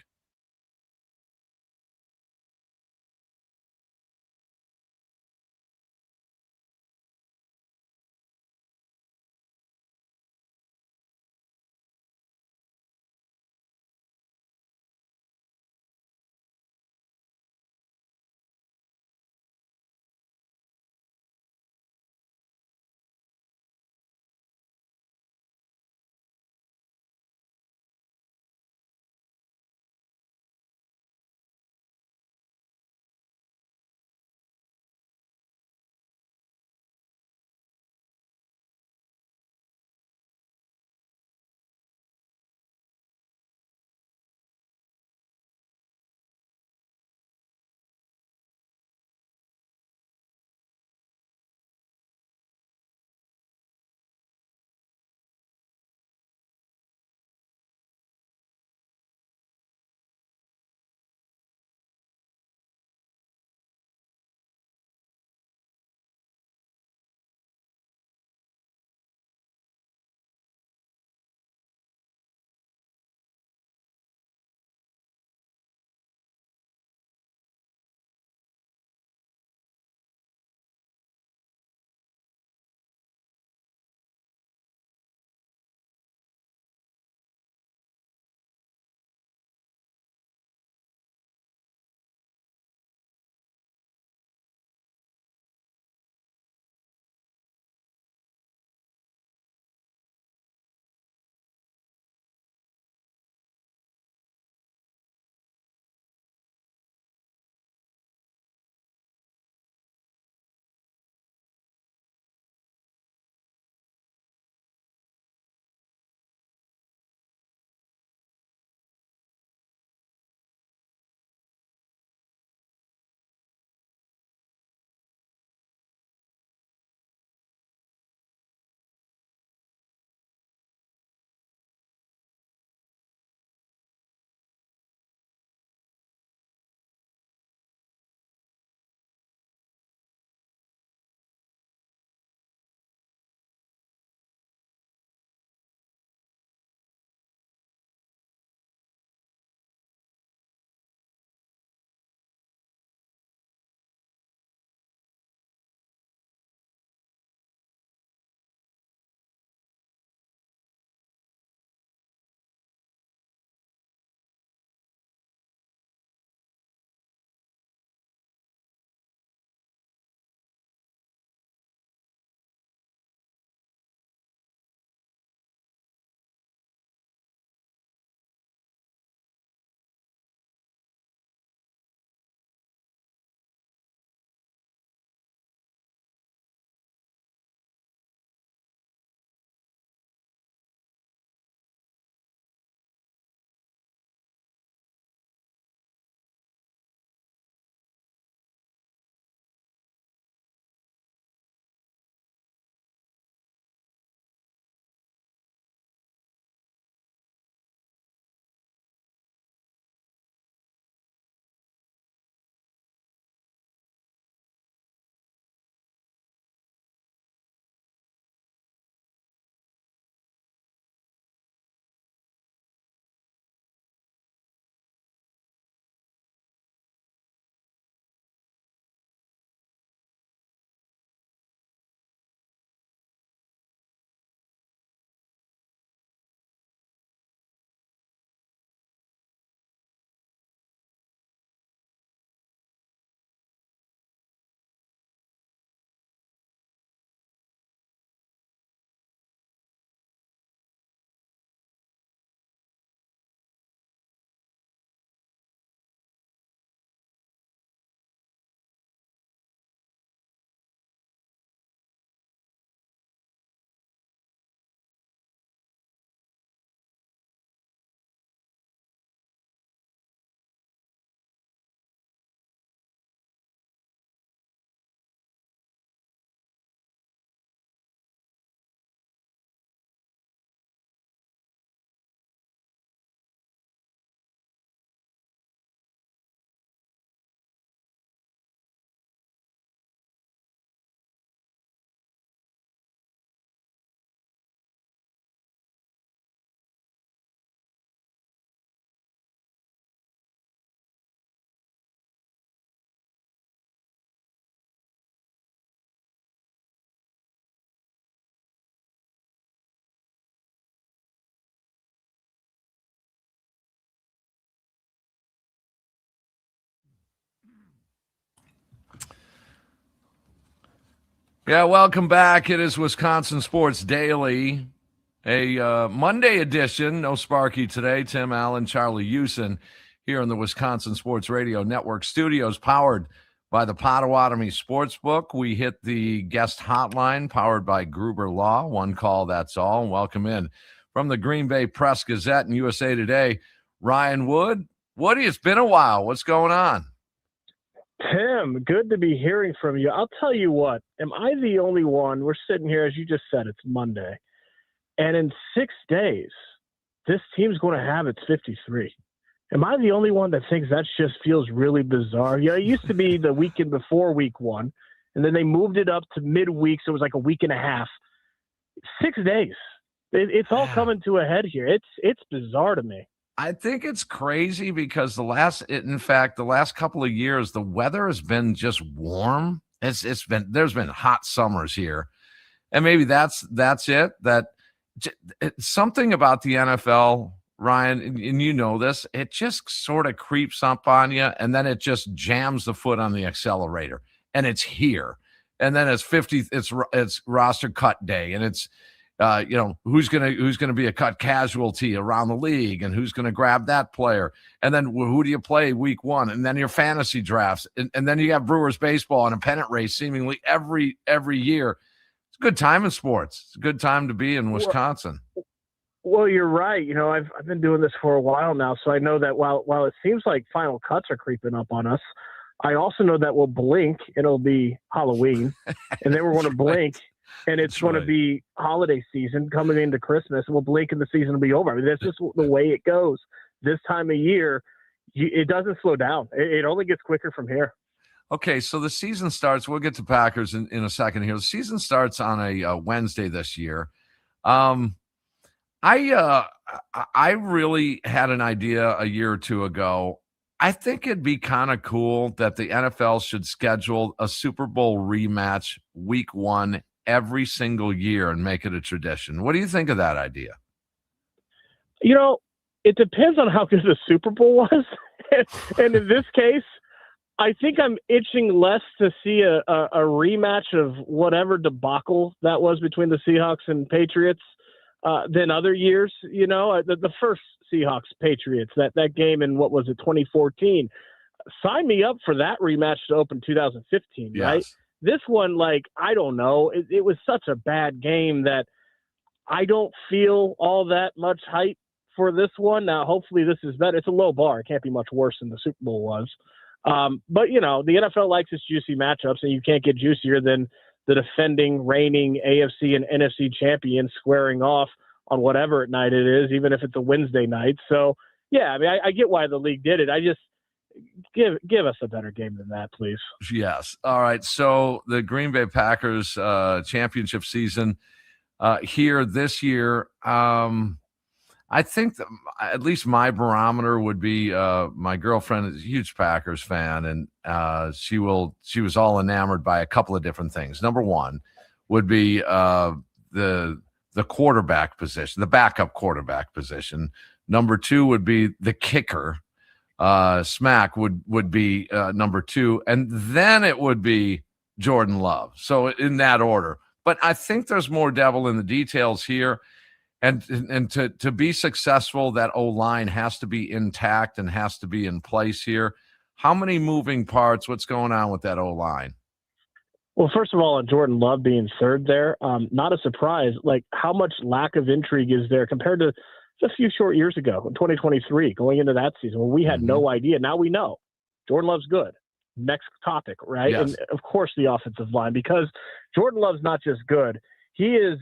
Yeah, welcome back. It is Wisconsin Sports Daily, a Monday edition. No Sparky today. Tim Allen, Charlie Houston here in the Wisconsin Sports Radio Network studios, powered by the Potawatomi Sportsbook. We hit the guest hotline, powered by Gruber Law. One call, that's all. And welcome in from the Green Bay Press Gazette and USA Today, Ryan Wood. Woody, it's been a while. What's going on? Tim, good to be hearing from you. I'll tell you what, am I the only one? We're sitting here, as you just said, it's Monday. And in 6 days, this team's going to have its 53. Am I the only one that thinks that just feels really bizarre? Yeah, it used to be the weekend before week 1, and then they moved it up to midweek, so it was like a week and a half. 6 days. It's all coming to a head here. It's bizarre to me. I think it's crazy because the last couple of years, the weather has been just warm. There's been hot summers here, and maybe that's it. That something about the NFL, Ryan, and you know this, it just sort of creeps up on you, and then it just jams the foot on the accelerator, and it's here, and then it's roster cut day, and it's. Who's gonna be a cut casualty around the league, and who's gonna grab that player, and then who do you play week 1, and then your fantasy drafts, and then you have Brewers baseball and a pennant race seemingly every year. It's a good time in sports. It's a good time to be in Wisconsin. Well, you're right. I've been doing this for a while now, so I know that while it seems like final cuts are creeping up on us, I also know that we'll blink and it'll be Halloween, and then we're going to blink. And it's going to be holiday season coming into Christmas, and we'll blink and the season will be over. I mean, that's just the way it goes. This time of year, it doesn't slow down. It only gets quicker from here. Okay, so the season starts. We'll get to Packers in a second here. The season starts on a Wednesday this year. I really had an idea a year or two ago. I think it'd be kind of cool that the NFL should schedule a Super Bowl rematch week 1 every single year and make it a tradition. What do you think of that idea? It depends on how good the Super Bowl was. And in this case, I think I'm itching less to see a rematch of whatever debacle that was between the Seahawks and Patriots than other years. The first Seahawks Patriots, that game in, 2014, sign me up for that rematch to open 2015, yes. Right? This one, I don't know. It was such a bad game that I don't feel all that much hype for this one. Now, hopefully this is better. It's a low bar. It can't be much worse than the Super Bowl was. But, the NFL likes its juicy matchups, and you can't get juicier than the defending, reigning AFC and NFC champions squaring off on whatever night it is, even if it's a Wednesday night. So, yeah, I mean, I get why the league did it. I just give us a better game than that, please. Yes. All right. So the Green Bay Packers championship season here this year. I think that at least my barometer would be my girlfriend is a huge Packers fan, and she was all enamored by a couple of different things. Number one would be the quarterback position, the backup quarterback position. Number two would be the kicker. Smack would be number two, and then it would be Jordan Love. So in that order. But I think there's more devil in the details here. And to be successful, that O-line has to be intact and has to be in place here. How many moving parts? What's going on with that O-line? Well, first of all, on Jordan Love being third there, not a surprise. Like, how much lack of intrigue is there compared to just a few short years ago in 2023, going into that season when we had no idea. Now we know Jordan Love's good. Next topic, right? Yes. And of course the offensive line, because Jordan Love's not just good. He is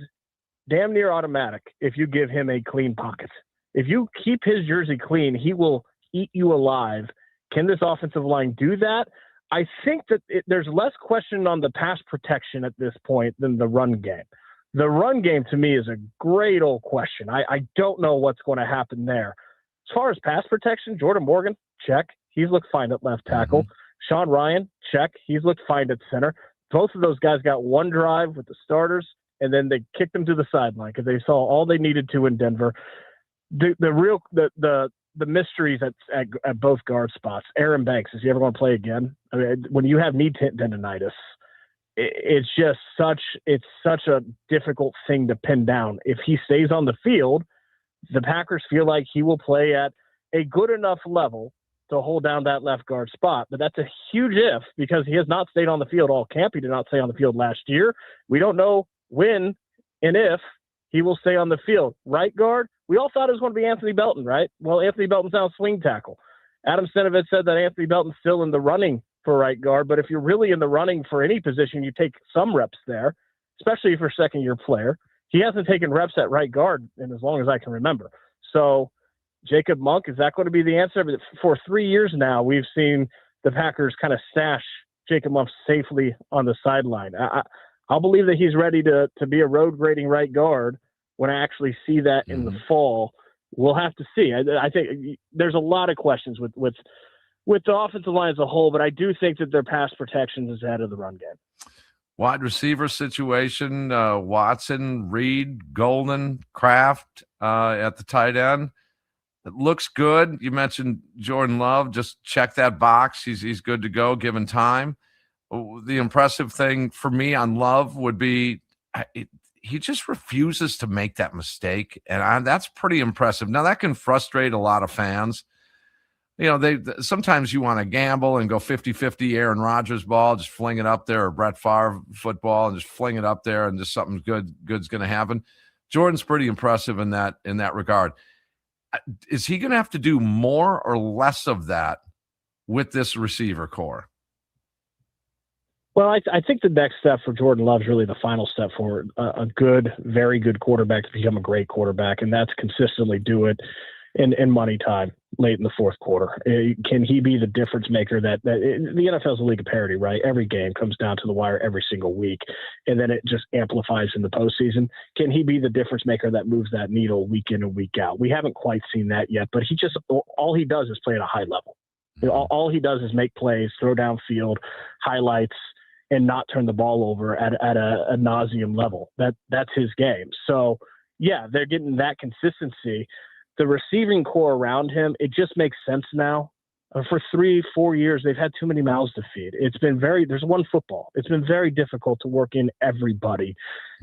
damn near automatic if you give him a clean pocket. If you keep his jersey clean, he will eat you alive. Can this offensive line do that? I think that there's less question on the pass protection at this point than the run game. The run game, to me, is a great old question. I don't know what's going to happen there. As far as pass protection, Jordan Morgan, check. He's looked fine at left tackle. Sean Ryan, check. He's looked fine at center. Both of those guys got one drive with the starters, and then they kicked them to the sideline because they saw all they needed to in Denver. The mysteries at both guard spots. Aaron Banks, is he ever going to play again? I mean, when you have knee tendonitis, it's such a difficult thing to pin down. If he stays on the field, the Packers feel like he will play at a good enough level to hold down that left guard spot. But that's a huge if, because he has not stayed on the field all camp. He did not stay on the field last year. We don't know when and if he will stay on the field. Right guard, we all thought it was going to be Anthony Belton, right? Well, Anthony Belton's now swing tackle. Adam Stenavich said that Anthony Belton's still in the running for right guard, but if you're really in the running for any position, you take some reps there, especially for a second-year player. He hasn't taken reps at right guard in as long as I can remember. So Jacob Monk, is that going to be the answer? But for 3 years now, we've seen the Packers kind of stash Jacob Monk safely on the sideline. I'll believe that he's ready to be a road grading right guard when I actually see that in the fall. We'll have to see. I think there's a lot of questions with the offensive line as a whole, but I do think that their pass protection is ahead of the run game. Wide receiver situation, Watson, Reed, Golden, Kraft at the tight end. It looks good. You mentioned Jordan Love. Just check that box. He's good to go given time. The impressive thing for me on Love would be he just refuses to make that mistake, and that's pretty impressive. Now, that can frustrate a lot of fans. You know, sometimes you want to gamble and go 50-50 Aaron Rodgers ball, just fling it up there, or Brett Favre football and just fling it up there, and just something good's going to happen. Jordan's pretty impressive in that regard. Is he going to have to do more or less of that with this receiver core? Well, I think the next step for Jordan Love is really the final step for a good, very good quarterback to become a great quarterback, and that's consistently do it in money time late in the fourth quarter. Can he be the difference maker that the NFL is a league of parity, right? Every game comes down to the wire every single week, and then it just amplifies in the postseason. Can he be the difference maker that moves that needle week in and week out? We haven't quite seen that yet, but all he does is play at a high level. You know, all he does is make plays, throw downfield, highlights, and not turn the ball over at a nauseum level. That's his game. So, yeah, they're getting that consistency. The receiving core around him, it just makes sense now. For 3-4 years, they've had too many mouths to feed. There's one football. It's been very difficult to work in everybody.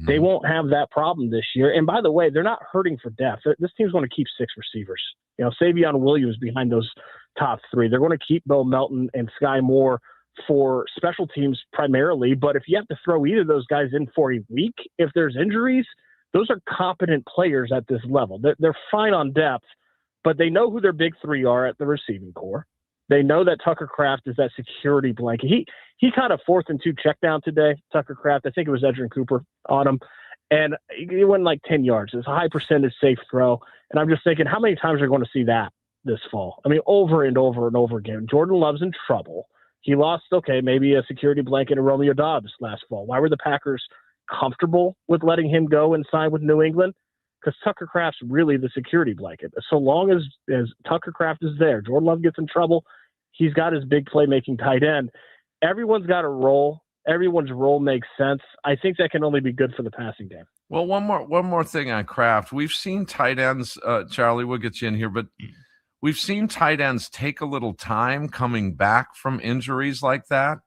They won't have that problem this year. And by the way, they're not hurting for depth. This team's going to keep 6 receivers. You know, Savion Williams behind those top 3. They're going to keep Bo Melton and Sky Moore for special teams primarily. But if you have to throw either of those guys in for a week, if there's injuries, those are competent players at this level. They're fine on depth, but they know who their big 3 are at the receiving core. They know that Tucker Kraft is that security blanket. He caught a 4th and 2 check down today, Tucker Kraft. I think it was Edgerrin Cooper on him. And he went like 10 yards. It's a high percentage safe throw. And I'm just thinking, how many times are we going to see that this fall? I mean, over and over and over again. Jordan Love's in trouble. He lost, maybe a security blanket of Romeo Doubs last fall. Why were the Packers comfortable with letting him go and sign with New England? Because Tucker Kraft's really the security blanket. So long as Tucker Kraft is there, Jordan Love gets in trouble, he's got his big playmaking tight end. Everyone's got a role. Everyone's role makes sense. I think that can only be good for the passing game. Well, one more thing on Kraft. We've seen tight ends, Charlie, we'll get you in here, but we've seen tight ends take a little time coming back from injuries like that.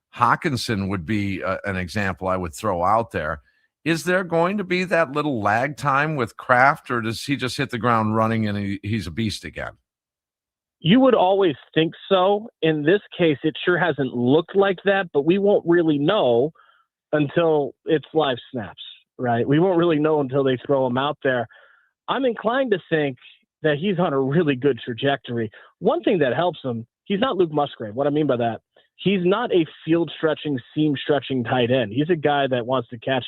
Hawkinson would be an example I would throw out there. Is there going to be that little lag time with Kraft, or does he just hit the ground running and he's a beast again? You would always think so. In this case, it sure hasn't looked like that, but we won't really know until it's live snaps, right? We won't really know until they throw him out there. I'm inclined to think that he's on a really good trajectory. One thing that helps him, he's not Luke Musgrave. What I mean by that, he's not a field stretching, seam stretching tight end. He's a guy that wants to catch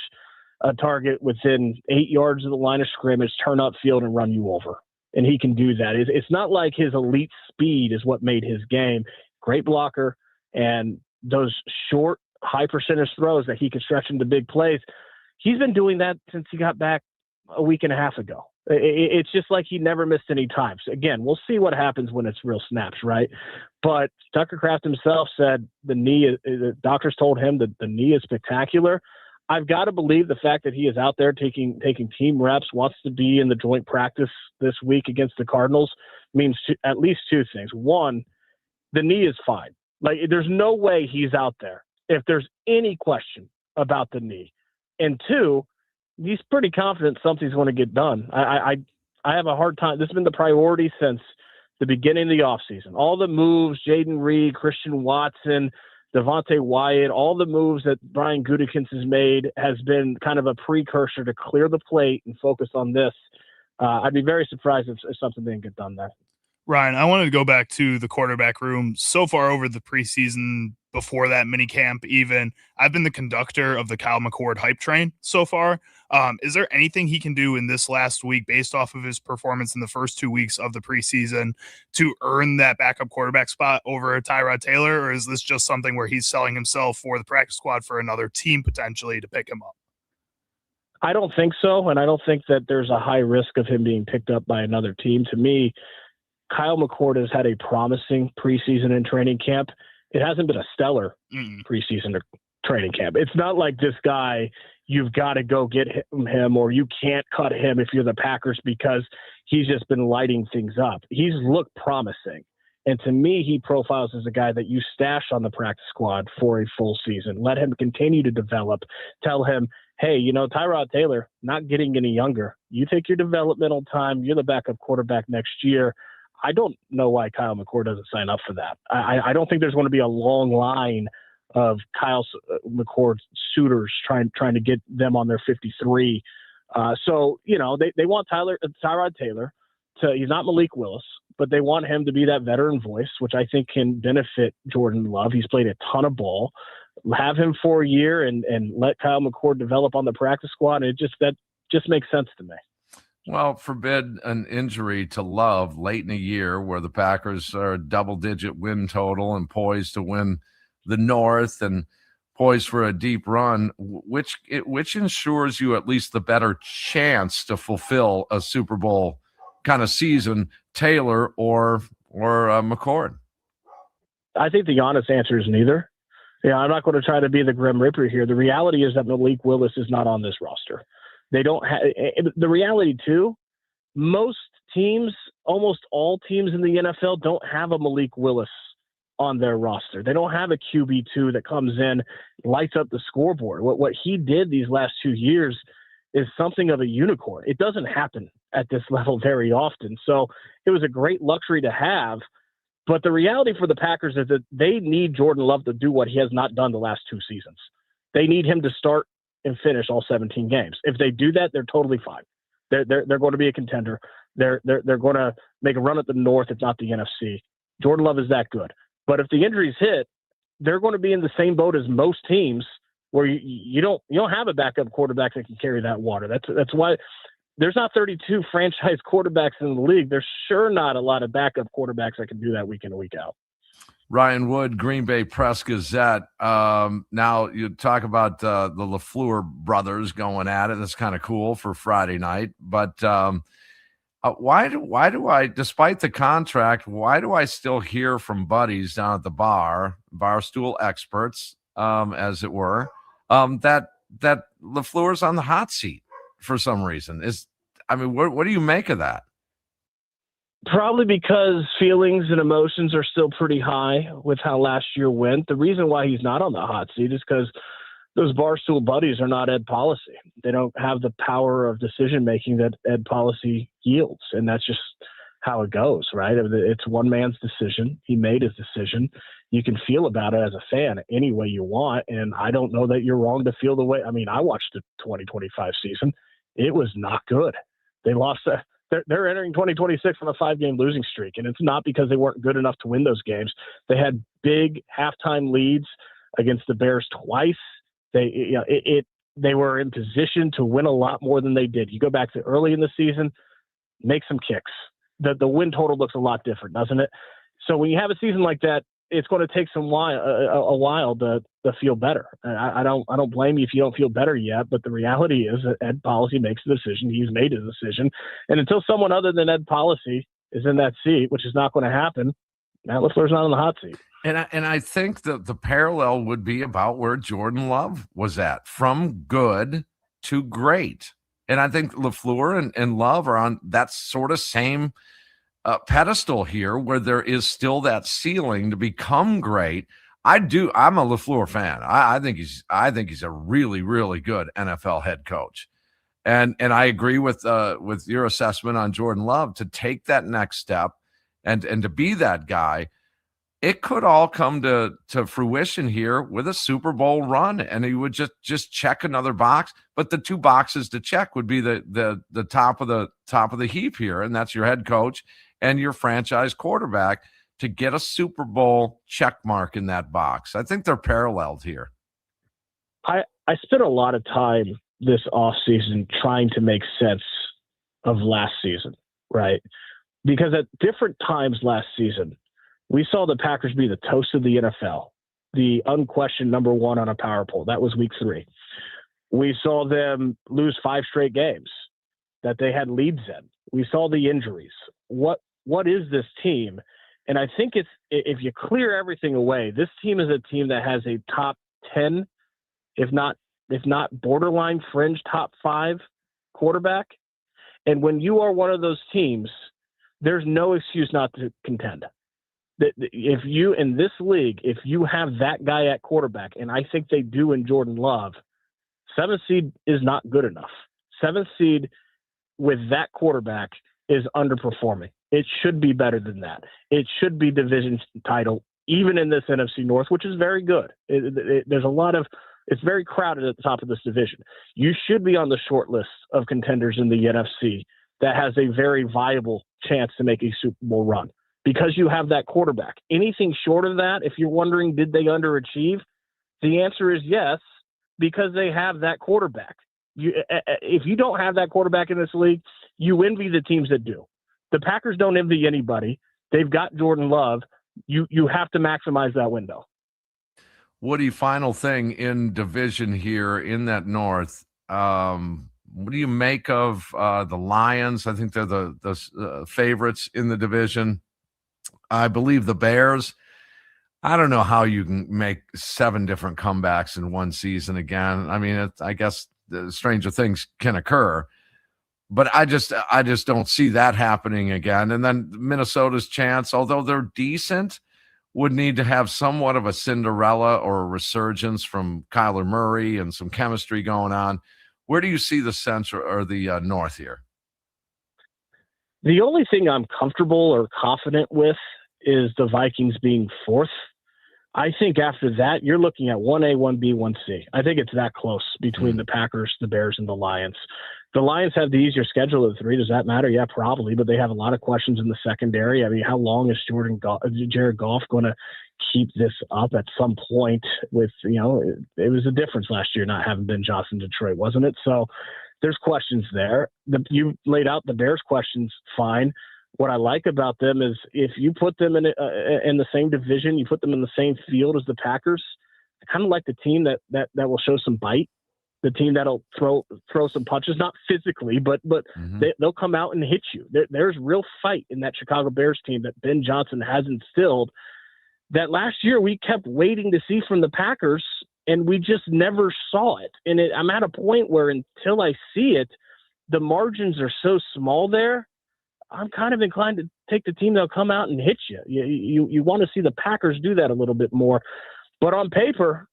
a target within 8 yards of the line of scrimmage, turn upfield, and run you over. And he can do that. It's not like his elite speed is what made his game. Great blocker, and those short, high percentage throws that he can stretch into big plays. He's been doing that since he got back a week and a half ago. It's just like he never missed any time. So again, we'll see what happens when it's real snaps, right? But Tucker Kraft himself said the doctors told him that the knee is spectacular. I've got to believe the fact that he is out there taking team reps, wants to be in the joint practice this week against the Cardinals, means at least 2 things. One, the knee is fine. Like, there's no way he's out there if there's any question about the knee. And 2, he's pretty confident something's going to get done. I have a hard time. This has been the priority since the beginning of the offseason. All the moves, Jaden Reed, Christian Watson, Devontae Wyatt, all the moves that Brian Gutekunst has made has been kind of a precursor to clear the plate and focus on this. I'd be very surprised if something didn't get done there. Ryan, I wanted to go back to the quarterback room. So far over the preseason, before that mini camp even, I've been the conductor of the Kyle McCord hype train so far. Is there anything he can do in this last week based off of his performance in the first 2 weeks of the preseason to earn that backup quarterback spot over Tyrod Taylor? Or is this just something where he's selling himself for the practice squad for another team potentially to pick him up? I don't think so. And I don't think that there's a high risk of him being picked up by another team. To me, Kyle McCord has had a promising preseason and training camp. It hasn't been a stellar preseason or training camp. It's not like this guy, you've got to go get him or you can't cut him if you're the Packers because he's just been lighting things up. He's looked promising. And to me, he profiles as a guy that you stash on the practice squad for a full season. Let him continue to develop. Tell him, hey, Tyrod Taylor, not getting any younger. You take your developmental time. You're the backup quarterback next year. I don't know why Kyle McCord doesn't sign up for that. I don't think there's going to be a long line of Kyle McCord suitors trying to get them on their 53. So, they want Tyrod Taylor to, he's not Malik Willis, but they want him to be that veteran voice, which I think can benefit Jordan Love. He's played a ton of ball. Have him for a year and let Kyle McCord develop on the practice squad. That just makes sense to me. Well, forbid an injury to Love late in a year where the Packers are a double-digit win total and poised to win the North and poised for a deep run, which ensures you at least the better chance to fulfill a Super Bowl kind of season, Taylor or McCord? I think the honest answer is neither. I'm not going to try to be the Grim Reaper here. The reality is that Malik Willis is not on this roster. They don't have the reality too. Most teams, almost all teams in the NFL don't have a Malik Willis on their roster. They don't have a QB2 that comes in, lights up the scoreboard. What he did these last 2 years is something of a unicorn. It doesn't happen at this level very often. So it was a great luxury to have. But the reality for the Packers is that they need Jordan Love to do what he has not done the last 2 seasons. They need him to start and finish all 17 games. If they do that, they're totally fine. They're going to be a contender. They're going to make a run at the North, if not the NFC. Jordan Love is that good. But if the injuries hit, they're going to be in the same boat as most teams where you don't have a backup quarterback that can carry that water. That's why there's not 32 franchise quarterbacks in the league. There's sure not a lot of backup quarterbacks that can do that week in and week out. Ryan Wood, Green Bay Press Gazette. Now you talk about the LaFleur brothers going at it. That's kind of cool for Friday night. But why do I, despite the contract, why do I still hear from buddies down at the barstool experts, as it were, that LaFleur's on the hot seat for some reason? What do you make of that? Probably because feelings and emotions are still pretty high with how last year went. The reason why he's not on the hot seat is because those barstool buddies are not Ed Policy. They don't have the power of decision-making that Ed Policy yields, and that's just how it goes, right? It's one man's decision. He made his decision. You can feel about it as a fan any way you want, and I don't know that you're wrong to feel the way. I watched the 2025 season. It was not good. They lost They're entering 2026 on a 5-game losing streak, and it's not because they weren't good enough to win those games. They had big halftime leads against the Bears twice. They were in position to win a lot more than they did. You go back to early in the season, make some kicks. The win total looks a lot different, doesn't it? So when you have a season like that, it's going to take a while to feel better. I don't blame you if you don't feel better yet, but the reality is that Ed Policy makes the decision. He's made his decision. And until someone other than Ed Policy is in that seat, which is not going to happen, Matt LaFleur's not on the hot seat. And I think that the parallel would be about where Jordan Love was at, from good to great. And I think LaFleur and Love are on that sort of same pedestal here, where there is still that ceiling to become great. I'm a LaFleur fan. I think he's a really, really good NFL head coach. And I agree with your assessment on Jordan Love to take that next step and to be that guy. It could all come to fruition here with a Super Bowl run, and he would just check another box. But the two boxes to check would be the top of the heap here, and that's your head coach and your franchise quarterback to get a Super Bowl check mark in that box. I think they're paralleled here. I spent a lot of time this offseason trying to make sense of last season, right? Because at different times last season, we saw the Packers be the toast of the NFL, the unquestioned number one on a power poll. That was week 3. We saw them lose 5 straight games that they had leads in. We saw the injuries. What is this team? And I think if you clear everything away, this team is a team that has a top 10, if not borderline fringe top 5 quarterback. And when you are one of those teams, there's no excuse not to contend. If you, in this league, if you have that guy at quarterback, and I think they do in Jordan Love, 7th seed is not good enough. 7th seed with that quarterback is underperforming. It should be better than that. It should be division title, even in this NFC North, which is very good. There's a lot of, it's very crowded at the top of this division. You should be on the short list of contenders in the NFC that has a very viable chance to make a Super Bowl run because you have that quarterback. Anything short of that, if you're wondering, did they underachieve? The answer is yes, because they have that quarterback. If you don't have that quarterback in this league, you envy the teams that do. The Packers don't envy anybody. They've got Jordan Love. You have to maximize that window. Woody, final thing in division here in that North. What do you make of the Lions? I think they're the favorites in the division. I believe the Bears. I don't know how you can make 7 different comebacks in one season again. I mean, I guess stranger things can occur, but I just don't see that happening again. And then Minnesota's chance, although they're decent, would need to have somewhat of a Cinderella or a resurgence from Kyler Murray and some chemistry going on. Where do you see the Central or the North here? The only thing I'm comfortable or confident with is the Vikings being 4th. I think after that, you're looking at 1A, 1B, 1C. I think it's that close between the Packers, the Bears, and the Lions. The Lions have the easier schedule of the 3. Does that matter? Yeah, probably, but they have a lot of questions in the secondary. I mean, how long is Jared Goff going to keep this up at some point with, it was a difference last year not having Ben Johnson in Detroit, wasn't it? So there's questions there. You laid out the Bears questions fine. What I like about them is if you put them in the same division, you put them in the same field as the Packers, I kind of like the team that will show some bite, the team that'll throw some punches, not physically, but they'll come out and hit you. There's real fight in that Chicago Bears team that Ben Johnson has instilled that last year we kept waiting to see from the Packers, and we just never saw it. And I'm at a point where until I see it, the margins are so small there, I'm kind of inclined to take the team that'll come out and hit you. You want to see the Packers do that a little bit more. But on paper,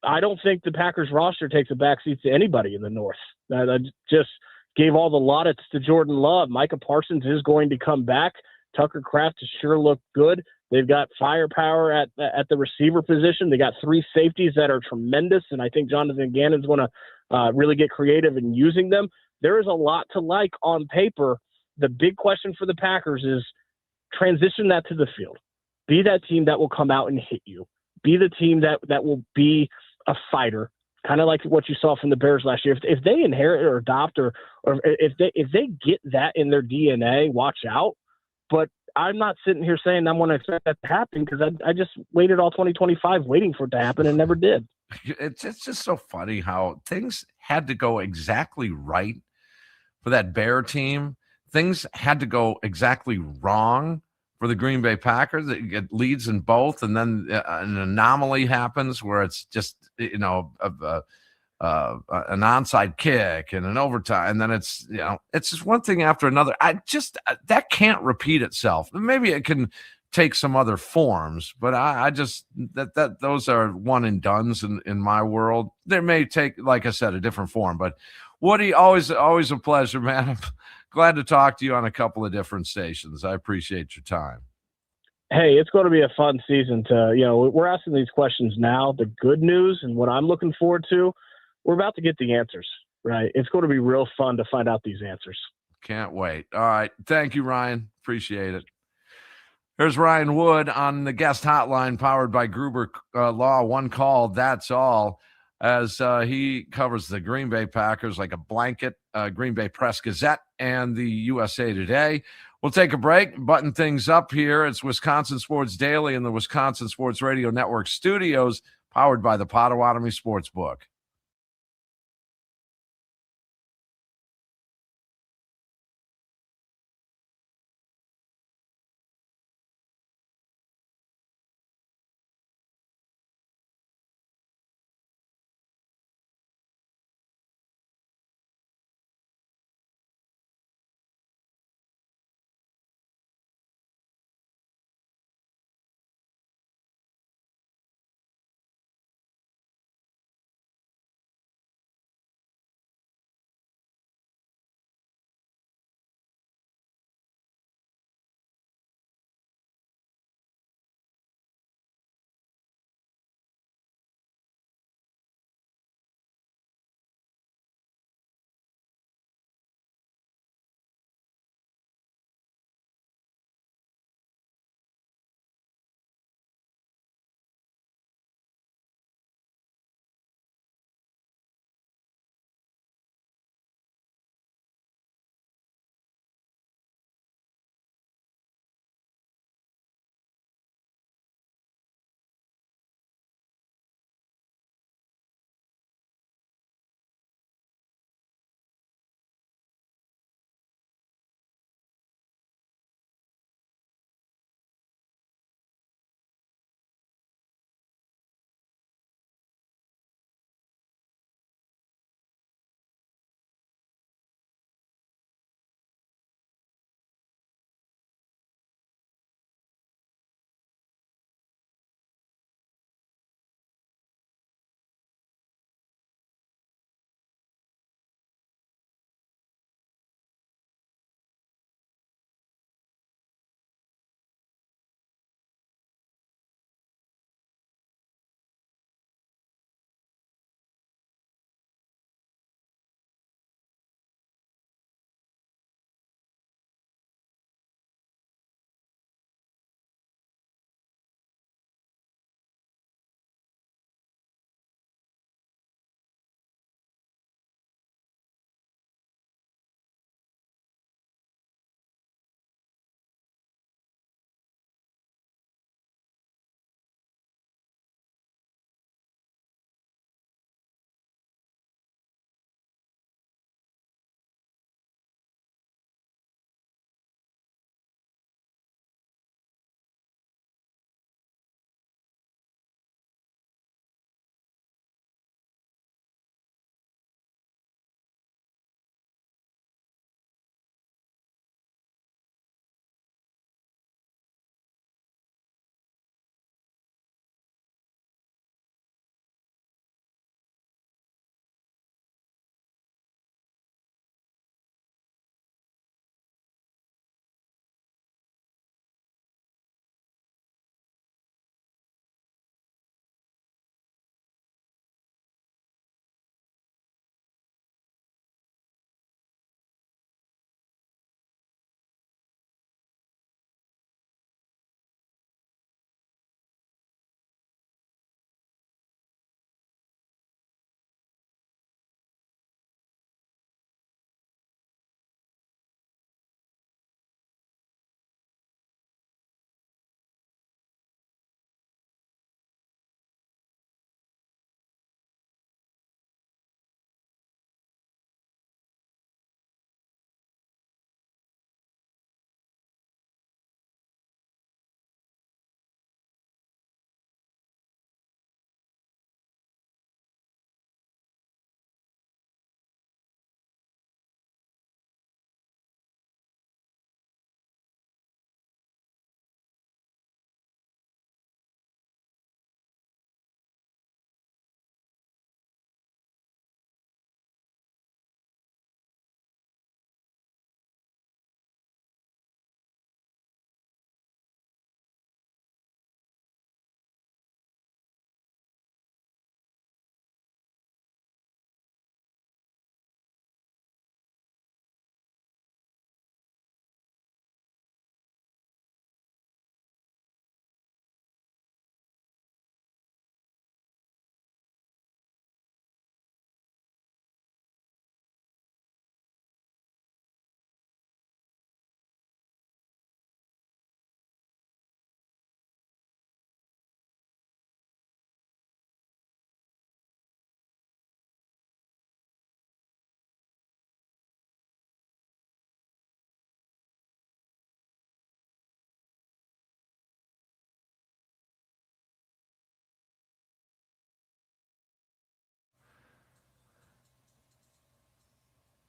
I don't think the Packers roster takes a backseat to anybody in the North. I just gave all the laudits to Jordan Love. Micah Parsons is going to come back. Tucker Kraft has sure looked good. They've got firepower at the receiver position. They got 3 safeties that are tremendous, and I think Jonathan Gannon's going to really get creative in using them. There is a lot to like on paper. The big question for the Packers is transition that to the field. Be that team that will come out and hit you. Be the team that will be a fighter, kind of like what you saw from the Bears last year. If they inherit or adopt or if they get that in their DNA, watch out. But I'm not sitting here saying I'm going to expect that to happen because I just waited all 2025 waiting for it to happen and never did. It's just so funny how things had to go exactly right for that Bear team. Things had to go exactly wrong for the Green Bay Packers. It get leads in both, and then an anomaly happens where it's just an onside kick and an overtime, and then it's just one thing after another. That can't repeat itself. Maybe it can take some other forms, but I just that those are one and dones in my world. They may take, like I said, a different form. But Woody, always a pleasure, man. I'm glad to talk to you on a couple of different stations. I appreciate your time. Hey, it's going to be a fun season we're asking these questions now. The good news and what I'm looking forward to, we're about to get the answers, right? It's going to be real fun to find out these answers. Can't wait. All right. Thank you, Ryan. Appreciate it. Here's Ryan Wood on the guest hotline powered by Gruber Law. One call, that's all, as he covers the Green Bay Packers like a blanket, Green Bay Press Gazette and the USA Today. We'll take a break, button things up here. It's Wisconsin Sports Daily in the Wisconsin Sports Radio Network studios, powered by the Potawatomi Sportsbook.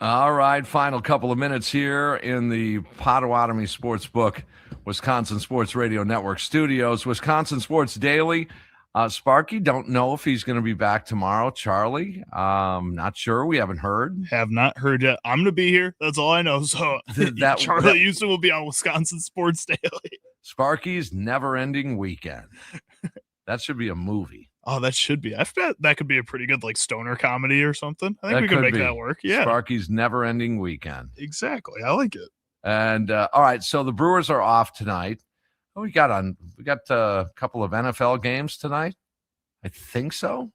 All right, final couple of minutes here in the Potawatomi Sportsbook, Wisconsin Sports Radio Network studios. Wisconsin Sports Daily. Sparky, don't know if he's going to be back tomorrow. Charlie, not sure. We haven't heard. Have not heard yet. I'm going to be here. That's all I know. So Charlie Houston will be on Wisconsin Sports Daily. Sparky's never-ending weekend. That should be a movie. Oh, that should be. I bet that could be a pretty good like stoner comedy or something. I think we could make that work. Yeah. Sparky's never-ending weekend. Exactly. I like it. And all right, so the Brewers are off tonight. We got a couple of NFL games tonight. I think so.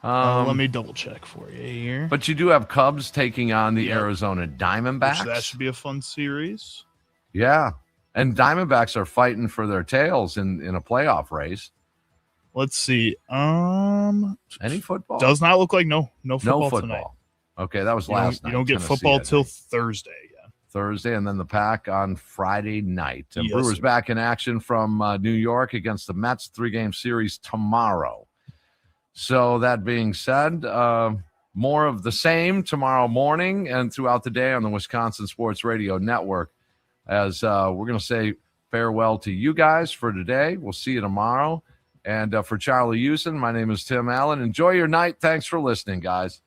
Let me double check for you here. But you do have Cubs taking on the Arizona Diamondbacks. That should be a fun series. Yeah. And Diamondbacks are fighting for their tails in a playoff race. Let's see. Any football? Does not look like no football tonight. Okay, that was last night. You don't get Tennessee, football till Thursday. Thursday, and then the Pack on Friday night. And Yes, Brewers sir. back in action from New York against the Mets, 3-game series tomorrow. So that being said, more of the same tomorrow morning and throughout the day on the Wisconsin Sports Radio Network, as we're going to say farewell to you guys for today. We'll see you tomorrow. And for Charlie Houston, my name is Tim Allen. Enjoy your night. Thanks for listening, guys.